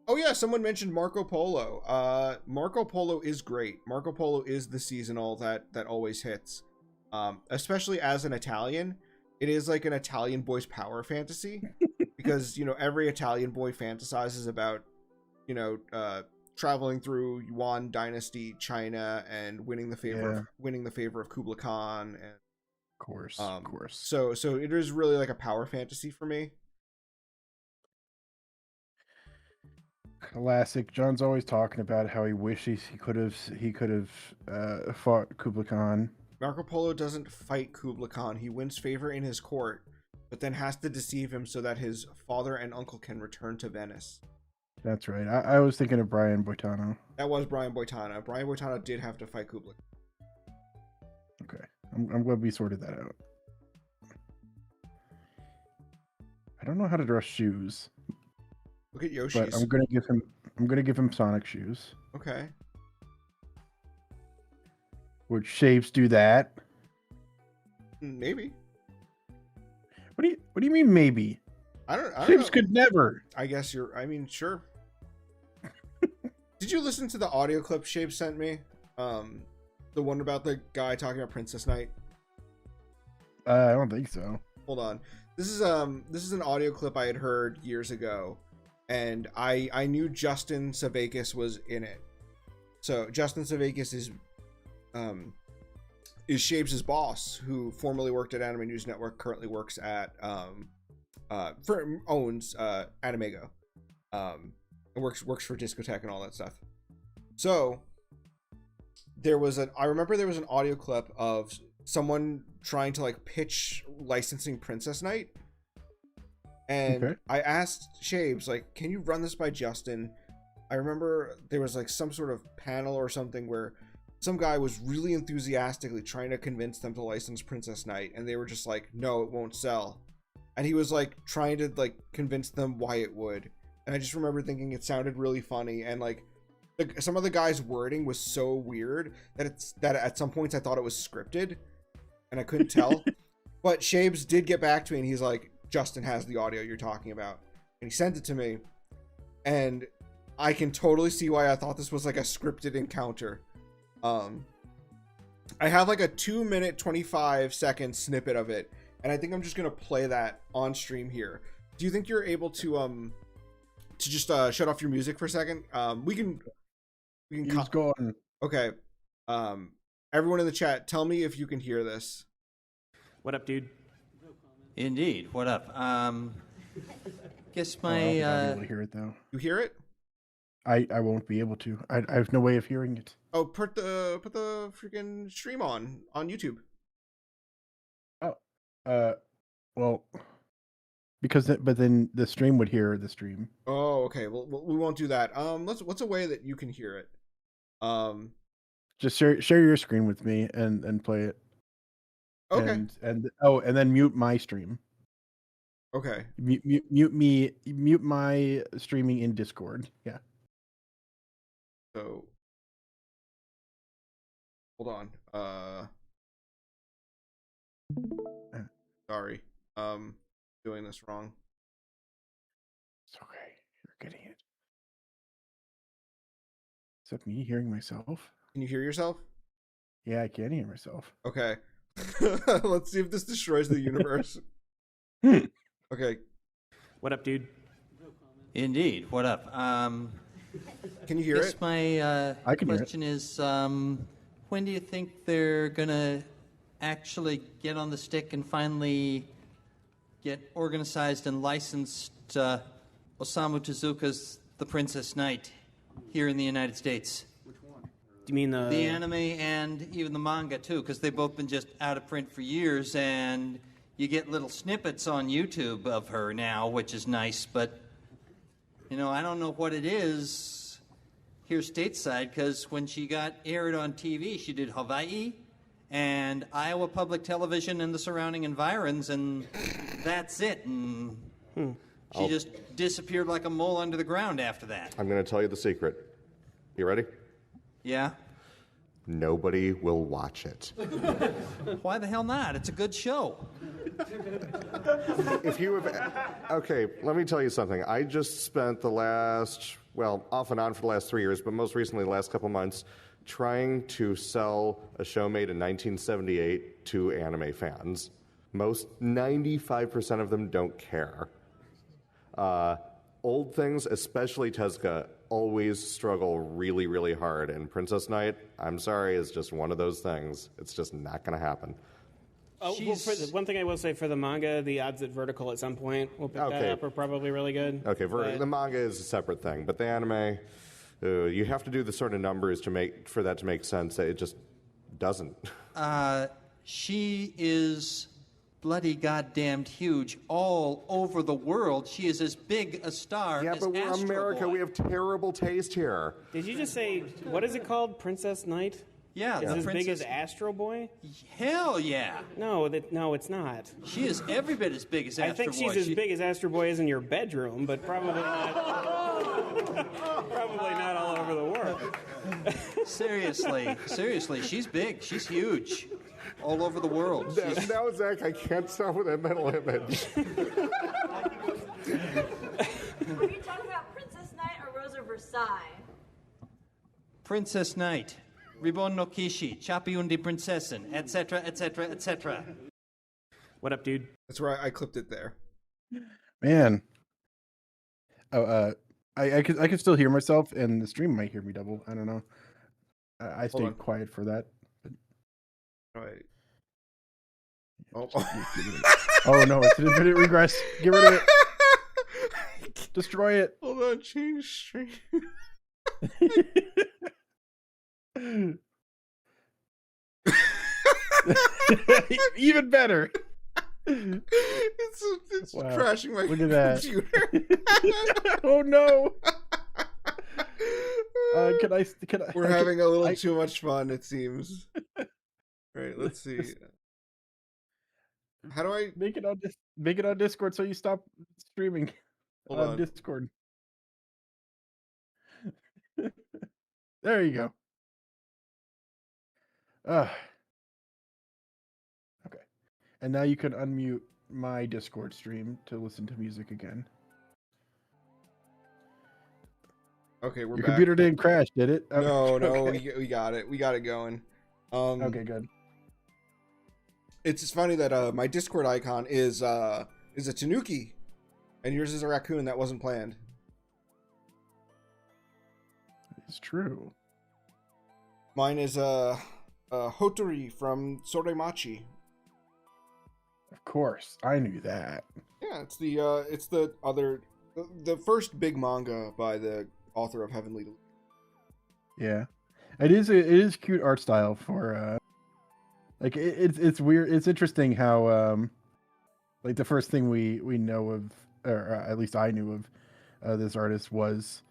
Oh yeah, someone mentioned Marco Polo. Marco Polo is great. Marco Polo is the seasonal that always hits. Especially as an Italian, it is like an Italian boy's power fantasy because every Italian boy fantasizes about traveling through Yuan Dynasty China and winning the favor of Kublai Khan, and of course. So it is really like a power fantasy for me. Classic. John's always talking about how he wishes he could have fought Kublai Khan. Marco Polo doesn't fight Kublai Khan. He wins favor in his court, but then has to deceive him so that his father and uncle can return to Venice. That's right. I was thinking of Brian Boitano. That was Brian Boitano. Brian Boitano did have to fight Kublai. Okay. I'm glad we sorted that out. I don't know how to dress shoes. Look at Yoshi's. But I'm gonna give him Sonic shoes. Okay. Would Shapes do that? Maybe. What do you mean maybe? I don't Shapes know. could never. I guess sure. Did you listen to the audio clip Shapes sent me? The one about the guy talking about Princess Knight? I don't think so. Hold on. This is an audio clip I had heard years ago, and I knew Justin Savakis was in it. So Justin Savakis is Shapes' boss, who formerly worked at Anime News Network, currently works at owns Animego, and works for Discotheque and all that stuff. So I remember there was an audio clip of someone trying to like pitch licensing Princess Knight, and okay. I asked Shapes, like, can you run this by Justin? I remember there was like some sort of panel or something where some guy was really enthusiastically trying to convince them to license Princess Knight, and they were just like, no, it won't sell. And he was like trying to like convince them why it would. And I just remember thinking it sounded really funny, and like some of the guy's wording was so weird that at some points I thought it was scripted, and I couldn't tell. But Shapes did get back to me, and he's like, Justin has the audio you're talking about, and he sent it to me, and I can totally see why I thought this was like a scripted encounter. I have like a 2-minute 25-second snippet of it, and I think I'm just gonna play that on stream here. Do you think you're able to just shut off your music for a second? We can go on. Okay. Everyone in the chat, tell me if you can hear this. What up, dude? Indeed. What up? Guess my I'll be able to hear it though. You hear it? I won't be able to. I have no way of hearing it. Oh, put the freaking stream on YouTube. Oh, well, but then the stream would hear the stream. Oh, okay. Well, we won't do that. What's a way that you can hear it? Just share your screen with me and play it. Okay. And then mute my stream. Okay. Mute my streaming in Discord. Yeah. So hold on. Sorry. Doing this wrong. It's okay. You're getting it. Is that me hearing myself? Can you hear yourself? Yeah, I can hear myself. Okay. Let's see if this destroys the universe. Okay. What up, dude? Indeed. What up? Can you hear it? My I can question is, when do you think they're gonna actually get on the stick and finally get organized and licensed Osamu Tezuka's The Princess Knight here in the United States? Which one? Do you mean the anime and even the manga too? Because they've both been just out of print for years, and you get little snippets on YouTube of her now, which is nice, but I don't know what it is here stateside, because when she got aired on TV, she did Hawaii and Iowa Public Television and the surrounding environs, and that's it. And she just disappeared like a mole under the ground after that. I'm going to tell you the secret. You ready? Yeah? Nobody will watch it. Why the hell not? It's a good show. If you have... Okay, let me tell you something. I just spent the last, well, off and on for the last 3 years, but most recently the last couple months, trying to sell a show made in 1978 to anime fans. 95% of them don't care. Old things, especially Tezuka, always struggle really, really hard. And Princess Knight, I'm sorry, is just one of those things. It's just not going to happen. Oh, well, one thing I will say for the manga, the odds at Vertical at some point will pick that up are probably really good. Okay, the manga is a separate thing, but the anime, you have to do the sort of numbers for that to make sense. It just doesn't. She is bloody goddamned huge all over the world. She is as big a star as but we're Astro America. Boy. We have terrible taste here. Did you just say, what is it called? Princess Knight? Yeah, Is it as big Princess... as Astro Boy? Hell yeah. No, it's not. She is every bit as big as Astro Boy. I think she's as big as Astro Boy is in your bedroom, but probably not. Probably not all over the world. Seriously, she's big. She's huge. All over the world. Now, Zach, I can't stop with that mental image. Are you talking about Princess Knight or Rose of Versailles? Princess Knight, Ribon no Kishi, Chapiun de Prinzessin, etc., etc., etc. What up, dude? That's where I clipped it there. Man. Oh, I could still hear myself, and the stream might hear me double. I don't know. I stayed quiet for that. All right. Oh. Oh no, it's an infinite regress. Get rid of it. Destroy it. Hold on, change stream. Even better. It's Wow. crashing my Look at that. computer. Oh no. Can I? We're having a little too much fun, it seems. All right, let's see. How do I make it on Discord so you stop streaming on Discord? There you go. Okay. And now you can unmute my Discord stream to listen to music again. Okay, we're Your back. computer didn't crash, did it? No, Okay. we got it. We got it going. Okay, good. It's funny that my Discord icon is a tanuki, and yours is a raccoon. That wasn't planned. It's true. Mine is a Hotori from Soremachi. Of course, I knew that. Yeah, it's the first big manga by the author of Heavenly Delusion. Yeah, it is cute art style for like it's weird. It's interesting how like the first thing we know of, or at least I knew of, this artist was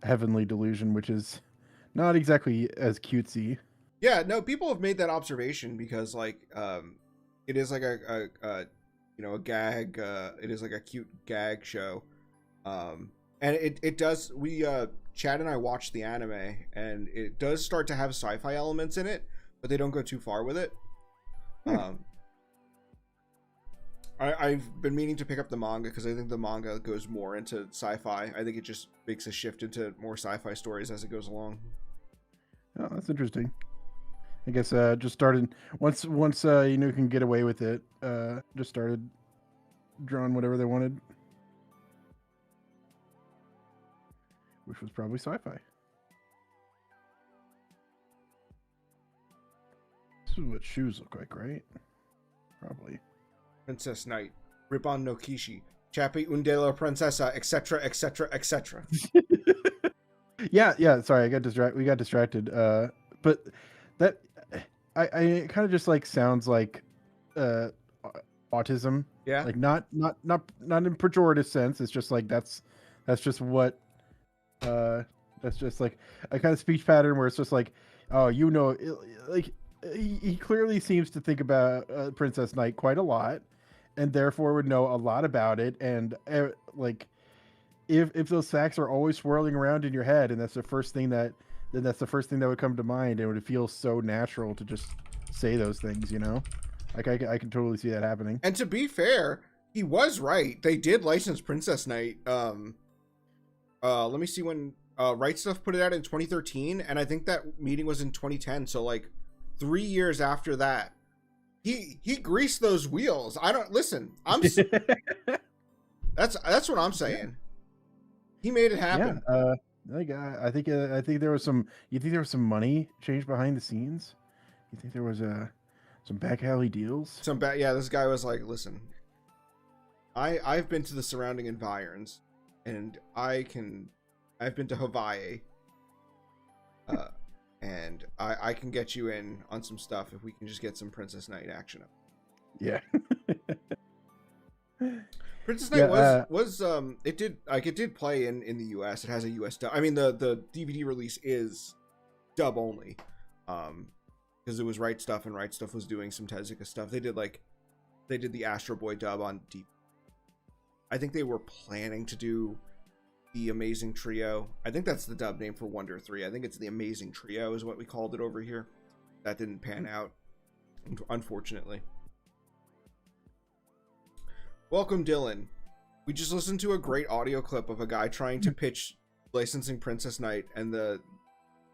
Heavenly Delusion, which is not exactly as cutesy. Yeah, no, people have made that observation because like it is like a gag. It is like a cute gag show, and it does. Chad and I watched the anime, and it does start to have sci-fi elements in it, but they don't go too far with it. I've been meaning to pick up the manga because I think the manga goes more into sci-fi. I think it just makes a shift into more sci-fi stories as it goes along. Oh, that's interesting. I guess just started once can get away with it. Just started drawing whatever they wanted, which was probably sci-fi. This is what shoes look like, right? Probably. Princess Knight, Ribbon no Kishi, Chappie Undela Princessa, etc., etc., etc. Yeah. Sorry, we got distracted. But that I kind of just like sounds like autism. Yeah. Like not in pejorative sense. It's just like that's just what that's just like a kind of speech pattern where it's just like, oh, like he clearly seems to think about Princess Knight quite a lot, and therefore would know a lot about it. And like, if those facts are always swirling around in your head, and that's the first thing that would come to mind, and it would feel so natural to just say those things, you know? Like I can totally see that happening. And to be fair, he was right. They did license Princess Knight. Let me see when Right Stuff put it out in 2013, and I think that meeting was in 2010. So like 3 years after that, he greased those wheels. I don't listen. That's what I'm saying. He made it happen. Yeah. I think there was some. You think there was some money changed behind the scenes? You think there was some back alley deals? Yeah. This guy was like, listen, I've been to the surrounding environs, and I've been to Hawaii, and I can get you in on some stuff if we can just get some Princess Knight action up. Yeah. Princess Knight it did play in the US. It has a US dub. I mean the DVD release is dub only. Because it was Right Stuff, and Right Stuff was doing some Tezuka stuff. They did the Astro Boy dub on DVD. I think they were planning to do the Amazing Trio. I think that's the dub name for Wonder 3. I think it's the Amazing Trio is what we called it over here. That didn't pan out, unfortunately. Welcome, Dylan. We just listened to a great audio clip of a guy trying to pitch licensing Princess Knight, and the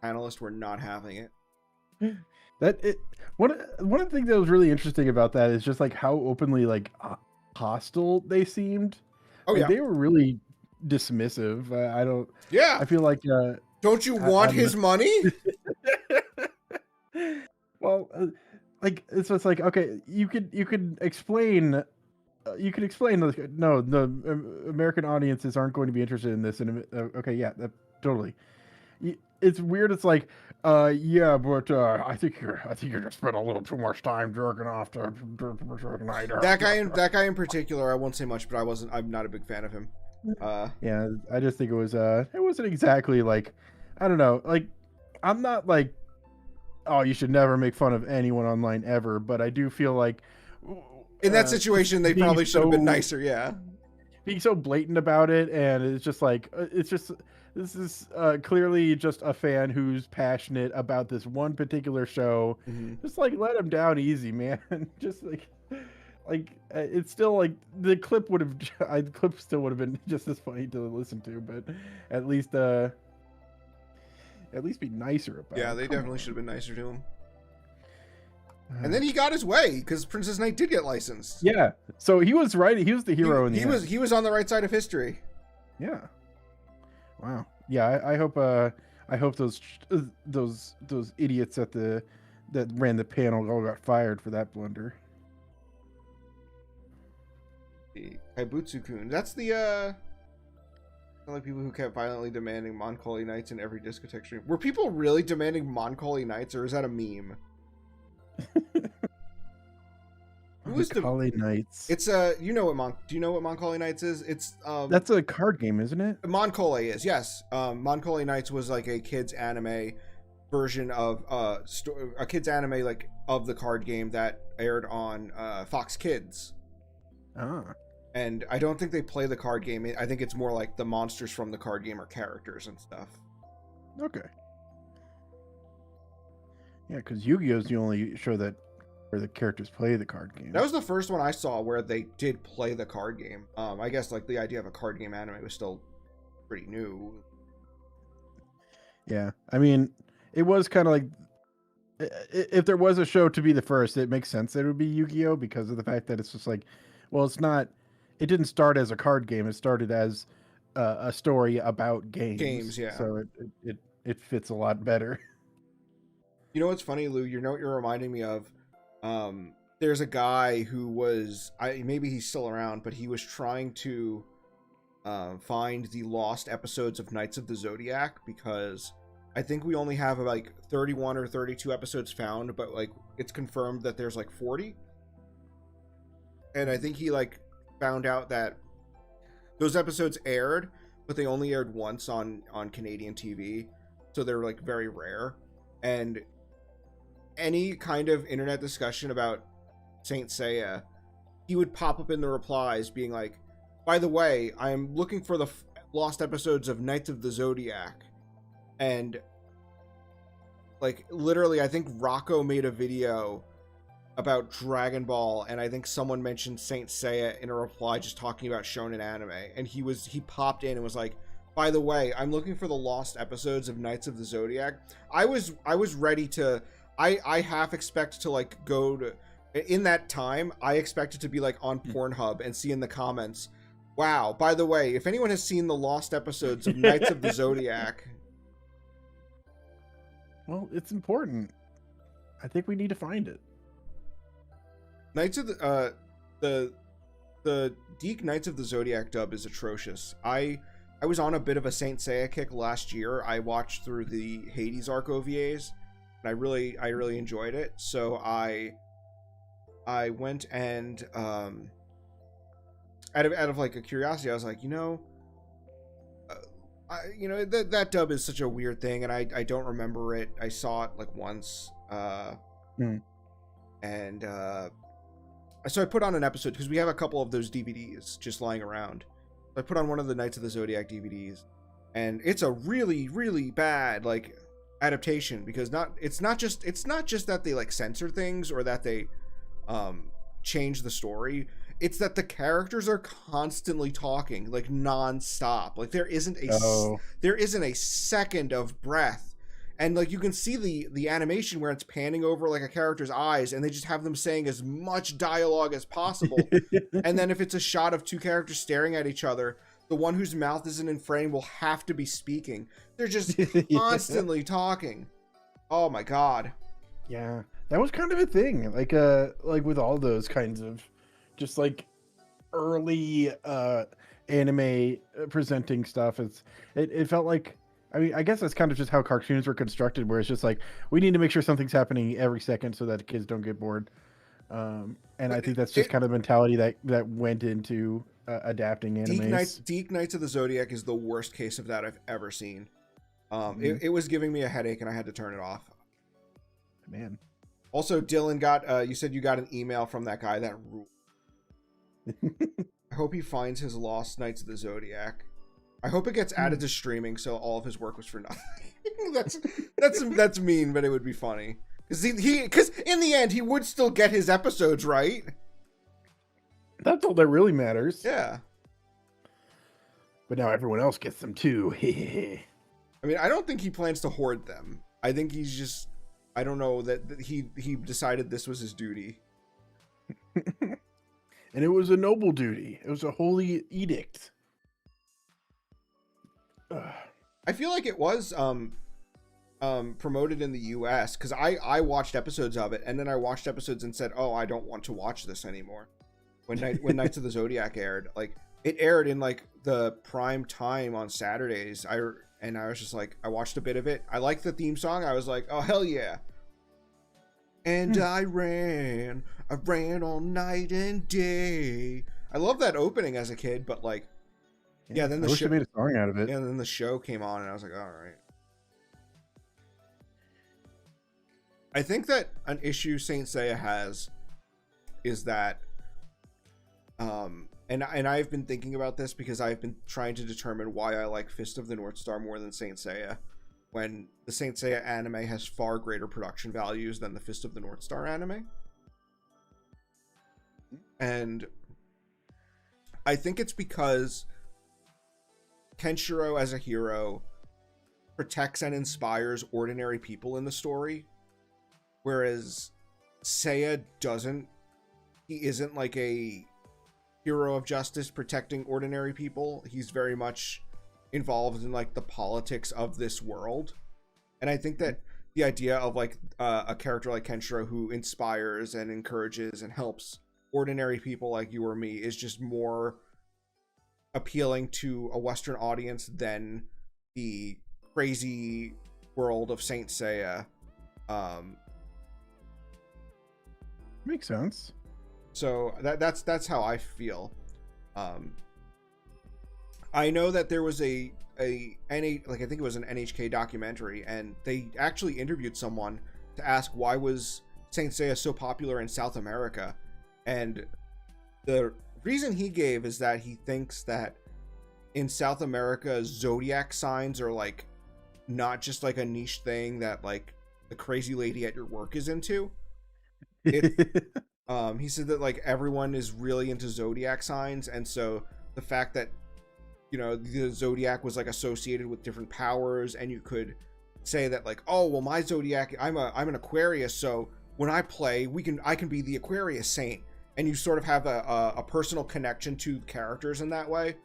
panelists were not having it. One of the things that was really interesting about that is just like how openly like hostile they seemed. Oh yeah, they were really dismissive. I don't. Yeah, I feel like. Don't you want his money? Well, like it's just like, okay, you could explain. You could explain. No, the American audiences aren't going to be interested in this. And okay, yeah, totally. It's weird. It's like, yeah, but I think you're just spent a little too much time jerking off to that guy in particular. I won't say much, but I'm not a big fan of him. Yeah, I just think it wasn't exactly like, I don't know, like, I'm not like, oh, you should never make fun of anyone online ever, but I do feel like in that situation they probably should have been nicer. Yeah, being so blatant about it, and it's just like, this is clearly just a fan who's passionate about this one particular show. Mm-hmm. Just like, let him down easy, man. Just like it's still like the clip still would have been just as funny to listen to, but at least be nicer about it. Yeah, they definitely should have been nicer to him. And then he got his way because Princess Knight did get licensed. Yeah, so he was right. He was the hero in the end. He was on the right side of history. Yeah. Wow. Yeah, I hope those idiots that ran the panel all got fired for that blunder. Kaibutsu-kun. That's the like people who kept violently demanding Moncoli Nights in every discotheque stream. Were people really demanding Moncoli Nights, or is that a meme? Moncoli Nights. It's do you know what Moncoli Nights is? It's that's a card game, isn't it? Moncoli is, yes. Moncoli Nights was like a kids anime version of a kids anime like of the card game that aired on Fox Kids. Ah. And I don't think they play the card game. I think it's more like the monsters from the card game are characters and stuff. Okay. Yeah, because Yu-Gi-Oh is the only show where the characters play the card game. That was the first one I saw where they did play the card game. I guess like the idea of a card game anime was still pretty new. Yeah, I mean, it was kind of like, if there was a show to be the first, it makes sense that it would be Yu-Gi-Oh because of the fact that it's just like, well, it didn't start as a card game. It started as a story about games. Yeah. So it fits a lot better. You know what's funny, Lou? You know what you're reminding me of? There's a guy who was, maybe he's still around, but he was trying to find the lost episodes of Knights of the Zodiac, because I think we only have like 31 or 32 episodes found, but like it's confirmed that there's like 40. And I think he like found out that those episodes aired, but they only aired once on Canadian TV, so they're like very rare. And any kind of internet discussion about Saint Seiya, he would pop up in the replies being like, by the way, I'm looking for the lost episodes of Knights of the Zodiac. And like literally, I think Rocco made a video about Dragon Ball, and I think someone mentioned Saint Seiya in a reply just talking about shonen anime, and he popped in and was like, By the way, I'm looking for the lost episodes of Knights of the Zodiac. I was ready to. I half expect to like go to. In that time, I expected to be like on Pornhub and see in the comments, wow, by the way, if anyone has seen the lost episodes of Knights of the Zodiac. Well, it's important. I think we need to find it. Knights of the Deke Knights of the Zodiac dub is atrocious. I was on a bit of a Saint Seiya kick last year. I watched through the Hades arc OVAs, and I really enjoyed it. So I went and out of like a curiosity, I was like, that dub is such a weird thing, and I don't remember it. I saw it like once, and so I put on an episode because we have a couple of those DVDs just lying around. I put on one of the Knights of the Zodiac DVDs, and it's a really, really bad like adaptation because it's not just that they like censor things or that they change the story. It's that the characters are constantly talking like non-stop. Like there isn't a second of breath. And like you can see the animation where it's panning over like a character's eyes and they just have them saying as much dialogue as possible. And then if it's a shot of two characters staring at each other, the one whose mouth isn't in frame will have to be speaking. They're just constantly talking. Oh my god. Yeah. That was kind of a thing. Like with all those kinds of just like early anime presenting stuff. It felt like, I mean, I guess that's kind of just how cartoons were constructed, where it's just like, we need to make sure something's happening every second so that the kids don't get bored. And I think that's just kind of the mentality that went into adapting animes. Deke Knights of the Zodiac is the worst case of that I've ever seen. It was giving me a headache and I had to turn it off. Man. Also, Dylan you said you got an email from that guy that ruled. I hope he finds his lost Knights of the Zodiac. I hope it gets added to streaming, so all of his work was for nothing. that's mean, but it would be funny because because in the end he would still get his episodes, right? That's all that really matters. Yeah. But now everyone else gets them too. I mean, I don't think he plans to hoard them. I think he's just, I don't know, that he decided this was his duty. And it was a noble duty. It was a holy edict. I feel like it was promoted in the US because I watched episodes of it, and then I watched episodes and said, oh, I don't want to watch this anymore. When Knights of the Zodiac aired, like it aired in like the prime time on Saturdays. I was just like, I watched a bit of it. I liked the theme song. I was like, oh hell yeah. And I ran all night and day. I love that opening as a kid, but like, yeah, then I wish they made a song out of it. Yeah, and then the show came on, and I was like, all right. I think that an issue Saint Seiya has is that, and I've been thinking about this because I've been trying to determine why I like Fist of the North Star more than Saint Seiya, when the Saint Seiya anime has far greater production values than the Fist of the North Star anime. And I think it's because Kenshiro as a hero protects and inspires ordinary people in the story, whereas Seiya doesn't. He isn't like a hero of justice protecting ordinary people. He's very much involved in like the politics of this world. And I think that the idea of like a character like Kenshiro who inspires and encourages and helps ordinary people like you or me is just more appealing to a Western audience than the crazy world of Saint Seiya. Makes sense. So that's how I feel. I know that there was I think it was an NHK documentary, and they actually interviewed someone to ask why was Saint Seiya so popular in South America, and the reason he gave is that he thinks that in South America, zodiac signs are like not just like a niche thing that like the crazy lady at your work is into. He said that like everyone is really into zodiac signs, and so the fact that you know, the zodiac was like associated with different powers, and you could say that like, oh well, my zodiac, I'm an Aquarius, so when I play, I can be the Aquarius saint, and you sort of have a personal connection to characters in that way.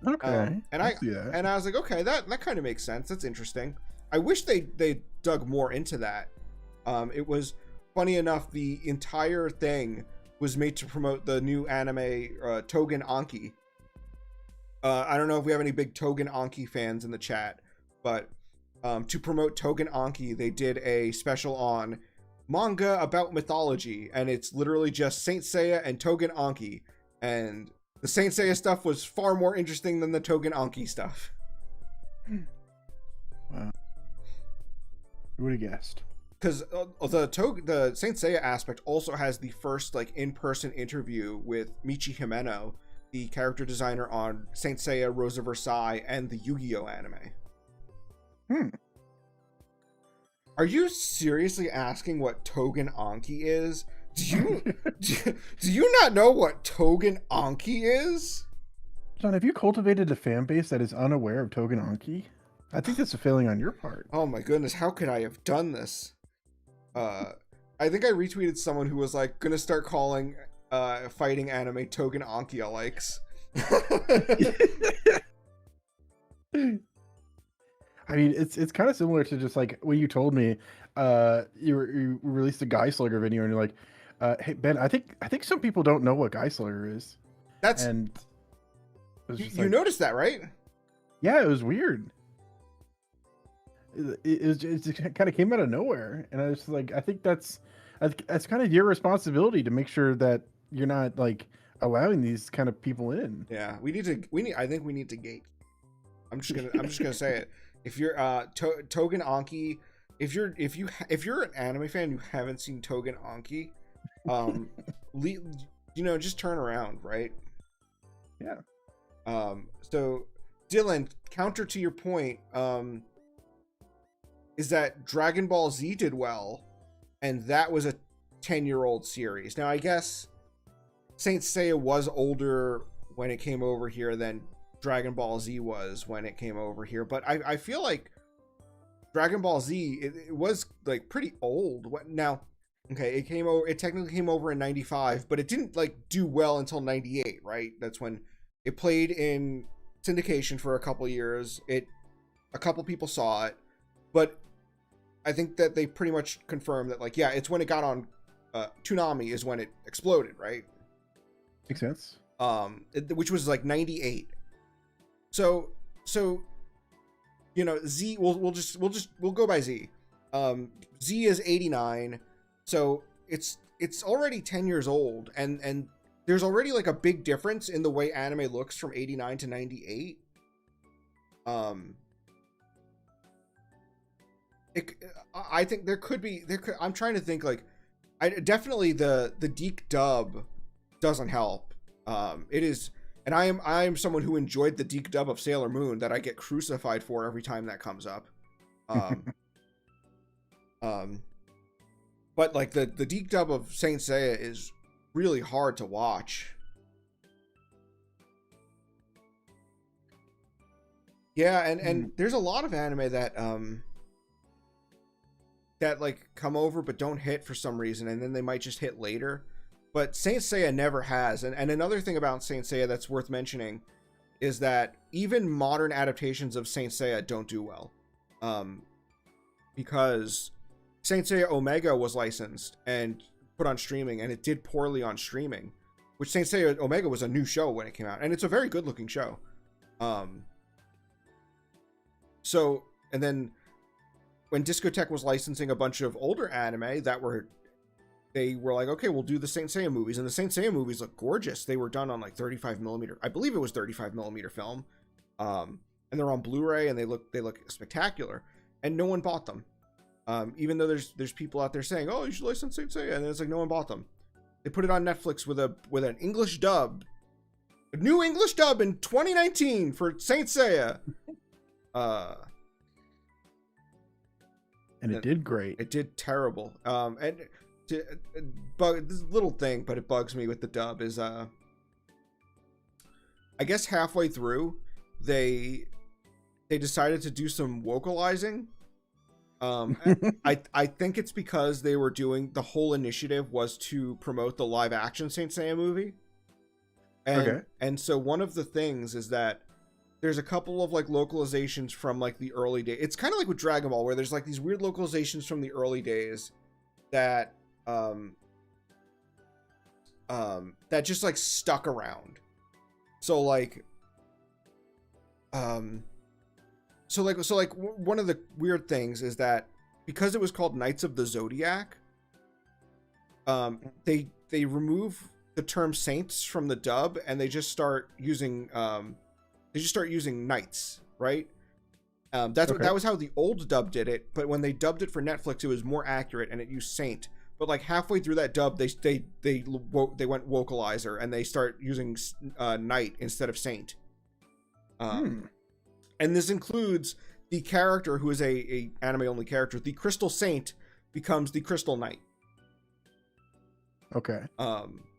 Okay. And I was like, okay, that kind of makes sense. That's interesting. I wish they dug more into that. It was funny enough, the entire thing was made to promote the new anime Togen Anki. I don't know if we have any big Togen Anki fans in the chat, but to promote Togen Anki, they did a special on manga about mythology, and it's literally just Saint Seiya and Togen Anki, and the Saint Seiya stuff was far more interesting than the Togen Anki stuff. Wow. Who would have guessed? Because the Saint Seiya aspect also has the first like in-person interview with Michi Himeno, the character designer on Saint Seiya, Rose of Versailles, and the Yu-Gi-Oh anime. Are you seriously asking what Togen Anki is? Do you not know what Togen Anki is? John, have you cultivated a fan base that is unaware of Togen Anki? I think that's a failing on your part. Oh my goodness, how could I have done this? I think I retweeted someone who was like, gonna start calling fighting anime Togen Anki likes. I mean, it's kind of similar to just like when you told me you released a Guy Slugger video, and you're like, hey Ben, I think some people don't know what Guy Slugger is. And you noticed that, right? Yeah, it was weird. It kind of came out of nowhere, and I was like, I think that's kind of your responsibility to make sure that you're not like allowing these kind of people in. Yeah, I think we need to gate. I'm just gonna say it. If you're Togen Anki, if you're an anime fan, you haven't seen Togen Anki, just turn around, right? Yeah. So Dylan, counter to your point, is that Dragon Ball Z did well, and that was a 10-year-old series. Now, I guess Saint Seiya was older when it came over here than Dragon Ball Z was when it came over here, but I feel like Dragon Ball Z, it was like pretty old. Now, okay, it technically came over in 95, but it didn't like do well until 98, right? That's when it played in syndication for a couple years. A couple people saw it, but I think that they pretty much confirmed that, like, yeah, it's when it got on Toonami is when it exploded, right? Makes sense. Which was like 98. So you know, Z, we'll go by Z. Z is 89, so it's already 10 years old, and there's already like a big difference in the way anime looks from 89 to 98. I think there could. I'm trying to think, like, definitely the Deke dub doesn't help. It is, and I am someone who enjoyed the Deke dub of Sailor Moon that I get crucified for every time that comes up. But like the Deke dub of Saint Seiya is really hard to watch. Yeah, and there's a lot of anime that like come over but don't hit for some reason, and then they might just hit later. But Saint Seiya never has. And another thing about Saint Seiya that's worth mentioning is that even modern adaptations of Saint Seiya don't do well. Because Saint Seiya Omega was licensed and put on streaming, and it did poorly on streaming. Which Saint Seiya Omega was a new show when it came out, and it's a very good looking show. So, and then when Discotek was licensing a bunch of older anime they were like, okay, we'll do the Saint Seiya movies, and the Saint Seiya movies look gorgeous. They were done on like 35 millimeter, I believe it was 35 millimeter film, and they're on Blu-ray, and they look spectacular, and no one bought them. Even though there's people out there saying, oh, you should license Saint Seiya, and it's like no one bought them. They put it on Netflix with an English dub, a new English dub in 2019 for Saint Seiya. And it did great. It did terrible. This little thing, but it bugs me with the dub is I guess halfway through they decided to do some vocalizing. I think it's because they were doing, the whole initiative was to promote the live action Saint Seiya movie. And so one of the things is that there's a couple of like localizations from like the early days. It's kind of like with Dragon Ball, where there's like these weird localizations from the early days that that just like stuck around. So like so one of the weird things is that because it was called Knights of the Zodiac, they remove the term saints from the dub, and they just start using knights, right? That was how the old dub did it, but when they dubbed it for Netflix, it was more accurate and it used saint. But like halfway through that dub, they went vocalizer and they start using knight instead of saint. And this includes the character who is a anime only character. The Crystal Saint becomes the Crystal Knight. Okay.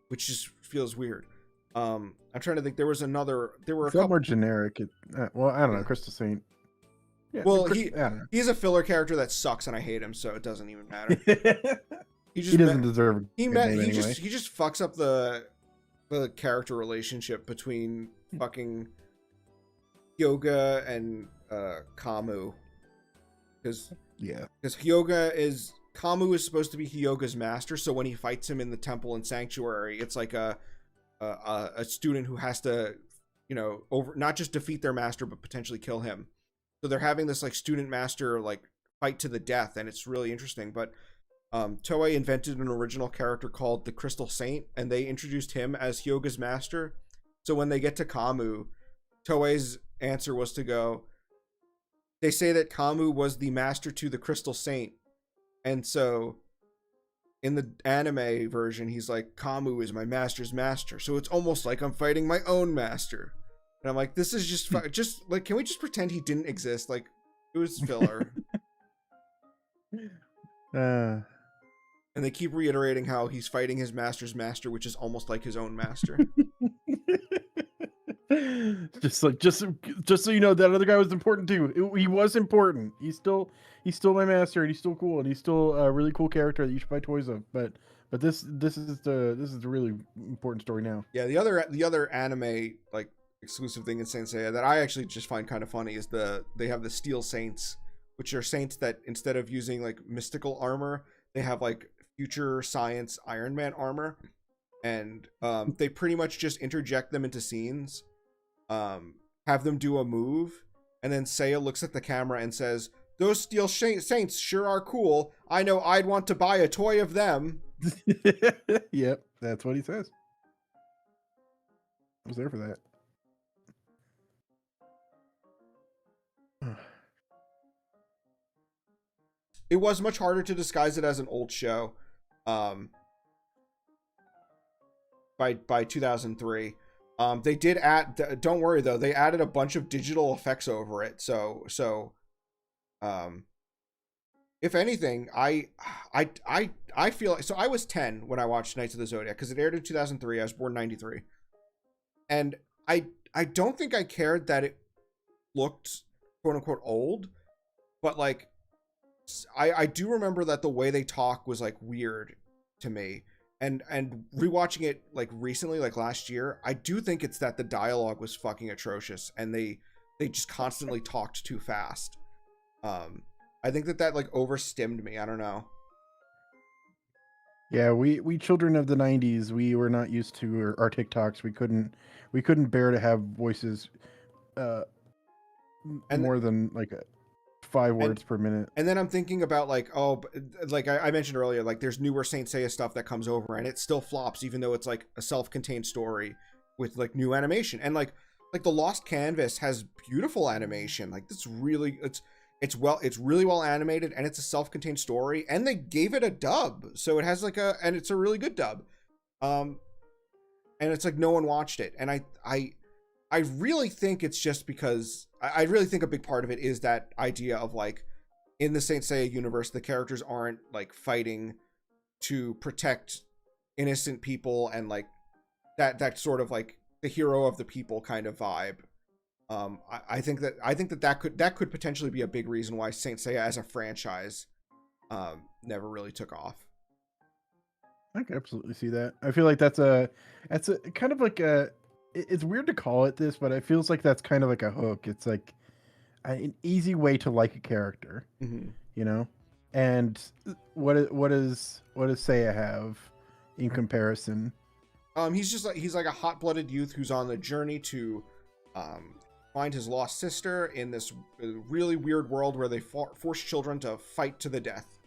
Which just feels weird. I'm trying to think. There were a couple couple more generic. Well, I don't know. Crystal Saint. Yeah, well, he's a filler character that sucks, and I hate him, so it doesn't even matter. He doesn't deserve. He just fucks up the character relationship between fucking Hyoga and Kamu, because Kamu is supposed to be Hyoga's master, so when he fights him in the temple and sanctuary, it's like a student who has to, not just defeat their master but potentially kill him. So they're having this like student master like fight to the death, and it's really interesting. But Toei invented an original character called the Crystal Saint, and they introduced him as Hyoga's master. So when they get to Kamu, Toei's answer was to go, they say that Kamu was the master to the Crystal Saint, and so in the anime version he's like, Kamu is my master's master, so it's almost like I'm fighting my own master. And I'm like, this is just like, can we just pretend he didn't exist? Like, it was filler. And they keep reiterating how he's fighting his master's master, which is almost like his own master. just so you know, that other guy was important too. He was important. He's still my master, and he's still cool, and he's still a really cool character that you should buy toys of. But this is the really important story now. Yeah, the other anime like exclusive thing in Saint Seiya that I actually just find kind of funny is they have the Steel Saints, which are saints that instead of using like mystical armor, they have like future science Iron Man armor, and they pretty much just interject them into scenes, have them do a move, and then Seiya looks at the camera and says, "Those Steel Saints sure are cool. I know I'd want to buy a toy of them." Yep, that's what he says. I was there for that. It was much harder to disguise it as an old show by 2003. They did add, don't worry though, they added a bunch of digital effects over it, so if anything, I feel like, so I was 10 when I watched Knights of the Zodiac, because it aired in 2003. I was born in 93, and I don't think I cared that it looked quote unquote old, but like I do remember that the way they talk was like weird to me, and rewatching it like recently, like last year, I do think it's that the dialogue was fucking atrocious, and they just constantly talked too fast. I think that like overstimmed me. I don't know. Yeah, we children of the 90s, we were not used to our TikToks. We couldn't bear to have voices more than like 5 words per minute. And then I'm thinking about like, like I mentioned earlier, like there's newer Saint Seiya stuff that comes over and it still flops, even though it's like a self-contained story with like new animation. And like the Lost Canvas has beautiful animation. Like it's really well animated, and it's a self-contained story, and they gave it a dub, so it has like and it's a really good dub. And it's like no one watched it, and I really think it's just because I really think a big part of it is that idea of like, in the Saint Seiya universe, the characters aren't like fighting to protect innocent people, and like that sort of like the hero of the people kind of vibe. I think that could potentially be a big reason why Saint Seiya as a franchise never really took off. I can absolutely see that. I feel like that's a kind of like a. It's weird to call it this, but it feels like that's kind of like a hook. It's like an easy way to like a character, you know. And what does Seiya have in comparison? He's like a hot-blooded youth who's on the journey to find his lost sister in this really weird world where they force children to fight to the death.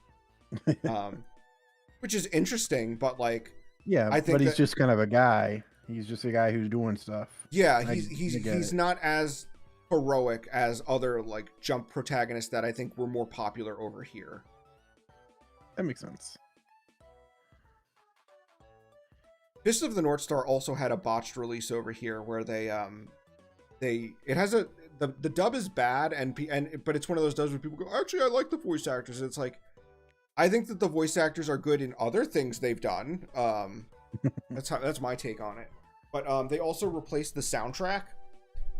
Which is interesting, but like, yeah, I think he's just kind of a guy. He's just a guy who's doing stuff. Yeah, he's not as heroic as other like Jump protagonists that I think were more popular over here. That makes sense. Fist of the North Star also had a botched release over here where it has the dub is bad but it's one of those dubs where people go, actually I like the voice actors. It's like, I think that the voice actors are good in other things they've done. That's my take on it. But they also replaced the soundtrack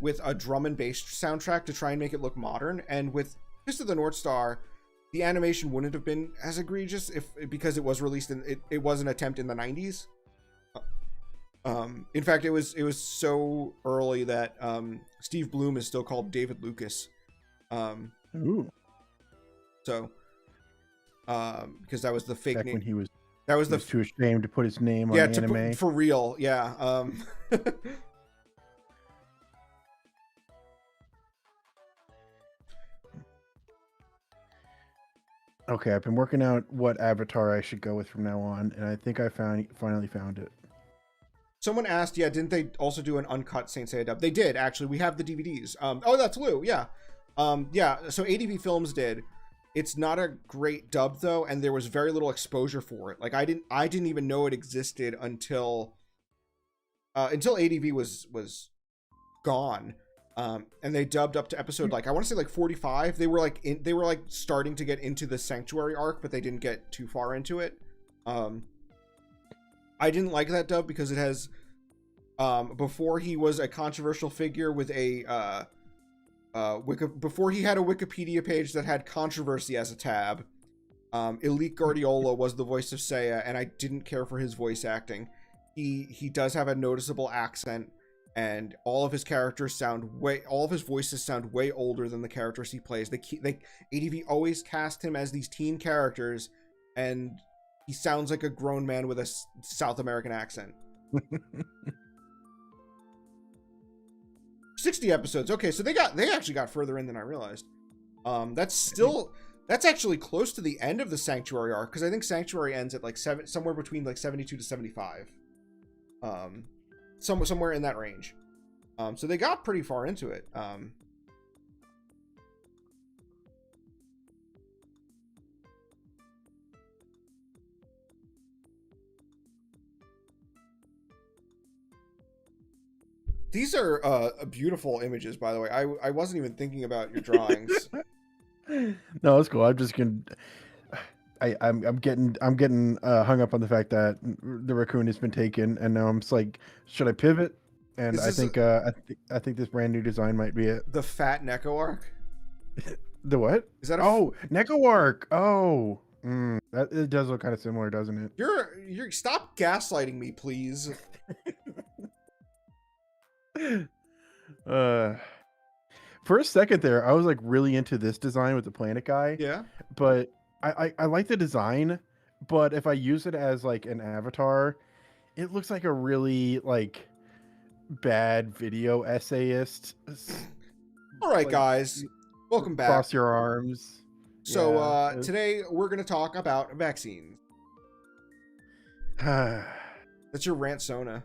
with a drum and bass soundtrack to try and make it look modern. And with Fist of the North Star, the animation wouldn't have been as egregious because it was released it was an attempt in the 90s. In fact, it was so early that Steve Bloom is still called David Lucas. Ooh. So because that was the fake back name when he was too ashamed to put his name on anime. For real. Yeah. Okay, I've been working out what avatar I should go with from now on, and I think I finally found it. Someone asked, yeah, didn't they also do an uncut Saint Seiya dub? They did, actually. We have the DVDs. Oh, that's Lou, yeah. Yeah, so ADV Films did. It's not a great dub though, and there was very little exposure for it. Like I didn't even know it existed until ADV was gone. And they dubbed up to episode, like I want to say like 45. They were like starting to get into the Sanctuary arc, but they didn't get too far into it. I didn't like that dub because it has before he was a controversial figure with a before he had a Wikipedia page that had controversy as a tab. Elite Guardiola was the voice of Seiya, and I didn't care for his voice acting. He does have a noticeable accent, and all of his voices sound way older than the characters he plays. ADV always cast him as these teen characters, and he sounds like a grown man with a South American accent. 60 episodes. Okay, so they actually got further in than I realized. That's actually close to the end of the Sanctuary arc, because I think Sanctuary ends at like somewhere between like 72 to 75. Somewhere in that range. So they got pretty far into it. These are beautiful images, by the way. I wasn't even thinking about your drawings. No, it's cool. I'm just gonna. I'm getting hung up on the fact that the raccoon has been taken, and now I'm just like, should I pivot? And I think this brand new design might be it. The fat Neko arc. The what? Is that Neko arc? Oh, that it does look kind of similar, doesn't it? You're stop gaslighting me, please. For a second there, I was like really into this design with the planet guy. Yeah. But I like the design, but if I use it as like an avatar, it looks like a really like bad video essayist. All right, guys, welcome back. Cross your arms. So today we're going to talk about vaccines. That's your rant, Sona.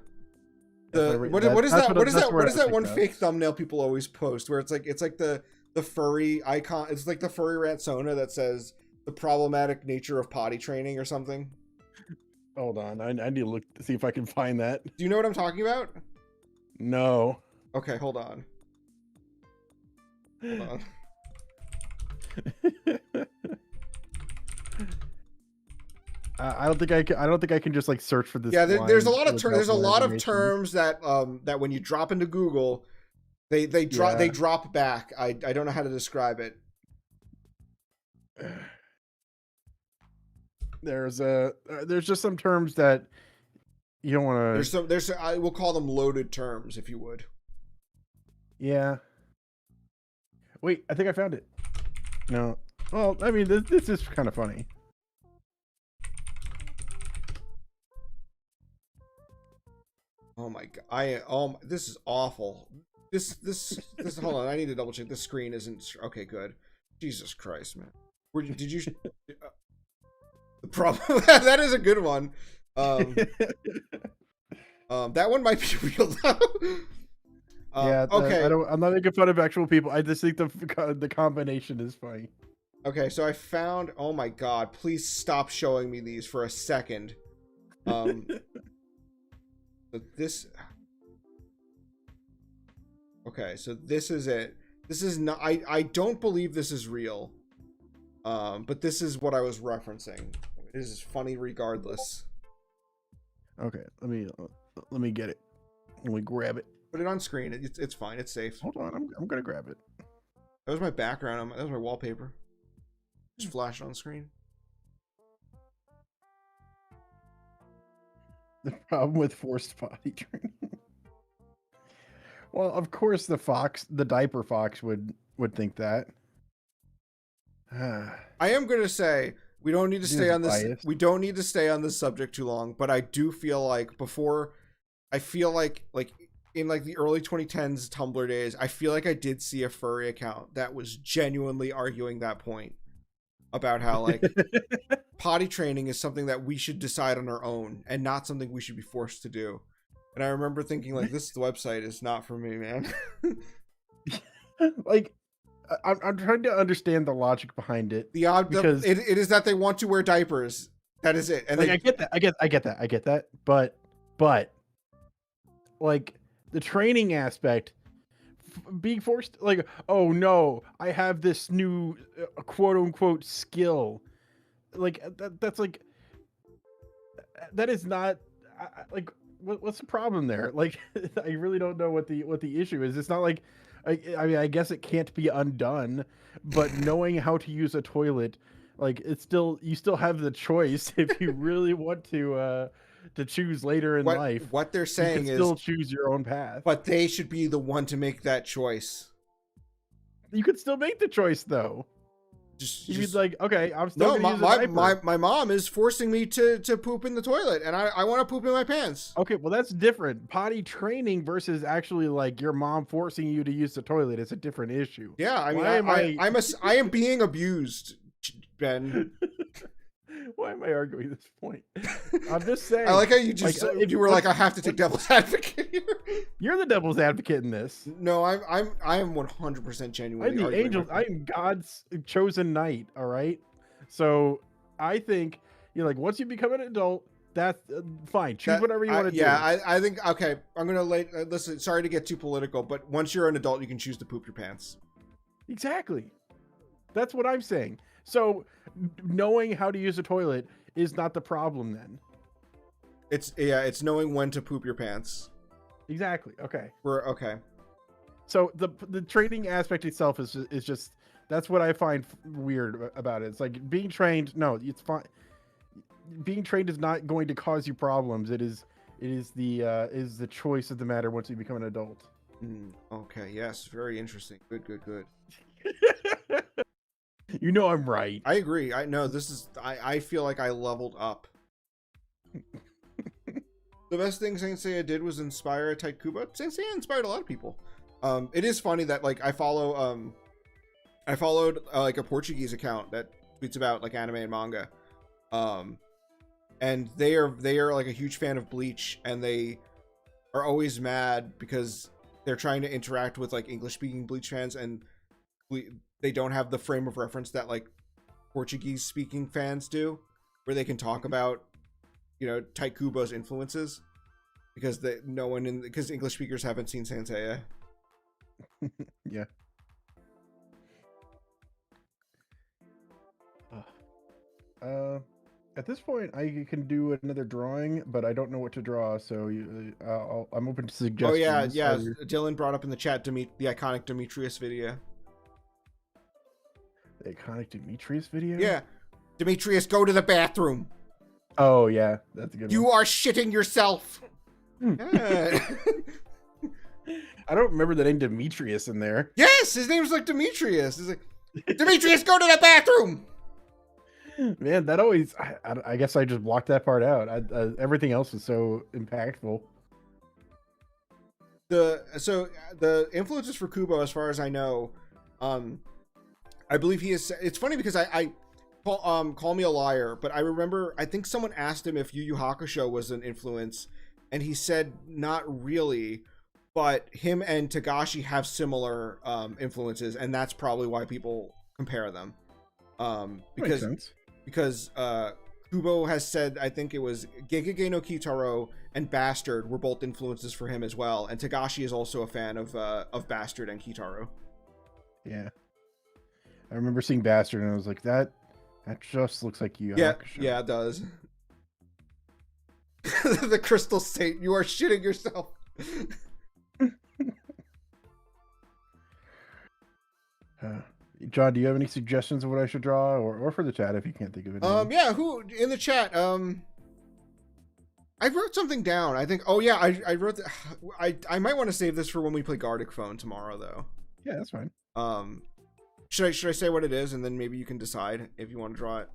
What is that one fake thumbnail people always post where it's like the furry icon? It's like the furry rant Sona that says the problematic nature of potty training or something. Hold on, I need to look to see if I can find that. Do you know what I'm talking about? No. Okay, hold on. I don't think I can just like search for this. Yeah, there's a lot of terms that that when you drop into Google, They drop back. I don't know how to describe it. There's just some terms that you don't want to. There's I will call them loaded terms, if you would. Yeah. Wait, I think I found it. No. Well, I mean, this is kind of funny. Oh my god! This is awful. This. Hold on, I need to double check. This screen isn't okay. Good. Jesus Christ, man. Did you? The problem that is a good one. That one might be real though. Yeah. Okay. I'm not making fun of actual people. I just think the combination is funny. Okay, so I found. Oh my god! Please stop showing me these for a second. So this. Okay, so this is it. This is not. I don't believe this is real. But this is what I was referencing. It is funny regardless. Okay, let me get it. Let me grab it. Put it on screen. It's fine. It's safe. Hold on, I'm gonna grab it. That was my background. That was my wallpaper. Just flash it on screen. The problem with forced potty training. Well, of course the diaper fox would think that. I am going to say we don't need to stay on this. We don't need to stay on this subject too long, but I do feel like in like the early 2010s Tumblr days, I feel like I did see a furry account that was genuinely arguing that point about how like potty training is something that we should decide on our own and not something we should be forced to do. And I remember thinking like, this website is not for me, man. Like, I'm trying to understand the logic behind it. Because it is that they want to wear diapers. That is it. And like, I get that. But like the training aspect, being forced, like, oh no, I have this new quote unquote skill. Like that's like, that is not like, what's the problem there? Like, I really don't know what the issue is. It's not like, I mean, I guess it can't be undone, but knowing how to use a toilet, like, you still have the choice if you really want to choose later in life. What they're saying you can still choose your own path. But they should be the one to make that choice. You could still make the choice though. You'd be like, okay, I'm still no. My mom is forcing me to poop in the toilet, and I want to poop in my pants. Okay, well that's different. Potty training versus actually like your mom forcing you to use the toilet is a different issue. Yeah, I mean, I am being abused, Ben. Why am I arguing this point? I'm just saying. I like how you just you were like, I have to take devil's advocate here. You're the devil's advocate in this. No, I am 100% genuinely. I'm the angel. I am God's chosen knight. All right. So I think like once you become an adult, that's fine. Choose whatever you want to do. Yeah, I think okay. I'm gonna listen. Sorry to get too political, but once you're an adult, you can choose to poop your pants. Exactly. That's what I'm saying. So knowing how to use a toilet is not the problem then. It's knowing when to poop your pants. Exactly. Okay. We're okay. So the training aspect itself is just that's what I find weird about it. It's like being trained. No, it's fine. Being trained is not going to cause you problems. It is the choice of the matter once you become an adult. Okay. Yes. Very interesting. Good. You know I'm right. I agree. I know this is. I feel like I leveled up. The best thing Saint Seiya did was inspire a Taikuba. Saint Seiya inspired a lot of people. It is funny that like I followed like a Portuguese account that tweets about like anime and manga, and they are like a huge fan of Bleach, and they are always mad because they're trying to interact with like English speaking Bleach fans, and they don't have the frame of reference that like Portuguese speaking fans do, where they can talk about, you know, Taikuba's influences, because because English speakers haven't seen Saint Seiya. Yeah. At this point, I can do another drawing, but I don't know what to draw, so I'm open to Oh suggestions. yeah. Dylan brought up in the chat the iconic Demetrius video. The iconic Demetrius video? Yeah. Demetrius, go to the bathroom. Oh, yeah. That's a good You one. are shitting yourself. Yeah. I don't remember the name Demetrius in there. Yes, his name's like Demetrius. He's like, Demetrius, go to the bathroom. Man, that always... I guess I just blocked that part out. Everything else is so impactful. So the influences for Kubo, as far as I know, I believe he is. It's funny because I call me a liar, but I remember I think someone asked him if Yu Yu Hakusho was an influence, and he said not really, but him and Tagashi have similar influences, and that's probably why people compare them. Makes sense. Because Kubo has said, I think it was Gegege no Kitaro and Bastard were both influences for him as well, and Tagashi is also a fan of Bastard and Kitaro. Yeah. I remember seeing Bastard and I was like, that just looks like you. Yeah, yeah, it does. The Crystal Saint, you are shitting yourself. John, do you have any suggestions of what I should draw, or for the chat if you can't think of it? Yeah, who in the chat? I wrote something down. I think. Oh yeah, I wrote. I might want to save this for when we play Gardic Phone tomorrow, though. Yeah, that's fine. Should I say what it is, and then maybe you can decide if you want to draw it?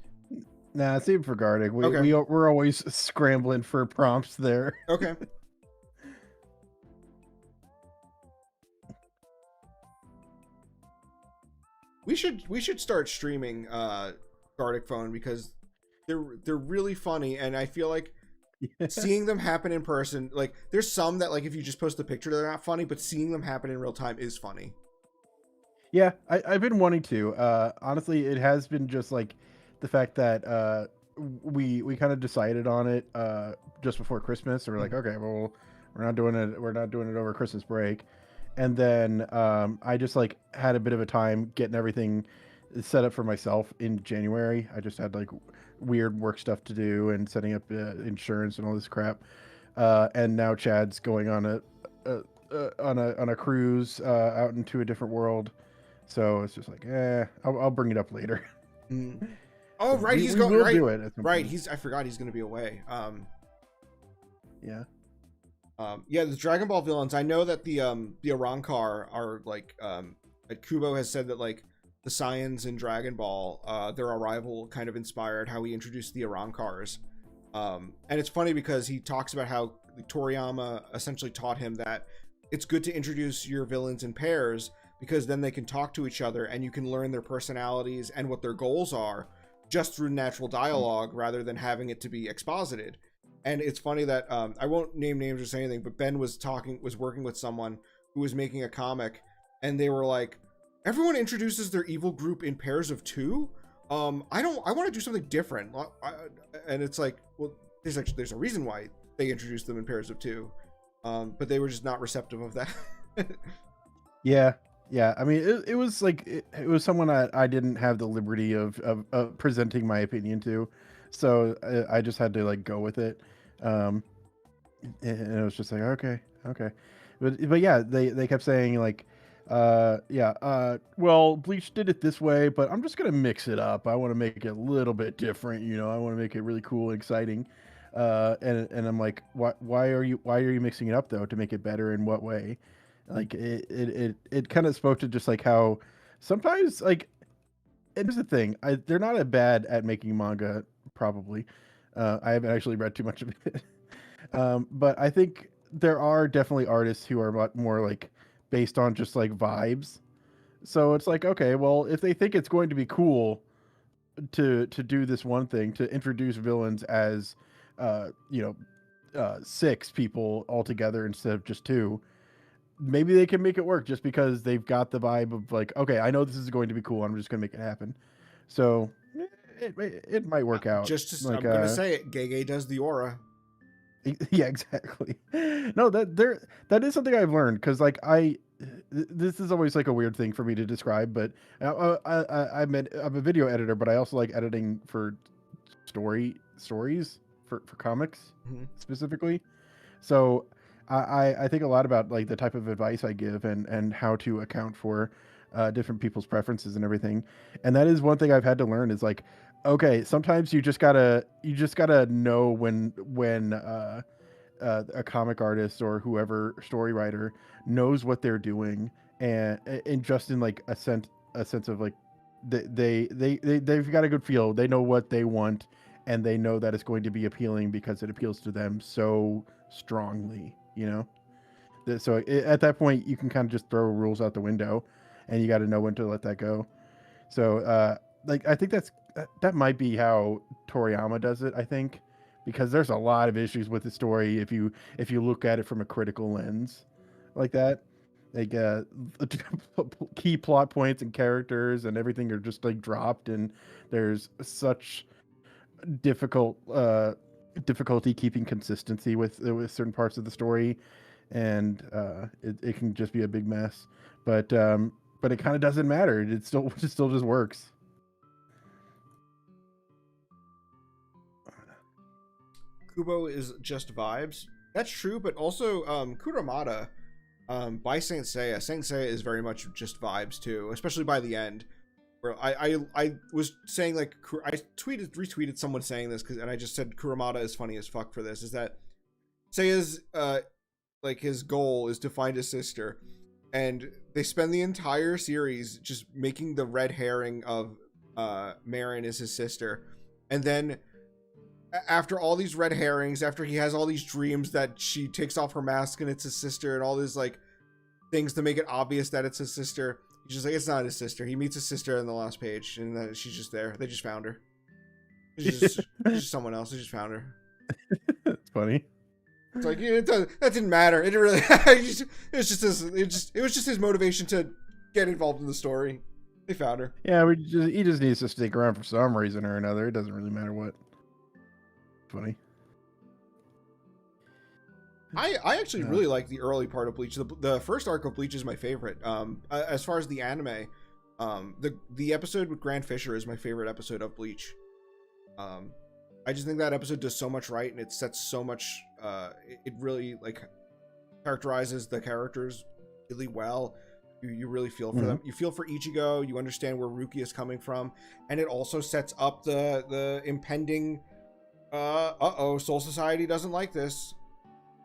Nah, save it for Gardic. Okay. We're always scrambling for prompts there. Okay. We should start streaming Gardic Phone because they're really funny, and I feel like seeing them happen in person, like there's some that like if you just post a picture they're not funny, but seeing them happen in real time is funny. Yeah, I've been wanting to. Honestly, it has been just like the fact that we kind of decided on it just before Christmas. So we're like, okay, well, we're not doing it over Christmas break. And then I just like had a bit of a time getting everything set up for myself in January. I just had like weird work stuff to do and setting up insurance and all this crap. And now Chad's going on a cruise out into a different world. So it's just like, I'll bring it up later. Oh, right, he's going we'll right. Do it right, I forgot he's going to be away. Yeah. Yeah, the Dragon Ball villains. I know that the Arrancar are like Kubo has said that like the Saiyans in Dragon Ball, their arrival kind of inspired how he introduced the Arrancars. And it's funny because he talks about how Toriyama essentially taught him that it's good to introduce your villains in pairs because then they can talk to each other and you can learn their personalities and what their goals are just through natural dialogue rather than having it to be exposited. And it's funny that I won't name names or say anything, but Ben was working with someone who was making a comic, and they were like, everyone introduces their evil group in pairs of two. I want to do something different. And it's like, well, there's a reason why they introduced them in pairs of two, but they were just not receptive of that. Yeah. I mean, it was like it was someone I didn't have the liberty of presenting my opinion to, so I just had to like go with it. And it was just like okay, but yeah, they kept saying like, well, Bleach did it this way, but I'm just gonna mix it up. I want to make it a little bit different, I want to make it really cool and exciting. And I'm like, why are you mixing it up though? To make it better in what way? Like it kind of spoke to just like how sometimes like, and here's the thing, they're not as bad at making manga probably. I haven't actually read too much of it. But I think there are definitely artists who are a lot more like based on just like vibes. So it's like, okay, well, if they think it's going to be cool to do this one thing, to introduce villains as 6 people altogether instead of just 2, maybe they can make it work just because they've got the vibe of like, okay, I know this is going to be cool. I'm just going to make it happen. So it might work out. I'm going to say it. Gege does the aura. Yeah, exactly. No, that is something I've learned because like this is always like a weird thing for me to describe, but I'm a video editor, but I also like editing for story stories for comics Mhm. specifically. So I think a lot about like the type of advice I give and how to account for different people's preferences and everything. And that is one thing I've had to learn is like, okay, sometimes you just gotta know when a comic artist or whoever story writer knows what they're doing, and just in like a sense of like they've got a good feel. They know what they want, and they know that it's going to be appealing because it appeals to them so strongly. You know, so at that point you can kind of just throw rules out the window, and you got to know when to let that go. So like I think that might be how Toriyama does it. I think because there's a lot of issues with the story if you look at it from a critical lens like that. Like key plot points and characters and everything are just like dropped, and there's such difficult difficulty keeping consistency with certain parts of the story, and it can just be a big mess. But it kind of doesn't matter. It still just works. Kubo is just vibes. That's true, but also Kuramada by Saint Seiya. Saint Seiya is very much just vibes too, especially by the end. Where I was saying like I retweeted someone saying this and I just said Kuramada is funny as fuck for this. Is that Seiya's like his goal is to find his sister, and they spend the entire series just making the red herring of Marin is his sister, and then after all these red herrings, after he has all these dreams that she takes off her mask and it's his sister, and all these like things to make it obvious that it's his sister, he's just like, it's not his sister. He meets his sister in the last page, and then she's just there. They just found her. She's just someone else. They just found her. It's funny. It's like, yeah, that didn't matter. It didn't really. It was just his motivation to get involved in the story. They found her. Yeah, he just needs to stick around for some reason or another. It doesn't really matter what. Funny. I actually really like the early part of Bleach. The first arc of Bleach is my favorite. As far as the anime, the episode with Grand Fisher is my favorite episode of Bleach. I just think that episode does so much right, and it sets so much. It really like characterizes the characters really well. You really feel for them. You feel for Ichigo. You understand where Rukia is coming from, and it also sets up the impending. Soul Society doesn't like this.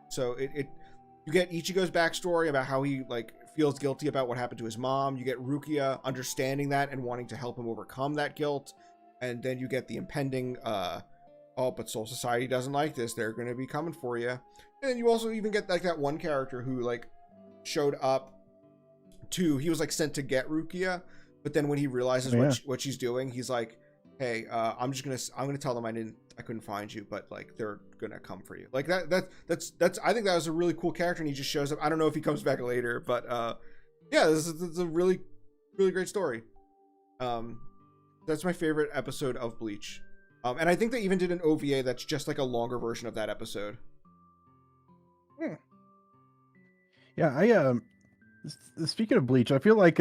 So you get Ichigo's backstory about how he like feels guilty about what happened to his mom. You get Rukia understanding that and wanting to help him overcome that guilt, and then you get the impending but Soul Society doesn't like this. They're going to be coming for you. And then you also even get like that one character who like showed up he was like sent to get Rukia, but then when he realizes what she's doing, he's like, hey, I'm gonna tell them I couldn't find you, but like they're gonna come for you. Like that's I think that was a really cool character, and he just shows up. I don't know if he comes back later, but yeah, this is a really really great story. That's my favorite episode of Bleach, and I think they even did an OVA that's just like a longer version of that episode. Yeah, speaking of Bleach, I feel like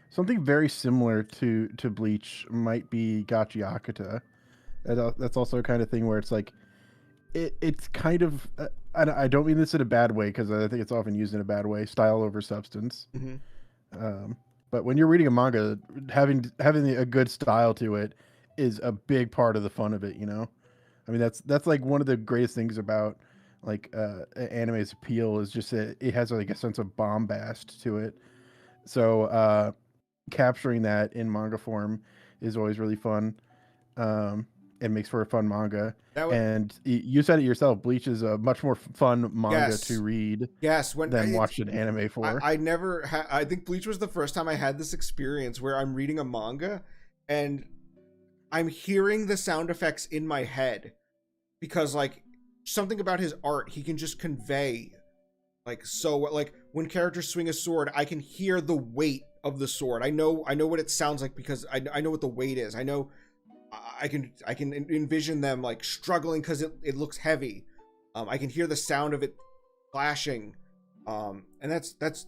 something very similar to Bleach might be Gachi Akata. That's also a kind of thing where it's like it's kind of I don't mean this in a bad way, because I think it's often used in a bad way, style over substance. But when you're reading a manga, having a good style to it is a big part of the fun of it, you know. I mean, that's like one of the greatest things about like anime's appeal is just that it has like a sense of bombast to it. So capturing that in manga form is always really fun. It makes for a fun manga. And you said it yourself, Bleach is a much more fun manga to read than watch an anime for. I think Bleach was the first time I had this experience where I'm reading a manga and I'm hearing the sound effects in my head, because like something about his art, he can just convey like, so like when characters swing a sword, I can hear the weight of the sword. I know what it sounds like because I know what the weight is. I know I can envision them like struggling because it looks heavy. I can hear the sound of it flashing. And that's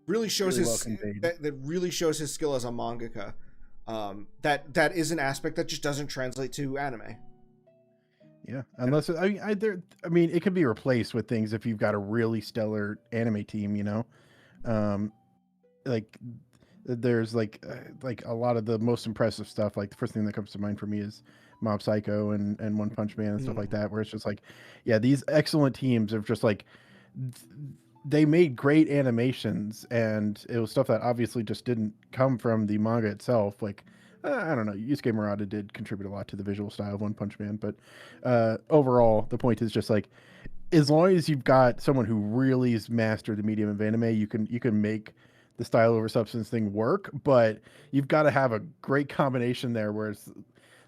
really shows really that really shows his skill as a mangaka. That is an aspect that just doesn't translate to anime. Yeah, unless I mean, it can be replaced with things if you've got a really stellar anime team, you know. Um, like there's like a lot of the most impressive stuff. Like the first thing that comes to mind for me is Mob Psycho and One Punch Man and stuff like that, where it's just like, yeah, these excellent teams of just like they made great animations, and it was stuff that obviously just didn't come from the manga itself. Like I don't know, Yusuke Murata did contribute a lot to the visual style of One Punch Man, but overall, the point is just like, as long as you've got someone who really has mastered the medium of anime, you can make the style over substance thing work, but you've got to have a great combination there where it's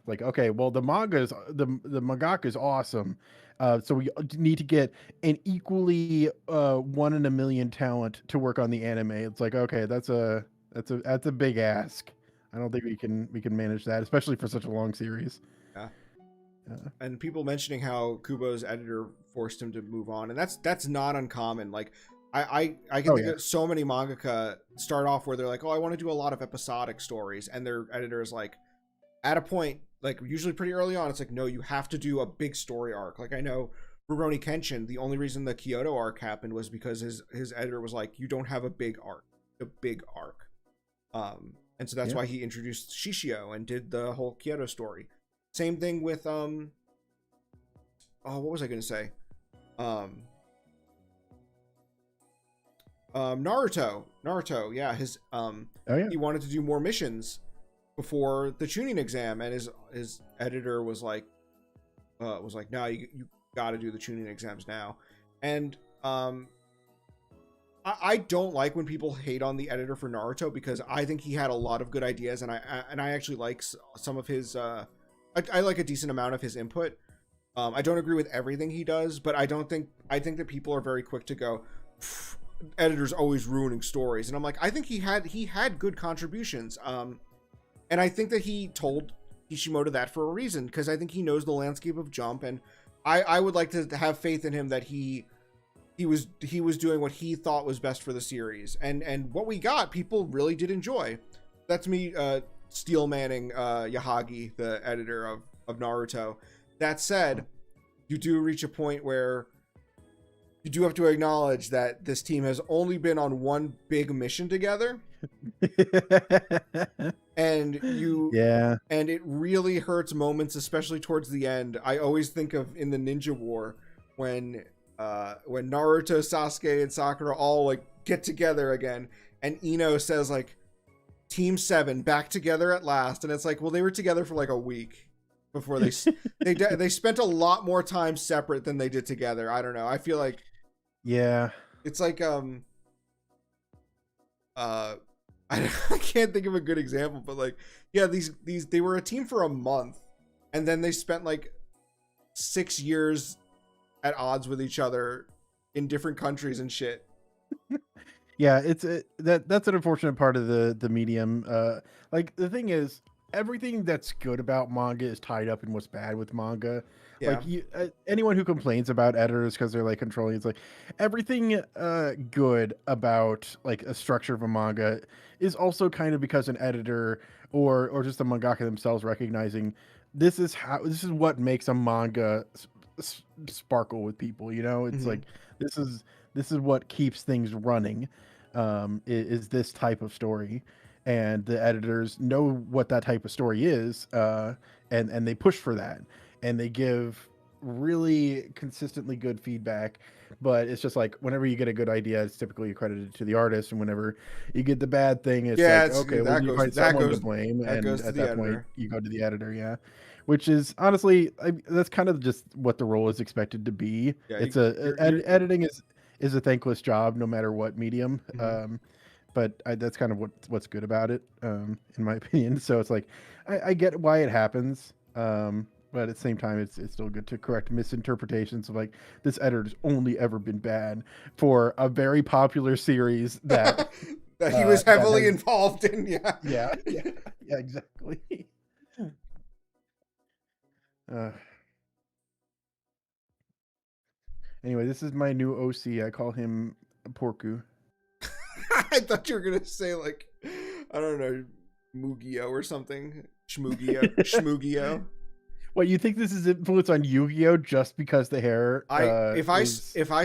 like, okay, well, the mangaka is awesome, so we need to get an equally 1 in a million talent to work on the anime. It's like, okay, that's a big ask. I don't think we can manage that, especially for such a long series. Yeah. And people mentioning how Kubo's editor forced him to move on, and that's not uncommon. Like I can think of so many mangaka start off where they're like, oh, I want to do a lot of episodic stories, and their editor is like, at a point, like usually pretty early on, it's like, no, you have to do a big story arc. Like I know Rurouni Kenshin, the only reason the Kyoto arc happened was because his editor was like, you don't have a big arc. And so that's why he introduced Shishio and did the whole Kyoto story. Same thing with what was I gonna say? Naruto, yeah, his he wanted to do more missions before the tuning exam, and his editor was like no, you got to do the tuning exams now. And I don't like when people hate on the editor for Naruto, because I think he had a lot of good ideas, and I actually like some of his I like a decent amount of his input. I don't agree with everything he does, but I think that people are very quick to go, editor's always ruining stories, and I'm like, I think he had good contributions, and I think that he told Kishimoto that for a reason, because I think he knows the landscape of Jump, and I would like to have faith in him that he was doing what he thought was best for the series, and what we got, people really did enjoy. That's me steel manning Yahagi, the editor of Naruto. That said, you do reach a point where you do have to acknowledge that this team has only been on one big mission together. And it really hurts moments, especially towards the end. I always think of in the Ninja War when Naruto, Sasuke, and Sakura all like get together again, and Ino says like, Team 7 back together at last, and it's like, well, they were together for like a week before they spent a lot more time separate than they did together. I don't know. I feel like it's like I can't think of a good example, but like, yeah, these they were a team for a month, and then they spent like 6 years at odds with each other in different countries and shit. Yeah, that's an unfortunate part of the medium. Like the thing is, everything that's good about manga is tied up in what's bad with manga. Yeah. Like anyone who complains about editors because they're like controlling, it's like everything good about like a structure of a manga is also kind of because an editor or just the mangaka themselves recognizing this is what makes a manga sparkle with people. You know, it's like this is what keeps things running, is this type of story, and the editors know what that type of story is, and they push for that, and they give really consistently good feedback. But it's just like whenever you get a good idea, it's typically accredited to the artist, and whenever you get the bad thing, it's okay, well, you find someone to blame, and at that point you go to the editor. Which is honestly, that's kind of just what the role is expected to be. Editing is a thankless job, no matter what medium. But that's kind of what's good about it, in my opinion. So it's like I get why it happens, but at the same time, it's still good to correct misinterpretations of like, this editor's only ever been bad for a very popular series that that he was heavily involved in. Yeah, exactly. Anyway, this is my new OC. I call him Porku. I thought you were gonna say like, I don't know, Mugio or something. Shmugio. What, you think this is influence on Yu-Gi-Oh just because the hair? If I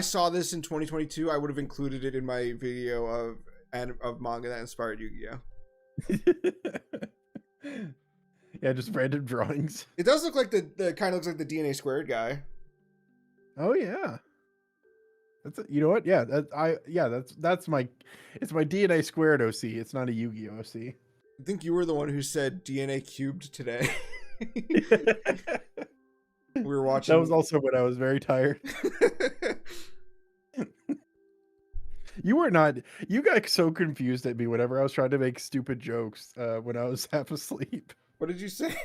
saw this in 2022, I would have included it in my video of manga that inspired Yu-Gi-Oh. Yeah, just random drawings. It does look like the kind of looks like the DNA squared guy. Oh yeah, you know what? Yeah, that's my DNA squared OC. It's not a Yu-Gi-Oh OC. I think you were the one who said DNA cubed today. We were watching. That was also when I was very tired. You were not. You got so confused at me whenever I was trying to make stupid jokes when I was half asleep. What did you say?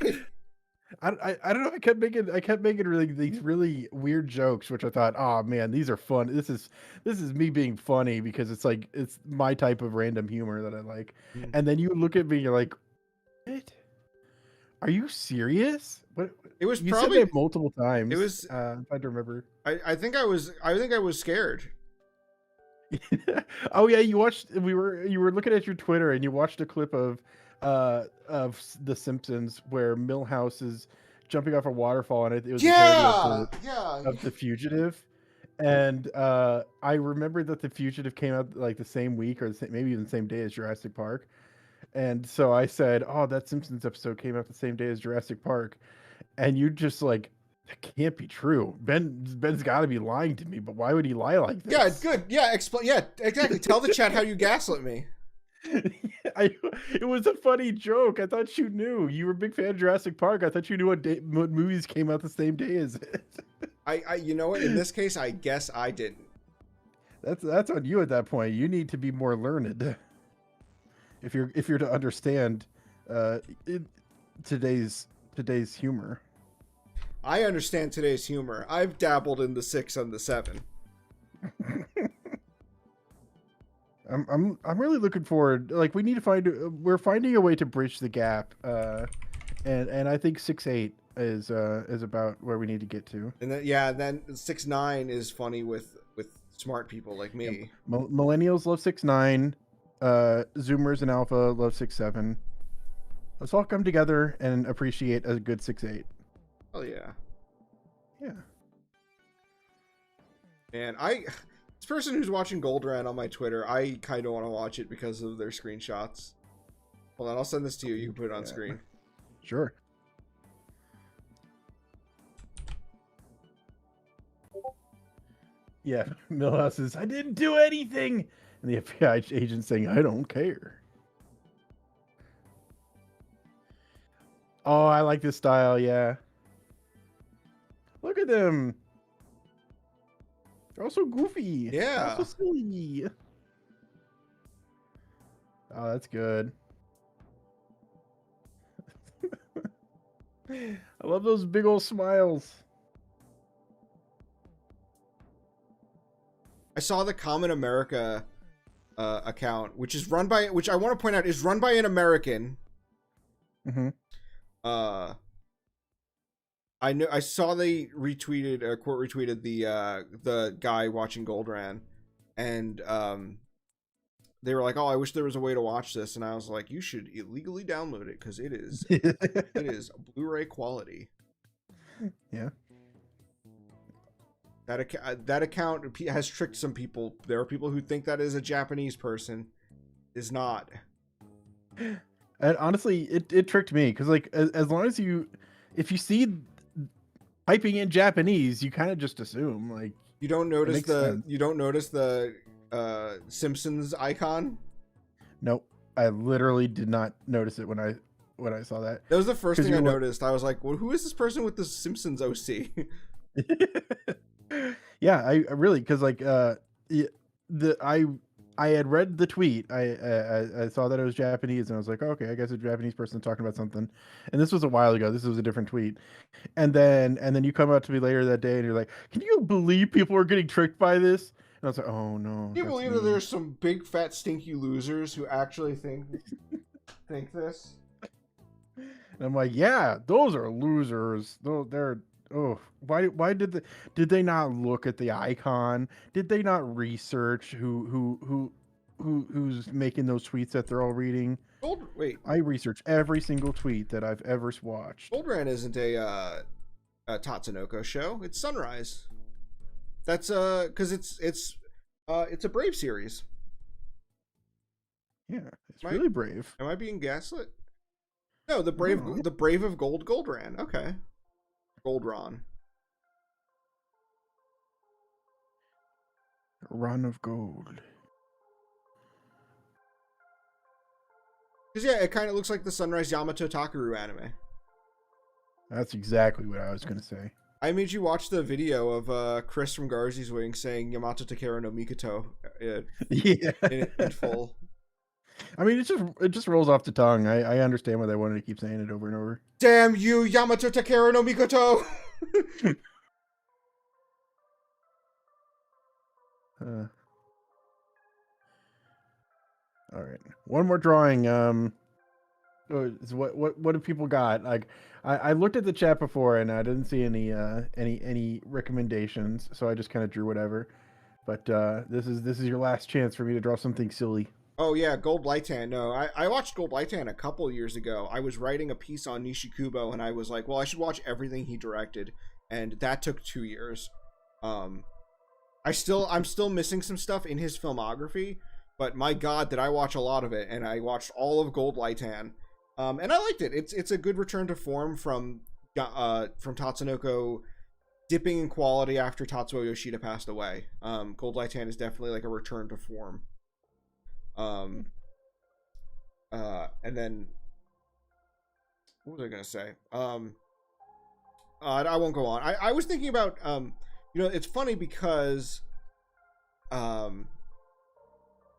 I don't know. I kept making really these really weird jokes, which I thought, oh man, these are fun. This is me being funny because it's like it's my type of random humor that I like. And then you look at me, you're like, what? Are you serious? What? It was you probably said that multiple times. It was. If I remember. I think I was scared. Oh yeah, you were looking at your Twitter and you watched a clip of The Simpsons where Milhouse is jumping off a waterfall and it was a parody of The Fugitive. And I remember that The Fugitive came out like the same week or maybe even the same day as Jurassic Park. And so I said, oh, that Simpsons episode came out the same day as Jurassic Park. And you just like, that can't be true. Ben's got to be lying to me, but why would he lie like this? Yeah, good. Yeah, explain. Yeah, exactly. Tell the chat how you gaslit me. It was a funny joke. I thought you knew. You were a big fan of Jurassic Park. I thought you knew what movies came out the same day as it. I you know what? In this case, I guess I didn't. That's on you at that point. You need to be more learned if you're to understand today's humor. I understand today's humor. I've dabbled in the 6 and the 7. I'm really looking forward. Like, we need to we're finding a way to bridge the gap, and I think 6-8 is about where we need to get to. And then 6-9 is funny with smart people like me. Yeah. Millennials love 6-9. Zoomers and Alpha love 6-7. Let's all come together and appreciate a good 6-8. Oh yeah. Yeah. And this person who's watching Goldrand on my Twitter, I kind of want to watch it because of their screenshots. Hold on, I'll send this to you. You can put it on screen. Sure. Yeah, Milhouse says, I didn't do anything. And the FBI agent saying, I don't care. Oh, I like this style, yeah. Look at them. They're all so goofy. Yeah. They're so silly. Oh, that's good. I love those big old smiles. I saw the Common America account, which I want to point out is run by an American. Mm-hmm. I saw they retweeted the guy watching Goldrand, and they were like, "Oh, I wish there was a way to watch this," and I was like, "You should illegally download it because it is Blu-ray quality." Yeah. That account has tricked some people. There are people who think that is a Japanese person. Is not. And honestly, it tricked me because like as long as if you see typing in Japanese, you kind of just assume like you don't notice the Simpsons icon. Nope, I literally did not notice it when I saw that. That was the first thing I noticed. I was like, well, who is this person with the Simpsons OC? Yeah, I really because like I had read the tweet. I saw that it was Japanese, and I was like, okay, I guess a Japanese person talking about something. And this was a while ago. This was a different tweet. And then you come out to me later that day, and you're like, can you believe people are getting tricked by this? And I was like, oh no. Can you believe that there's some big fat stinky losers who actually think this? And I'm like, yeah, those are losers. They're why did they not look at the icon? Did they not research who who's making those tweets that they're all reading. Wait. I research every single tweet that I've ever watched. Goldran isn't a Tatsunoko show. It's Sunrise. That's because it's a Brave series. Yeah, it's really brave. Am I being gaslit? No, the Brave of Goldran. Okay. Goldron. Run of Gold. Because, yeah, it kind of looks like the Sunrise Yamato Takeru anime. That's exactly what I was going to say. I made you watch the video of Chris from Garzy's Wing saying Yamato Takeru no Mikoto in full. I mean, it just rolls off the tongue. I understand why they wanted to keep saying it over and over. Damn you, Yamato Takeru no Mikoto! All right, one more drawing. What do people got? Like, I looked at the chat before and I didn't see any recommendations, so I just kind of drew whatever. But this is your last chance for me to draw something silly. Oh yeah, Gold Lightan. No, I watched Gold Lightan a couple years ago. I was writing a piece on Nishikubo and I was like, well, I should watch everything he directed, and that took 2 years. I'm still missing some stuff in his filmography, but my God, did I watch a lot of it, and I watched all of Gold Lightan. And I liked it. It's a good return to form from Tatsunoko dipping in quality after Tatsuo Yoshida passed away. Gold Lightan is definitely like a return to form. And then what was I gonna say? I won't go on. I was thinking about it's funny because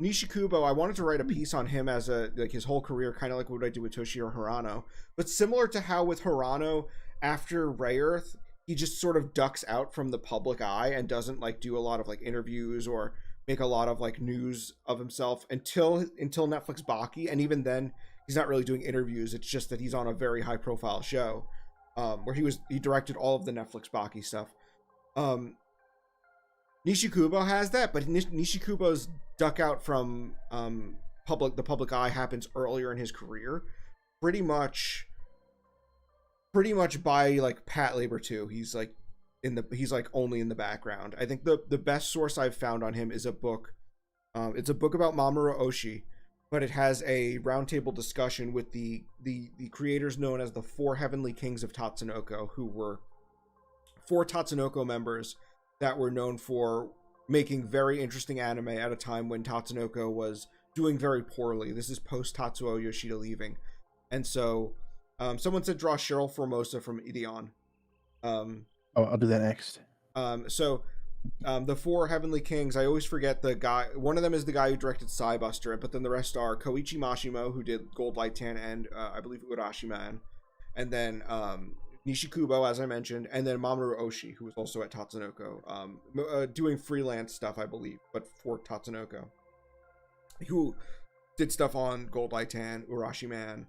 Nishikubo, I wanted to write a piece on him as his whole career, kind of like what I did with Toshihiro Hirano. But similar to how with Hirano, after Rayearth, he just sort of ducks out from the public eye and doesn't like do a lot of like interviews or make a lot of like news of himself until Netflix Baki, and even then he's not really doing interviews. It's just that he's on a very high profile show where he directed all of the Netflix Baki stuff. Nishikubo has that, but Nishikubo's duck out from the public eye happens earlier in his career, pretty much by like Pat Labor 2. He's like only in the background. I think the best source I've found on him is a book. It's a book about Mamoru Oshii, but it has a roundtable discussion with the creators known as the Four Heavenly Kings of Tatsunoko, who were 4 Tatsunoko members that were known for making very interesting anime at a time when Tatsunoko was doing very poorly. This is post Tatsuo Yoshida leaving. And so someone said draw Cheryl Formosa from Ideon. I'll do that next. The 4 Heavenly Kings, I always forget the guy. One of them is the guy who directed Psybuster, but then the rest are Koichi Mashimo, who did Gold Lightan and I believe Urashiman, and then Nishikubo, as I mentioned, and then Mamoru Oshii, who was also at Tatsunoko, doing freelance stuff, I believe, but for Tatsunoko, who did stuff on Gold Lightan, Urashiman,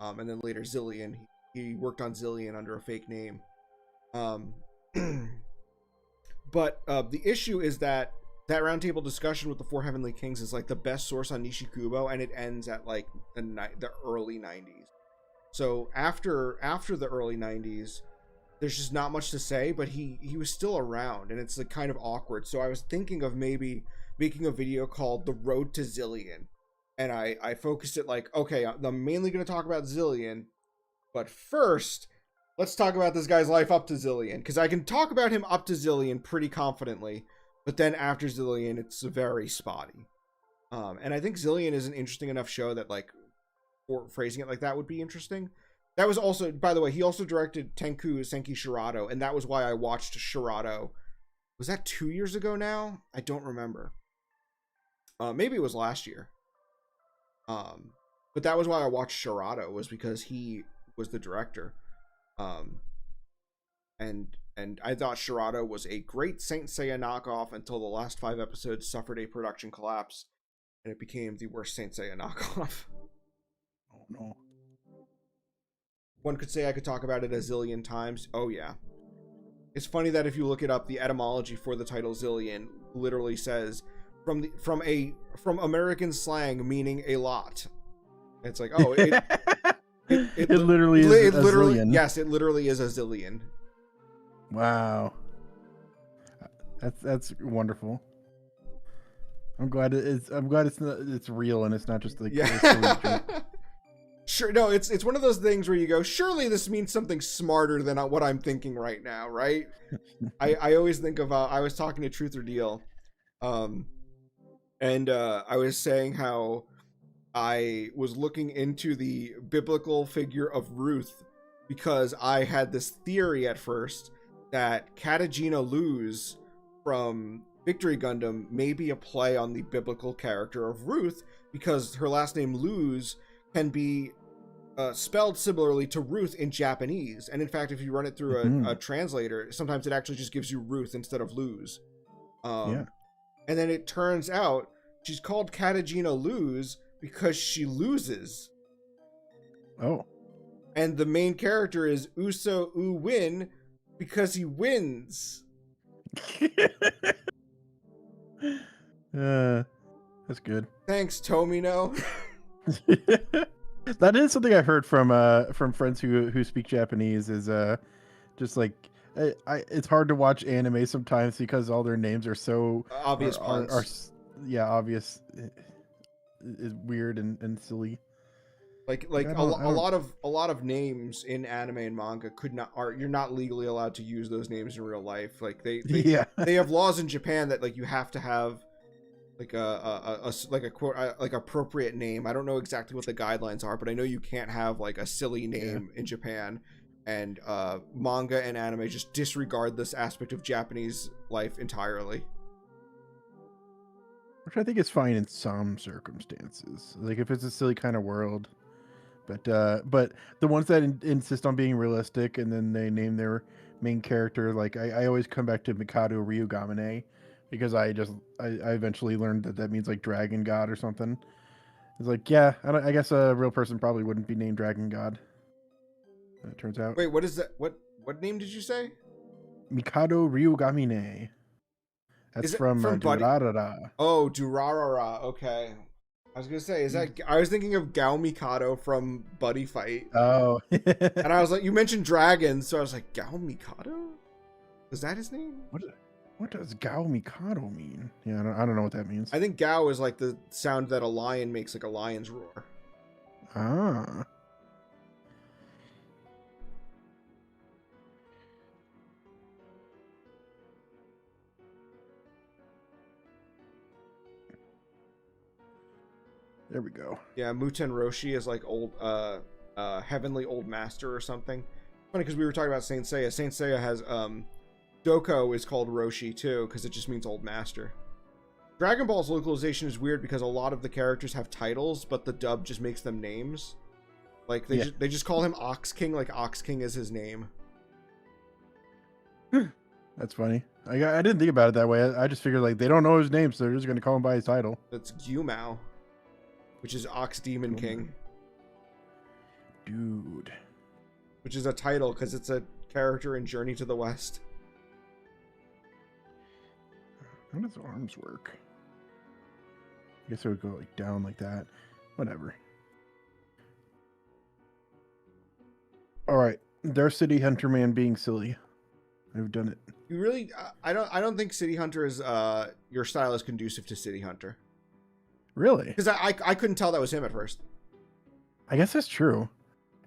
and then later Zillion. He worked on Zillion under a fake name. But the issue is that roundtable discussion with the 4 Heavenly Kings is like the best source on Nishikubo, and it ends at like the early 90s. So after the early 90s, there's just not much to say, but he was still around, and it's like kind of awkward. So I was thinking of maybe making a video called The Road to Zillion, and I focused it like, okay, I'm mainly going to talk about Zillion, but first, let's talk about this guy's life up to Zillion, because I can talk about him up to Zillion pretty confidently, but then after Zillion, it's very spotty. And I think Zillion is an interesting enough show that like, or phrasing it like that would be interesting. That was also, by the way, he also directed Tenku Senki Shirato, and that was why I watched Shirato. Was that 2 years ago now? I don't remember. Maybe it was last year. But that was why I watched Shirato, was because he was the director. And I thought Shirato was a great Saint Seiya knockoff until the last 5 episodes suffered a production collapse, and it became the worst Saint Seiya knockoff. Oh no. One could say I could talk about it a zillion times. Oh yeah. It's funny that if you look it up, the etymology for the title Zillion literally says from American slang meaning a lot. It's like, oh, it literally is a zillion. Yes, it literally is a zillion. Wow. That's wonderful. I'm glad it's real and it's not just like Sure, no, it's one of those things where you go, surely this means something smarter than what I'm thinking right now, right? I always think of I was talking to Truth or Deal, and I was saying how I was looking into the biblical figure of Ruth because I had this theory at first that Katagina Luz from Victory Gundam may be a play on the biblical character of Ruth because her last name Luz can be spelled similarly to Ruth in Japanese. And in fact, if you run it through a translator, sometimes it actually just gives you Ruth instead of Luz. And then it turns out she's called Katagina Luz because she loses. Oh. And the main character is Uso Win because he wins. That's good. Thanks, Tomino. That is something I've heard from friends who speak Japanese is just like it's hard to watch anime sometimes because all their names are so obvious puns. Obvious. Is weird and silly. Like a lot of names in anime and manga you're not legally allowed to use those names in real life. Like they have laws in Japan that like you have to have like a appropriate name. I don't know exactly what the guidelines are, but I know you can't have like a silly name in Japan. And manga and anime just disregard this aspect of Japanese life entirely. Which I think is fine in some circumstances. Like if it's a silly kind of world. But the ones that insist on being realistic and then they name their main character, like I always come back to Mikado Ryugamine because I eventually learned that means like dragon god or something. It's like, yeah, I guess a real person probably wouldn't be named Dragon God. It turns out. Wait, what is that? What name did you say? Mikado Ryugamine. That's from Durarara. Oh, Durarara. Okay. I was gonna say, I was thinking of Gao Mikado from Buddy Fight. Oh. And I was like, you mentioned dragons, so I was like, Gao Mikado? Is that his name? What does Gao Mikado mean? Yeah, I don't know what that means. I think Gao is like the sound that a lion makes, like a lion's roar. Ah. There we go. Yeah, Muten Roshi is like old, heavenly old master or something. Funny because we were talking about Saint Seiya. Saint Seiya has Doko is called Roshi too because it just means old master. Dragon Ball's localization is weird because a lot of the characters have titles, but the dub just makes them names. Like they just call him Ox King, like Ox King is his name. That's funny. I didn't think about it that way. I just figured like they don't know his name, so they're just gonna call him by his title. That's Gyumao, which is Ox Demon King. Dude. Which is a title because it's a character in Journey to the West. How does arms work? I guess it would go like down like that. Whatever. Alright. There's City Hunter Man being silly. I've done it. You really I don't think City Hunter is your style is conducive to City Hunter. Really? Because I couldn't tell that was him at first. I guess that's true.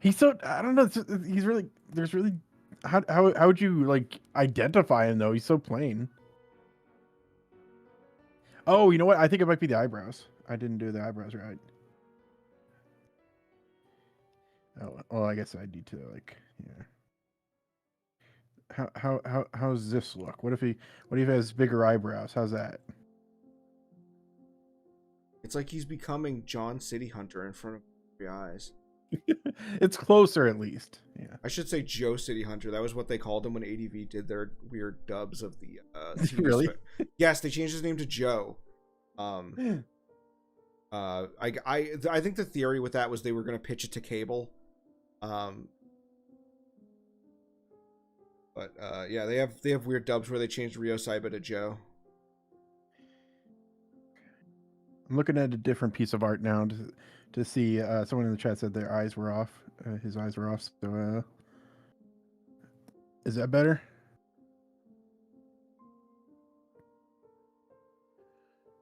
He's so I don't know. He's really there's really how would you like identify him though? He's so plain. Oh, you know what? I think it might be the eyebrows. I didn't do the eyebrows right. Oh, well, I guess I need to like yeah. How's this look? What if he has bigger eyebrows? How's that? It's like he's becoming John City Hunter in front of your eyes. It's closer at least. Yeah. I should say Joe City Hunter. That was what they called him when ADV did their weird dubs of the Really? Yes, they changed his name to Joe. I think the theory with that was they were going to pitch it to cable. But yeah, they have weird dubs where they changed Ryo Saiba to Joe. I'm looking at a different piece of art now to see. Someone in the chat said their eyes were off. His eyes were off. So, is that better?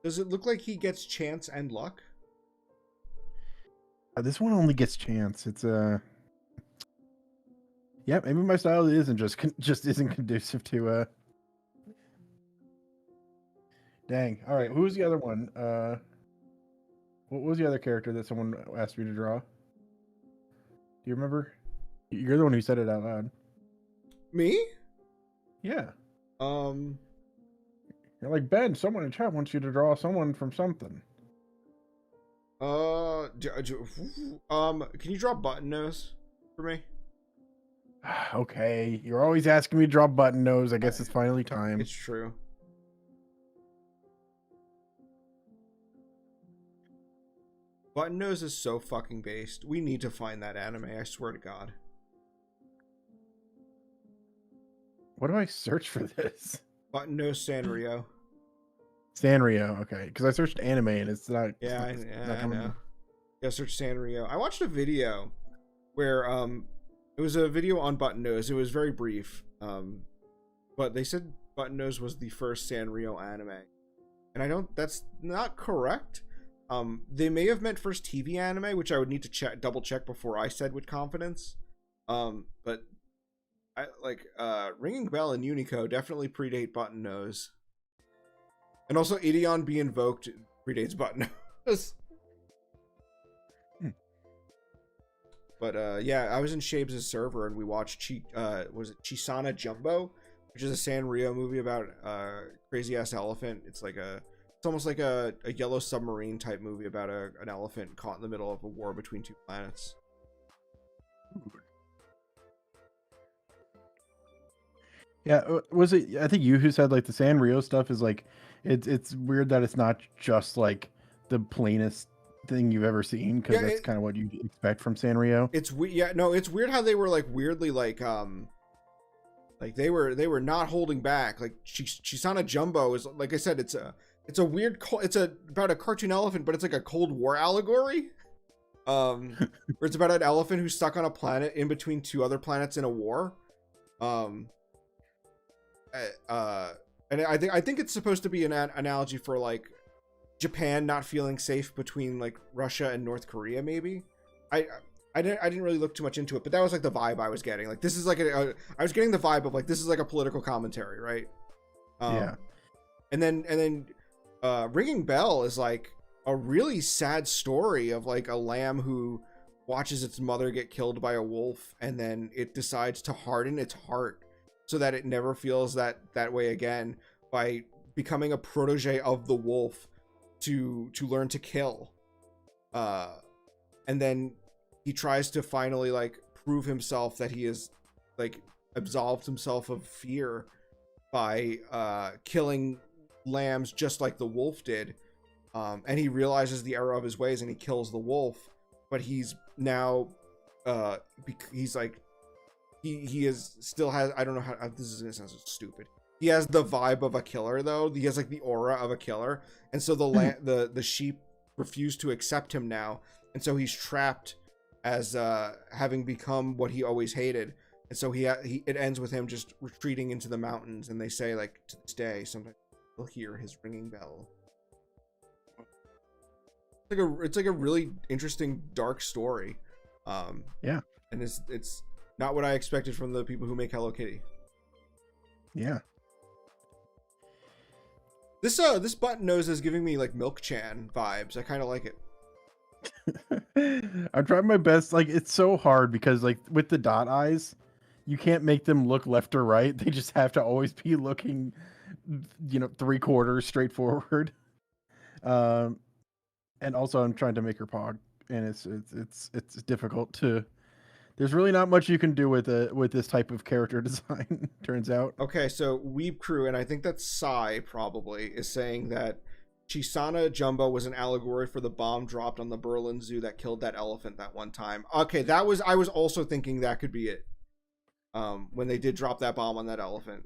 Does it look like he gets chance and luck? This one only gets chance. It's yeah, maybe my style isn't just isn't conducive to Dang. All right, who's the other one? What was the other character that someone asked me to draw? Do you remember? You're the one who said it out loud. Me? Yeah. Can You're like, Ben, someone in chat wants you to draw someone from something. you draw Button Nose for me? Okay, you're always asking me to draw Button Nose. I guess it's finally time. It's true. Button Nose is so fucking based. We need to find that anime, I swear to God. What do I search for this? Button Nose Sanrio. Sanrio, okay. Because I searched anime and it's not. Yeah, it's I know. Yeah, search Sanrio. I watched a video where it was a video on Button Nose. It was very brief. But they said Button Nose was the first Sanrio anime. And that's not correct. They may have meant first TV anime, which I would need to double check before I said with confidence. But I Ringing Bell and Unico definitely predate Button Nose. And also Ideon Be Invoked predates Button Nose. But yeah, I was in Shabes' server and we watched Chisana Jumbo, which is a Sanrio movie about crazy ass elephant. It's almost like a Yellow Submarine type movie about an elephant caught in the middle of a war between two planets. Yeah, was it? I think you who said like the Sanrio stuff is like it's weird that it's not just like the plainest thing you've ever seen, because that's kind of what you expect from Sanrio. It's it's weird how they were like weirdly like they were not holding back. Like Chisana Jumbo is, like I said, it's a weird it's about a cartoon elephant, but it's like a Cold War allegory. Where it's about an elephant who's stuck on a planet in between two other planets in a war. And I think it's supposed to be an analogy for like Japan not feeling safe between like Russia and North Korea, maybe. I didn't really look too much into it, but that was like the vibe I was getting. Like this is like I was getting the vibe of like this is like a political commentary, right? Yeah. And then Ringing Bell is like a really sad story of like a lamb who watches its mother get killed by a wolf, and then it decides to harden its heart so that it never feels that way again by becoming a protege of the wolf to learn to kill. And then he tries to finally like prove himself that he is like absolved himself of fear by killing lambs just like the wolf did. And he realizes the error of his ways and he kills the wolf, but he's now he's like he is still has, I don't know how this is gonna sound so stupid. He has the vibe of a killer though. He has like the aura of a killer, and so the sheep refuse to accept him now, and so he's trapped as having become what he always hated. And so it ends with him just retreating into the mountains, and they say like to this day sometimes you'll hear his ringing bell. It's like a really interesting dark story. Yeah, and it's not what I expected from the people who make Hello Kitty. Yeah. This Button Nose is giving me like Milk Chan vibes. I kind of like it. I'm trying my best. Like, it's so hard because like with the dot eyes, you can't make them look left or right. They just have to always be looking, 3/4 straight forward. And also I'm trying to make her pog, and it's difficult to. There's really not much you can do with this type of character design, turns out. Okay, so Weeb Crew, and I think that's Sai probably, is saying that Chisana Jumbo was an allegory for the bomb dropped on the Berlin Zoo that killed that elephant that one time. Okay, I was also thinking that could be it. When they did drop that bomb on that elephant.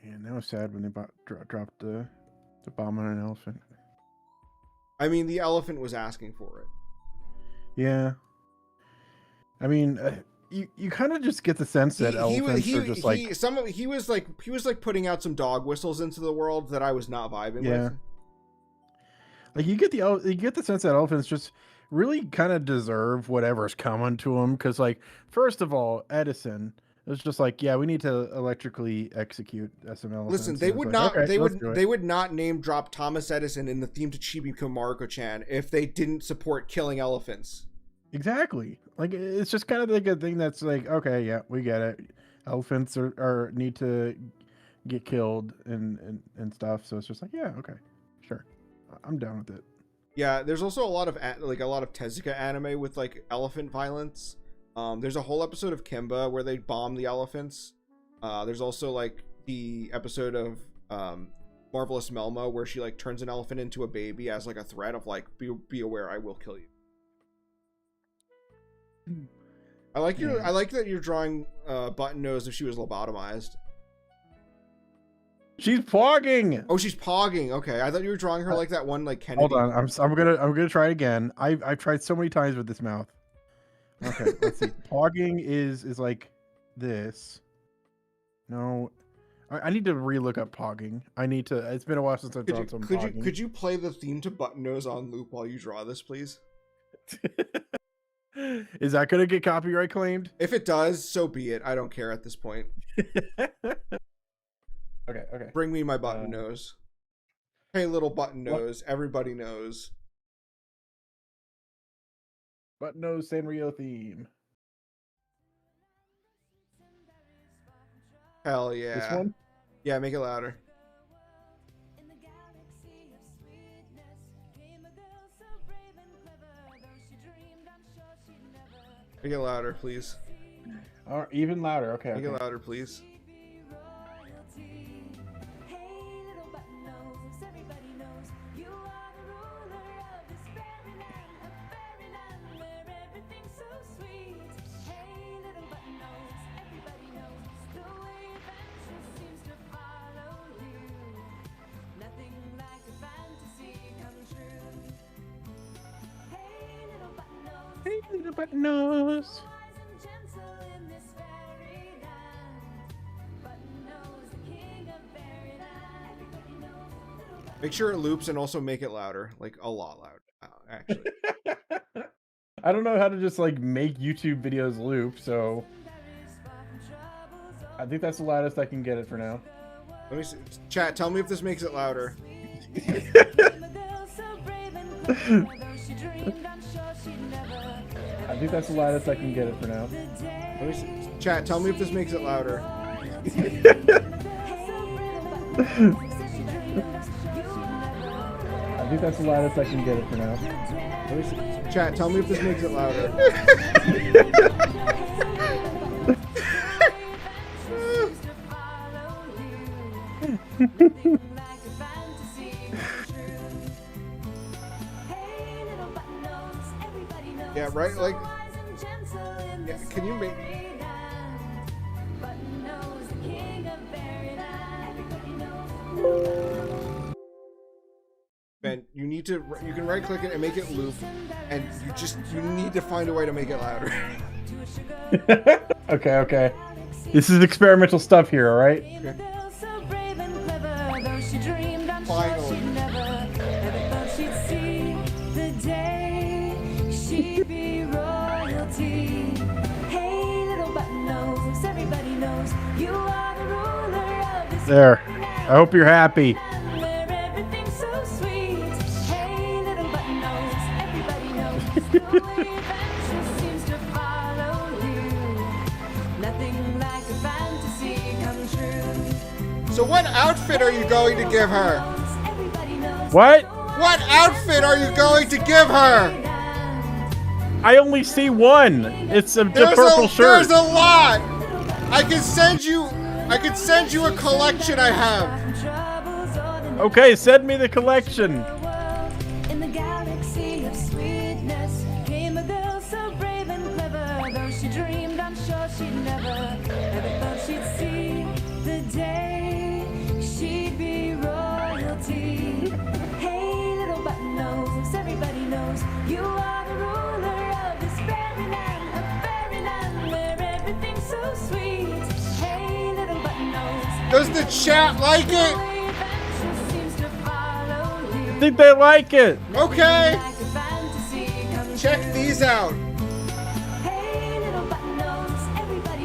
And that was sad when they dropped the bomb on an elephant. I mean, the elephant was asking for it. Yeah. I mean, you kind of just get the sense that elephants are just like he was like putting out some dog whistles into the world that I was not vibing with. Like you get the sense that elephants just really kind of deserve whatever's coming to them, because like first of all, Edison was just like, yeah, we need to electrically execute some elephants. Listen, they would not they would not name drop Thomas Edison in the theme to Chibi Mariko-chan if they didn't support killing elephants. Exactly. Like it's just kind of like a thing that's like, okay, yeah, we get it. Elephants are need to get killed and stuff. So it's just like, yeah, okay, sure, I'm down with it. Yeah, there's also a lot of Tezuka anime with like elephant violence. There's a whole episode of Kimba where they bomb the elephants. There's also like the episode of Marvelous Melma where she like turns an elephant into a baby as like a threat of like, be aware, I will kill you. I like that you're drawing Button Nose if she was lobotomized. She's pogging. Oh, she's pogging. Okay, I thought you were drawing her like that one like Kennedy. Hold on, I'm gonna try again. I've tried so many times with this mouth. Okay, let's see. Pogging is like this. No, I need to relook up pogging. I need to. It's been a while since I've drawn some pogging. Could you play the theme to Button Nose on loop while you draw this, please? Is that gonna get copyright claimed? If it does, so be it. I don't care at this point. Okay. Bring me my Button Nose. Hey, little Button Nose. Everybody knows. Button Nose Sanrio theme. Hell yeah. This one? Yeah, make it louder. Make it louder, please. Even louder. Okay. Make it louder, please. Hey, little Button Nose. Make sure it loops and also make it louder, like a lot louder. Actually, I don't know how to just like make YouTube videos loop, so I think that's the loudest I can get it for now. Let me see. Chat, tell me if this makes it louder. I think that's the loudest I can get it for now. Let me see. Chat, tell me if this makes it louder. I think that's the loudest I can get it for now. Let me see. Chat, tell me if this makes it louder. Yeah, right? Like, yeah, can you make... Ben, you need to, you can right click it and make it loop, and you need to find a way to make it louder. Okay. This is experimental stuff here, all right? Okay. Finally. There. I hope you're happy. So what outfit are you going to give her? What? What outfit are you going to give her? I only see one. It's the purple shirt. There's a lot. I can send you a collection I have. Okay, send me the collection. In the galaxy of sweetness came a girl so brave and clever. Though she dreamed, I'm sure she'd never ever thought she'd see the day she'd be royalty. Hey, little button nose. Does the chat like it? I think they like it. Okay. Check these out.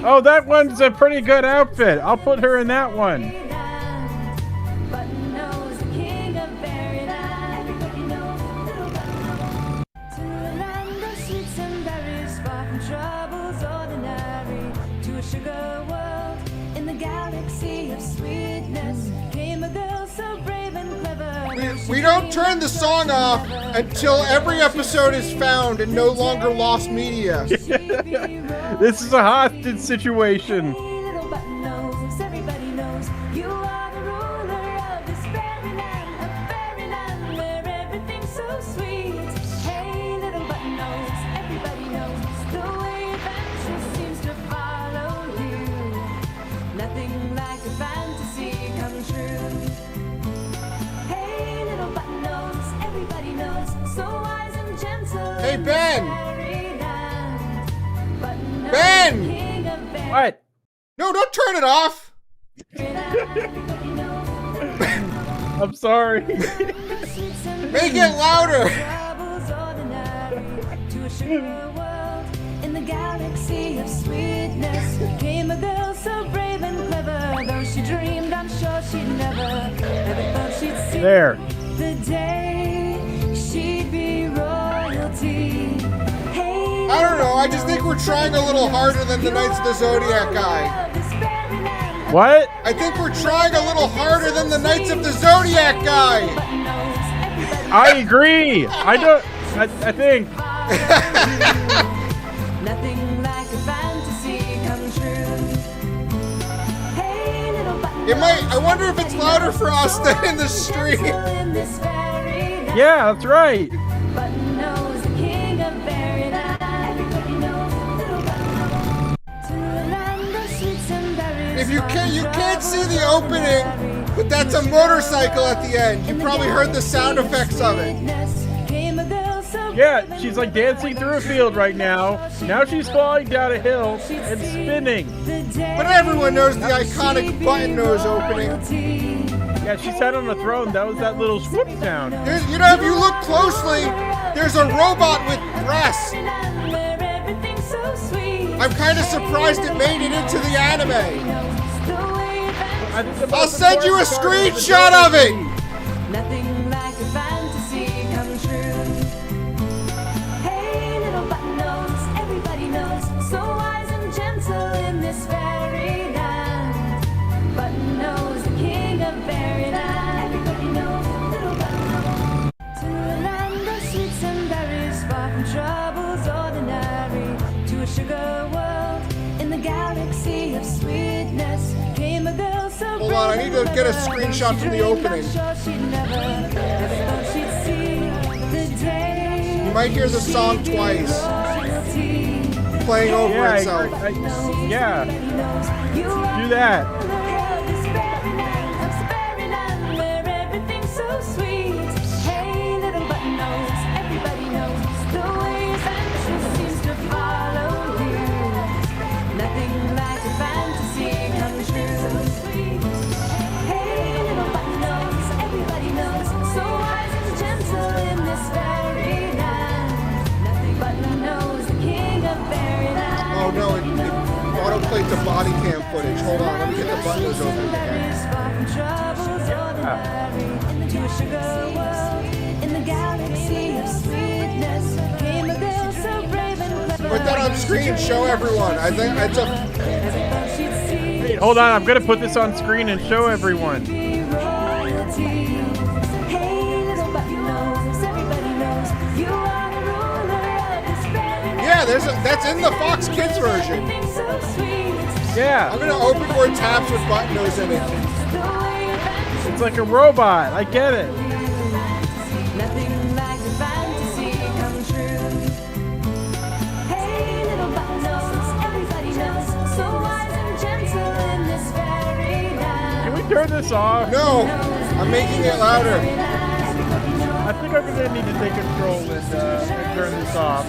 Oh, that one's a pretty good outfit. I'll put her in that one. We don't turn the song off until every episode is found and no longer lost media. This is a hostage situation. Hey, Ben! Ben! What? No, don't turn it off! I'm sorry. Make it louder! In the galaxy of sweetness came a girl so brave and clever. Though she dreamed, I'm sure she'd never thought she'd see There. the day she'd be royalty. Hey, I don't know, I just think we're trying a little harder than the Knights of the Zodiac guy. What? I think we're trying a little harder than the Knights of the Zodiac guy! I agree. I think. nothing like a fantasy come true. Hey, little button, It might, I wonder if it's louder for us than in the stream. in this fairy land. Yeah, that's right. Button knows the king of fairyland. Everybody knows little button knows. To a land of sweets and berries. If you can't see the opening, but that's a motorcycle at the end. You probably heard the sound effects of it. Yeah, she's like dancing through a field right now. Now she's falling down a hill and spinning. But everyone knows the iconic button nose opening. Yeah, she sat on a throne. That was that little swoop sound. You know, if you look closely, there's a robot with breasts. I'm kind of surprised it made it into the anime. I think the I'll most send you a important part is the screenshot of it. Nothing like a fantasy come true. Hey, little button nose, everybody knows, so wise and gentle in this fairyland. Button nose, the king of fairyland. Everybody knows, little button nose. To a land of sweets and berries, far from troubles ordinary, to a sugar world in the galaxy of sweetness came a girl so. Hold on, I need to get a screenshot from the opening. You might hear the song twice, playing over itself. Yeah. Do that. Nothing like a fantasy come true. Hey, little button nose, everybody knows, so wise and gentle in this fairyland. Nothing button knows, the king of fairyland. Oh no, it auto-played the body cam footage. Hold on, let me get the buttons open again. To a sugar world in the galaxy of sweetness came a girl so brave and clever. Put that on screen, show everyone. I think it's a... Wait, hold on. I'm gonna put this on screen and show everyone. Yeah, that's in the Fox Kids version. Yeah. I'm gonna open more tabs with button nose in it. It's like a robot. I get it. Nothing like a fantasy come true. Hey, little button nose, everybody knows, so wise and gentle in this fairyland. Can we turn this off? No, I'm making it louder. I think I'm gonna need to take control and turn this off.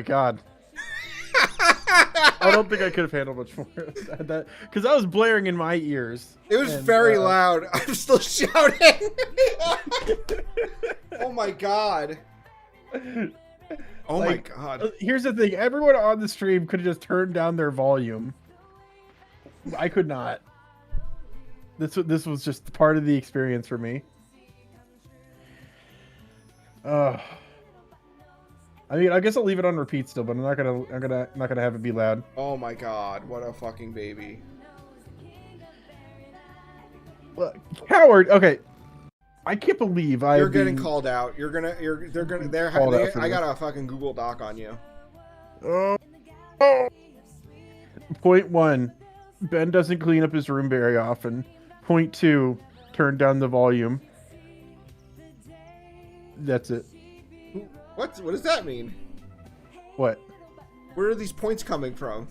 god. I don't think I could have handled much more of that because that was blaring in my ears. It was very loud. I'm still shouting. Oh my god. Oh my god. Here's the thing. Everyone on the stream could have just turned down their volume. I could not. This was just part of the experience for me. I mean, I guess I'll leave it on repeat still, but I'm not gonna have it be loud. Oh my god, what a fucking baby. Coward. Okay. I can't believe You're getting called out. I got a fucking Google Doc on you. Point 1, Ben doesn't clean up his room very often. Point 2, turn down the volume. That's it. What does that mean? What? Where are these points coming from?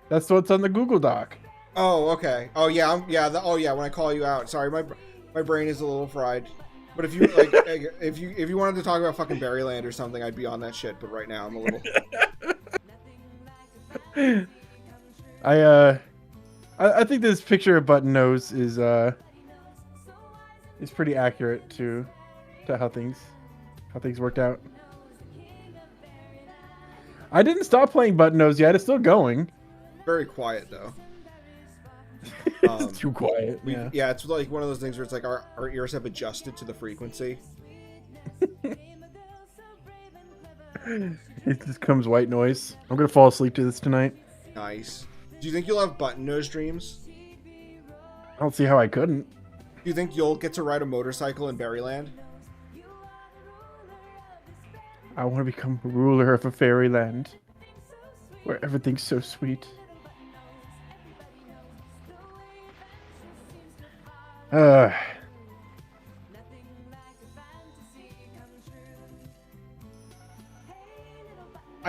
That's what's on the Google Doc. Oh, okay. Oh yeah, when I call you out. Sorry, my brain is a little fried. But if you like, if you wanted to talk about fucking Berryland or something, I'd be on that shit. But right now, I'm a little. I think this picture of Button Nose is pretty accurate to how things worked out. I didn't stop playing Button Nose yet. It's still going. Very quiet though. It's too quiet. Yeah, it's like one of those things where it's like our ears have adjusted to the frequency. It just comes white noise. I'm gonna fall asleep to this tonight. Nice. Do you think you'll have Button Nose dreams? I don't see how I couldn't. Do you think you'll get to ride a motorcycle in Berryland? I want to become ruler of a fairyland where everything's so sweet. I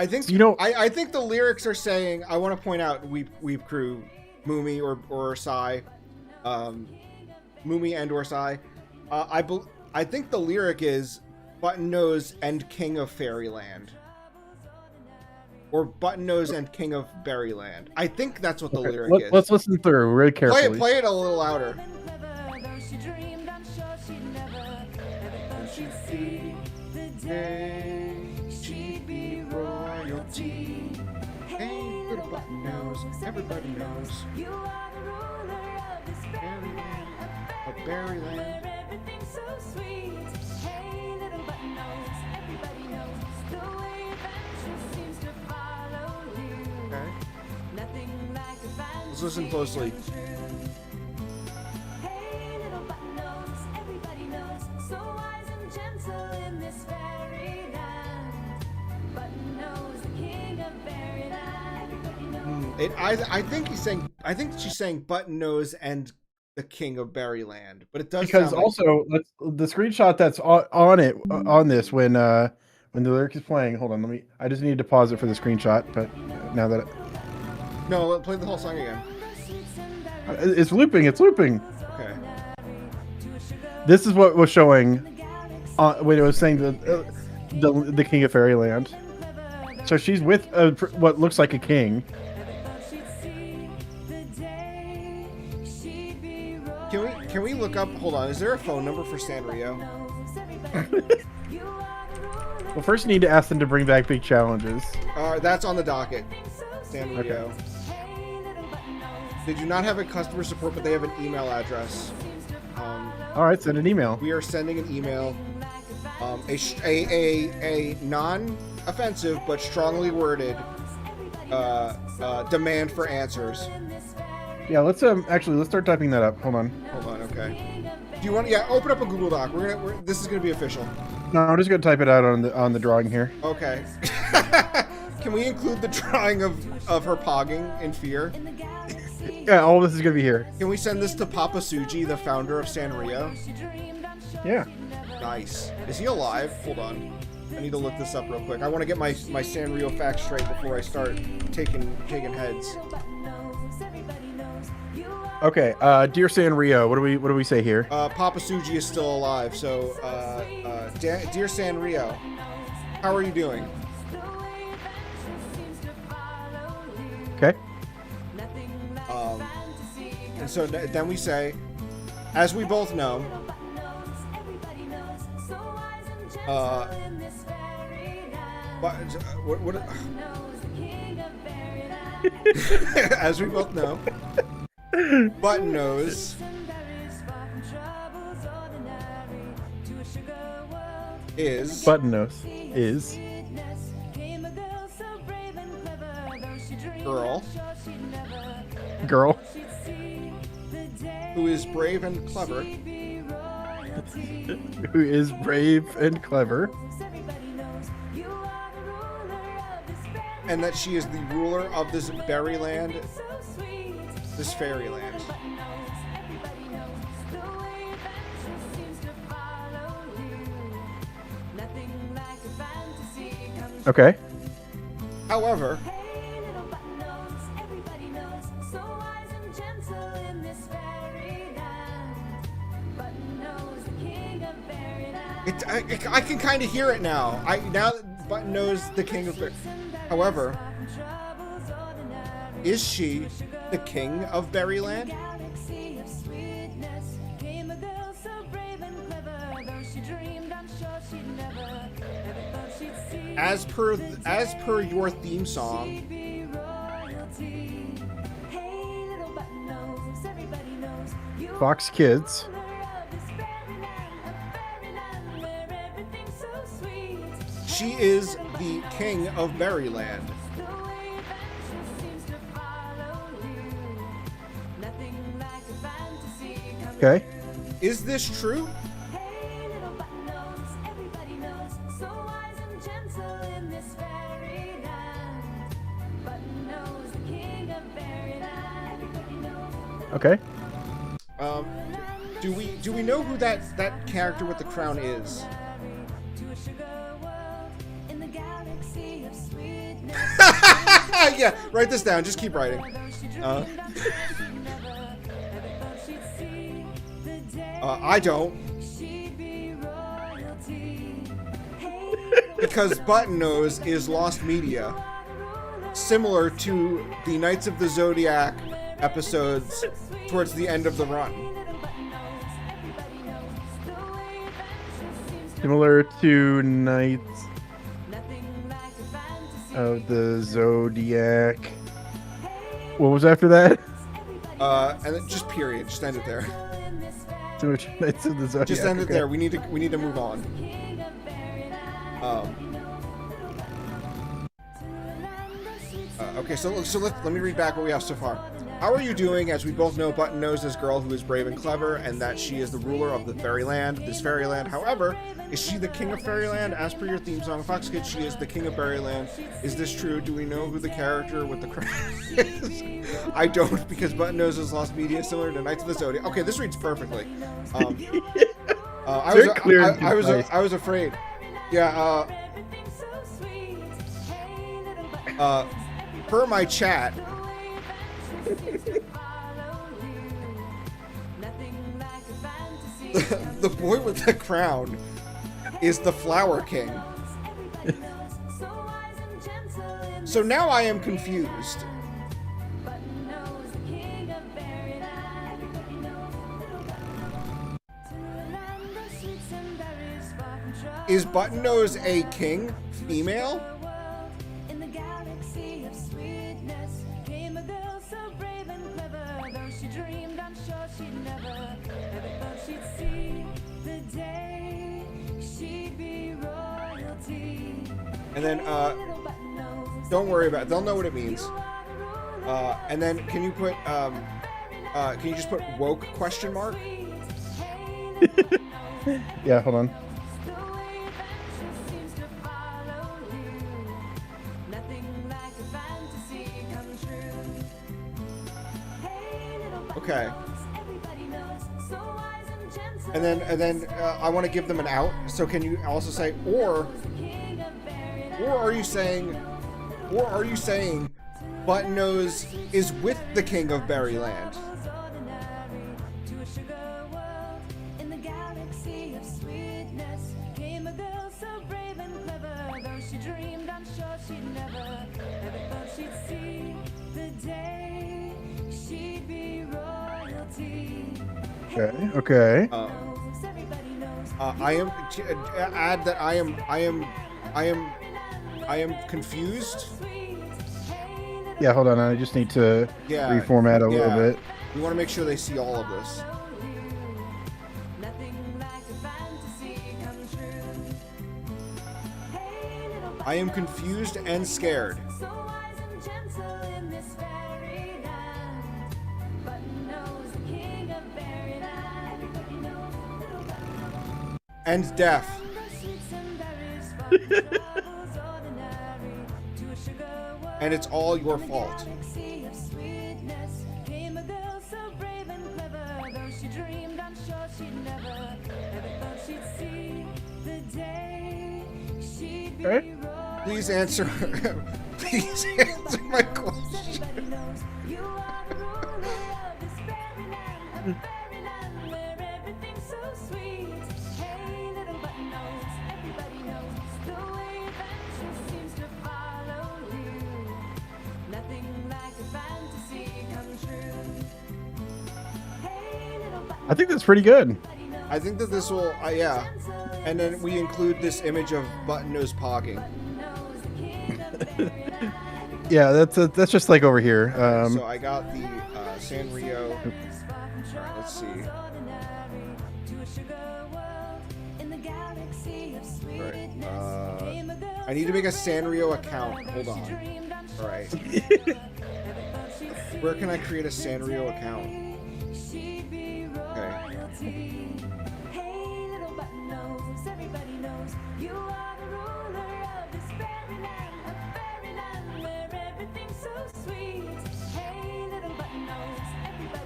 think I think the lyrics are saying. I want to point out Weep Crew, Mumi or Sai, Mumi and or Sai. I think the lyric is Button Nose and King of Fairyland, or Button Nose and King of Berryland. I think that's what the lyric is. Let's listen through really carefully. Play it a little louder. She'd be royalty. Hey, little Button Nose, everybody knows. You are the ruler of this fairyland, of Berryland. everything's so sweet. Hey, little Button Nose, everybody knows the way adventure seems to follow you. Okay. Nothing like a fantasy. Let's listen closely. Hey, little Button Nose, everybody knows, so wise and gentle in this fairyland. Button Nose, the king of fairyland. Everybody knows. I think he's saying. I think she's saying Button Nose and the King of Berryland, but it does Because sound also the screenshot that's on it on this when the lyric is playing. Hold on, I just need to pause it for the screenshot. But now that no, play the whole song again. it's looping, Okay. This is what was showing when it was saying the King of Fairyland. So she's with what looks like a king. Can we look up? Hold on. Is there a phone number for Sanrio? Well, first you need to ask them to bring back big challenges. That's on the docket. Sanrio. Okay. They do not have a customer support, but they have an email address. All right, send an email. We are sending an email. A non-offensive but strongly worded demand for answers. Yeah, let's start typing that up. Hold on. Okay. Do you want? Yeah, open up a Google Doc. This is gonna be official. No, I'm just gonna type it out on the drawing here. Okay. Can we include the drawing of her pogging in fear? Yeah, all this is gonna be here. Can we send this to Papa Suji, the founder of Sanrio? Yeah. Nice. Is he alive? Hold on. I need to look this up real quick. I want to get my Sanrio facts straight before I start taking heads. Okay, dear Sanrio, what do we say here? Papa Suji is still alive, so dear Sanrio, how are you doing? Okay. And so then we say, as we both know, what as we both know, Button Nose is Button Nose is girl girl who is brave and clever, who is brave and clever, and that she is the ruler of this fairyland, this fairyland. Okay. However, I can kind of hear it now. Now that Button Nose the king of fairy. However, is she the king of Berryland? As per your theme song, Fox Kids. she is the king of Berryland. Okay. Is this true? Okay. Do we know who that character with the crown is? Yeah, write this down. Just keep writing. I don't. Because Button Nose is lost media, similar to the Knights of the Zodiac episodes towards the end of the run. Similar to Knights of the Zodiac. What was after that? And then just period. Just end it there. Similar to Knights of the Zodiac. Just end it okay. there. We need to move on. Okay, so let me read back what we have so far. How are you doing? As we both know, Button Nose is a girl who is brave and clever, and that she is the ruler of the fairyland, this fairyland. However, is she the king of fairyland? As per your theme song, Fox Kids, she is the king of Berryland. Is this true? Do we know who the character with the crown is? I don't, because Button Nose has lost media similar to Knights of the Zodiac. Okay, this reads perfectly. I was afraid. Yeah. Per my chat. The boy with the crown is the Flower King. So now I am confused. Is Button Nose a king female? And then, don't worry about it. They'll know what it means. And then, can you just put woke question mark? Yeah, hold on. Okay. And then I want to give them an out. So can you also say or are you saying Button Nose is with the king of Berryland? Okay. I am add that I am confused. Yeah, hold on. I just need to reformat a little bit. We want to make sure they see all of this. I am confused and scared. And deaf. And it's all your fault. Okay. Please answer. Please answer my question. I think that's pretty good. I think that this will, yeah. And then we include this image of Button Nose pogging. Yeah, that's just like over here. So I got the Sanrio. All right, let's see. All right, I need to make a Sanrio account. Hold on. All right. Where can I create a Sanrio account? Okay.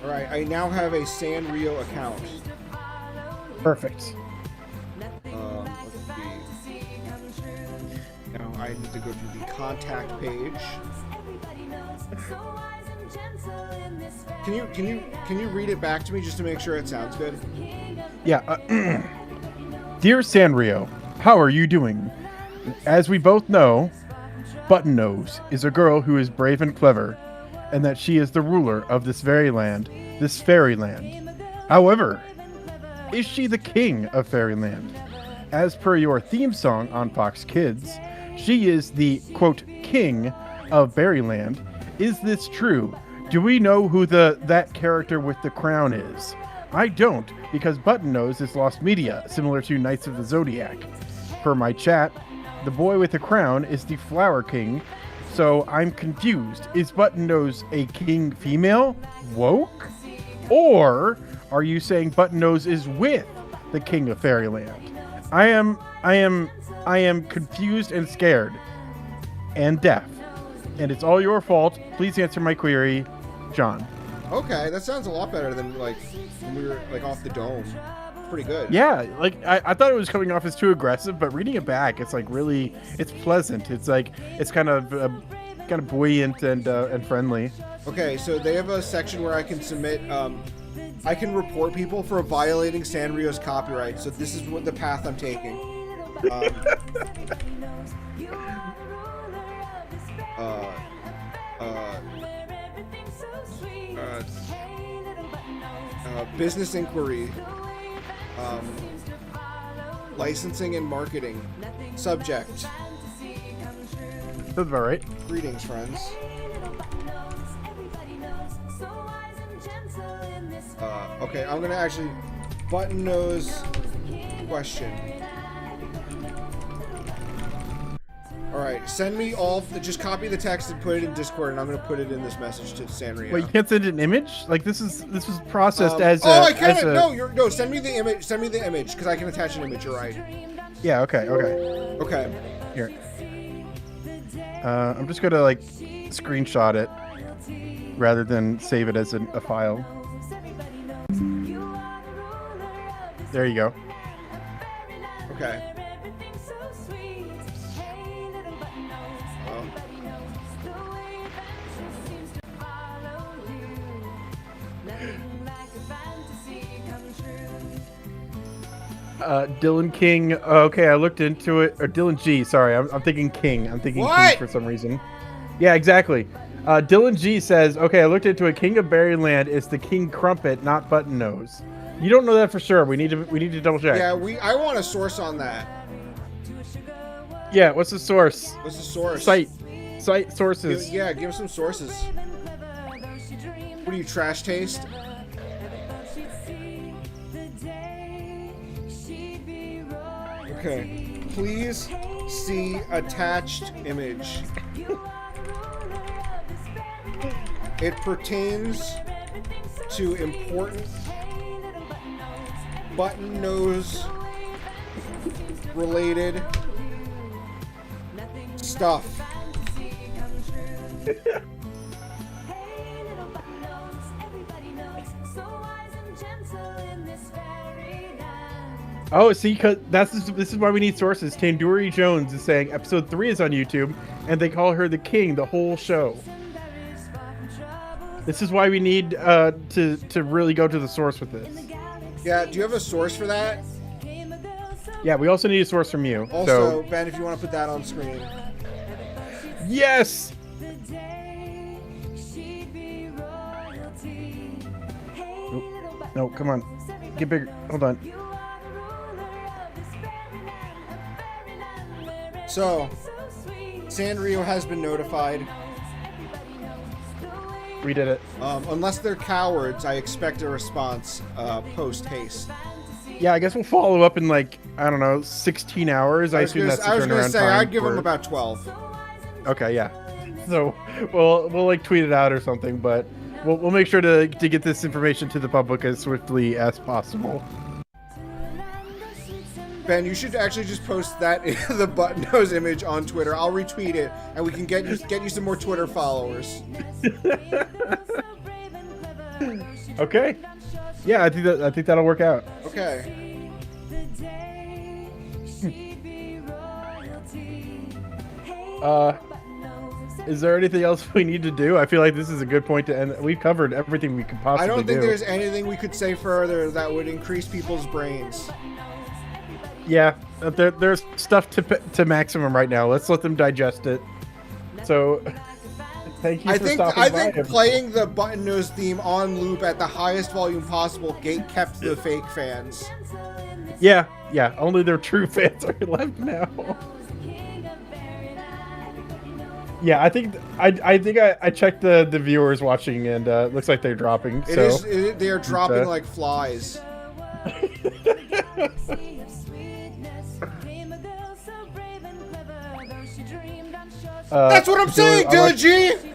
All right, I now have a Sanrio account. Perfect. Let's see. Now I need to go to the contact page. Can you read it back to me just to make sure it sounds good? Yeah. Dear Sanrio, how are you doing? As we both know, Button Nose is a girl who is brave and clever, and that she is the ruler of this very land, this fairyland. However, is she the king of fairyland? As per your theme song on Fox Kids, she is the, quote, king of Berryland. Is this true? Do we know who that character with the crown is? I don't, because Button Nose is lost media, similar to Knights of the Zodiac. Per my chat, the boy with the crown is the Flower King, so I'm confused. Is Button Nose a king female? Woke? Or are you saying Button Nose is with the king of Fairyland? I am confused and scared and deaf. And it's all your fault. Please answer my query, John. Okay, that sounds a lot better than like when we were like off the dome. Pretty good. Yeah, like I thought it was coming off as too aggressive, but reading it back, it's like really, it's pleasant. It's like it's kind of buoyant and friendly. Okay, so they have a section where I can submit. I can report people for violating Sanrio's copyright. So this is what the path I'm taking. Business inquiry, licensing and marketing. Subject. That's about right. Greetings, friends. Okay, I'm gonna actually Button Nose question. Alright, send me all, just copy the text and put it in Discord, and I'm gonna put it in this message to Sanrio. Wait, you can't send an image? Like this was processed as a... Oh, I can't! No, send me the image, because I can attach an image, you're right. Yeah, okay. Okay. Here. I'm just gonna like screenshot it rather than save it as a file. There you go. Okay. Dylan King. Okay, I looked into it. Or Dylan G. Sorry, I'm thinking King. I'm thinking what? King for some reason. Yeah, exactly. Dylan G says, okay, I looked into it. King of Berryland is the King Crumpet, not Button Nose. You don't know that for sure. We need to double check. Yeah, I want a source on that. Yeah, what's the source? What's the source? Site sources. Yeah, give us some sources. What do you, trash taste? Okay. Please see attached image. It pertains to important button nose related stuff. Oh, see, cause this is why we need sources. Tandoori Jones is saying episode 3 is on YouTube, and they call her the king the whole show. This is why we need to really go to the source with this. Yeah, do you have a source for that? Yeah, we also need a source from you. Also, Ben, if you want to put that on screen. Yes! No, come on. Get bigger. Hold on. So, Sanrio has been notified. We did it. Unless they're cowards, I expect a response post haste. Yeah, I guess we'll follow up in like, I don't know, 16 hours. I assume that's the turnaround time. I was gonna say I'd give them about 12. Okay, yeah. So we'll like tweet it out or something, but we'll make sure to get this information to the public as swiftly as possible. Ben, you should actually just post that the button nose image on Twitter. I'll retweet it, and we can get you some more Twitter followers. Okay. Yeah, I think that'll work out. Okay. Is there anything else we need to do? I feel like this is a good point to end. We've covered everything we could possibly do. I don't think there's anything we could say further that would increase people's brains. Yeah, there's stuff to maximum right now. Let's let them digest it. So, thank you for stopping by. I think playing the button nose theme on loop at the highest volume possible gate-kept the fake fans. Yeah. Only their true fans are left now. Yeah, I think I checked the viewers watching, and it looks like they're dropping. They are dropping like flies. That's what I'm saying, Diligee!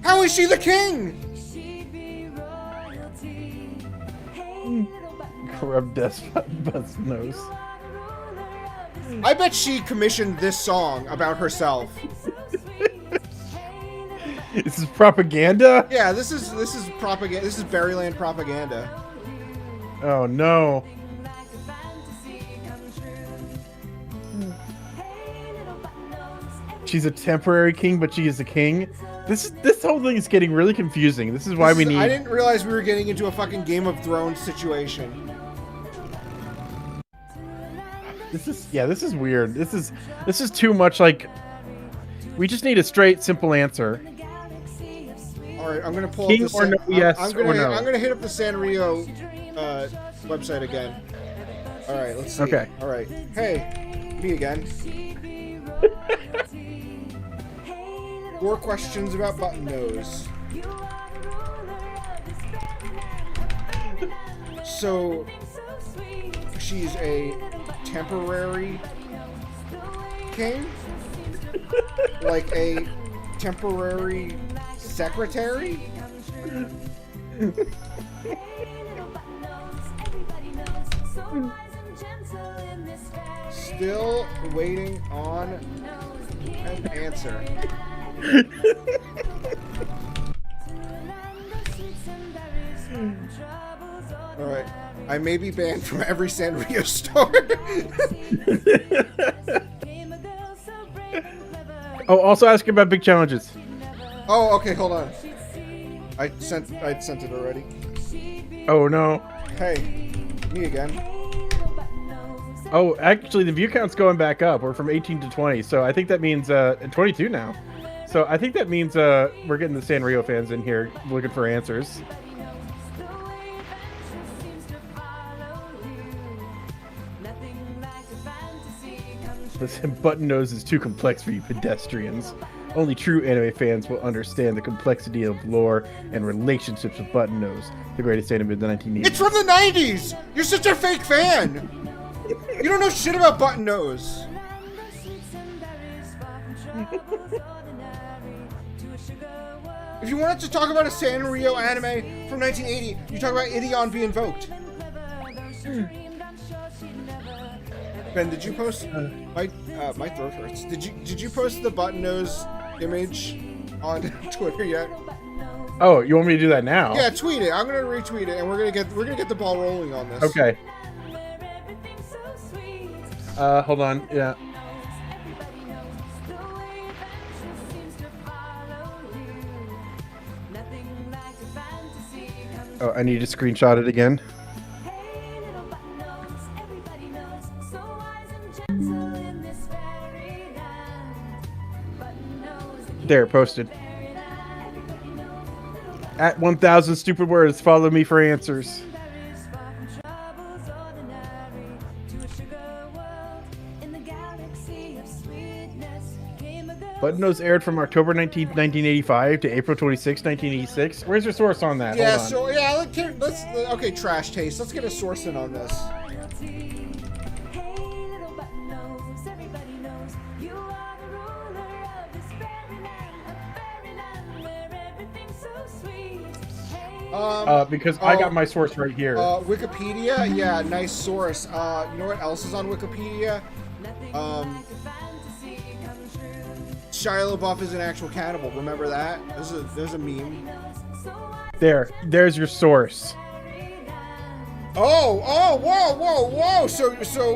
How is she the king? Corrupt bust nose. I bet she commissioned this song about herself. This is propaganda? Yeah, this is propaganda. This is Berryland propaganda. Oh no. She's a temporary king, but she is a king. This whole thing is getting really confusing. This is why we need. I didn't realize we were getting into a fucking Game of Thrones situation. This is weird. This is too much like. We just need a straight, simple answer. All right, I'm gonna pull king up the or no, yes or no. I'm gonna hit up the Sanrio website again. All right, let's see. Okay. All right. Hey, me again. 4 questions about button nose. So, she's a temporary king? Like a temporary secretary? Still waiting on an answer. Alright. I may be banned from every Sanrio store. Oh, also ask about big challenges. Oh, okay, hold on. I'd sent it already. Oh no. Hey, me again. Oh, actually, the view count's going back up. We're from 18 to 20, so I think that means 22 now. So I think that means we're getting the Sanrio fans in here looking for answers. Listen, Button Nose is too complex for you pedestrians. Only true anime fans will understand the complexity of lore and relationships with Button Nose, the greatest anime of the 1980s. It's from the 90s! You're such a fake fan! You don't know shit about Button Nose! If you wanted to talk about a Sanrio anime from 1980, you talk about Ideon be invoked. Ben, did you post my throat hurts? Did you post the Button Nose image on Twitter yet? Oh, you want me to do that now? Yeah, tweet it. I'm gonna retweet it, and we're gonna get the ball rolling on this. Okay. Hold on. Yeah. Oh, I need to screenshot it again. There, posted. At 1,000 stupid words, follow me for answers. Button Nose aired from October 19th, 1985 to April 26, 1986. Where's your source on that? Yeah, Hold on. so yeah, let's okay, Trash Taste. Let's get a source in on this. Because I got my source right here. Wikipedia, yeah, nice source. You know what else is on Wikipedia? Shia LaBeouf is an actual cannibal. Remember that? There's a meme. There's your source. Oh, whoa. So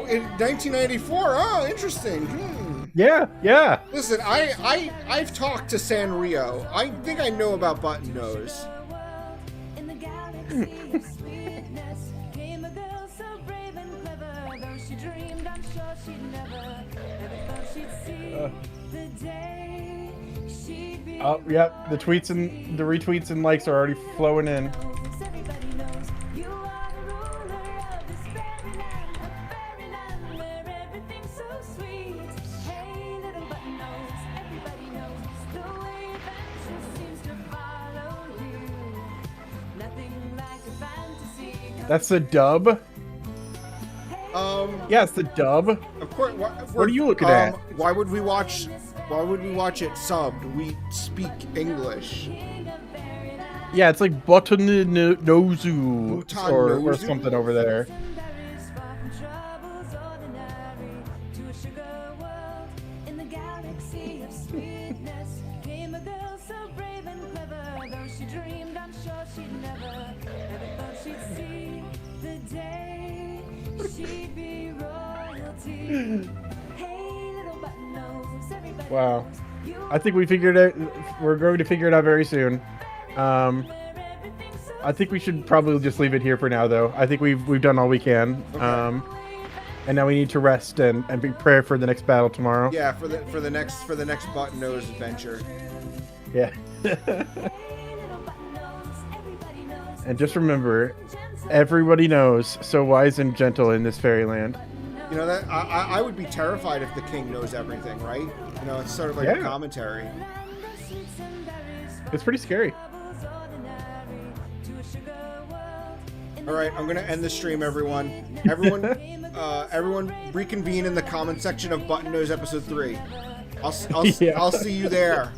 in 1994. Oh, interesting. Yeah. Listen, I've talked to Sanrio. I think I know about Button Nose. Oh, yep. The tweets and the retweets and likes are already flowing in. That's the dub? Yeah, it's the dub. Of course. What are you looking at? Why would we watch it subbed? We speak English. Yeah, it's like Button Nozu or something over there. Wow. I think we figured it. We're going to figure it out very soon. I think we should probably just leave it here for now, though. I think we've done all we can. Okay. And now we need to rest and be prepared for the next battle tomorrow. Yeah, for the next Button Nose adventure. Yeah. And just remember, everybody knows, so wise and gentle in this fairyland. You know that I would be terrified if the king knows everything, right? You know, it's sort of like a commentary. It's pretty scary. All right, I'm gonna end the stream, everyone. Everyone, reconvene in the comment section of Button Nose episode 3. I'll see you there.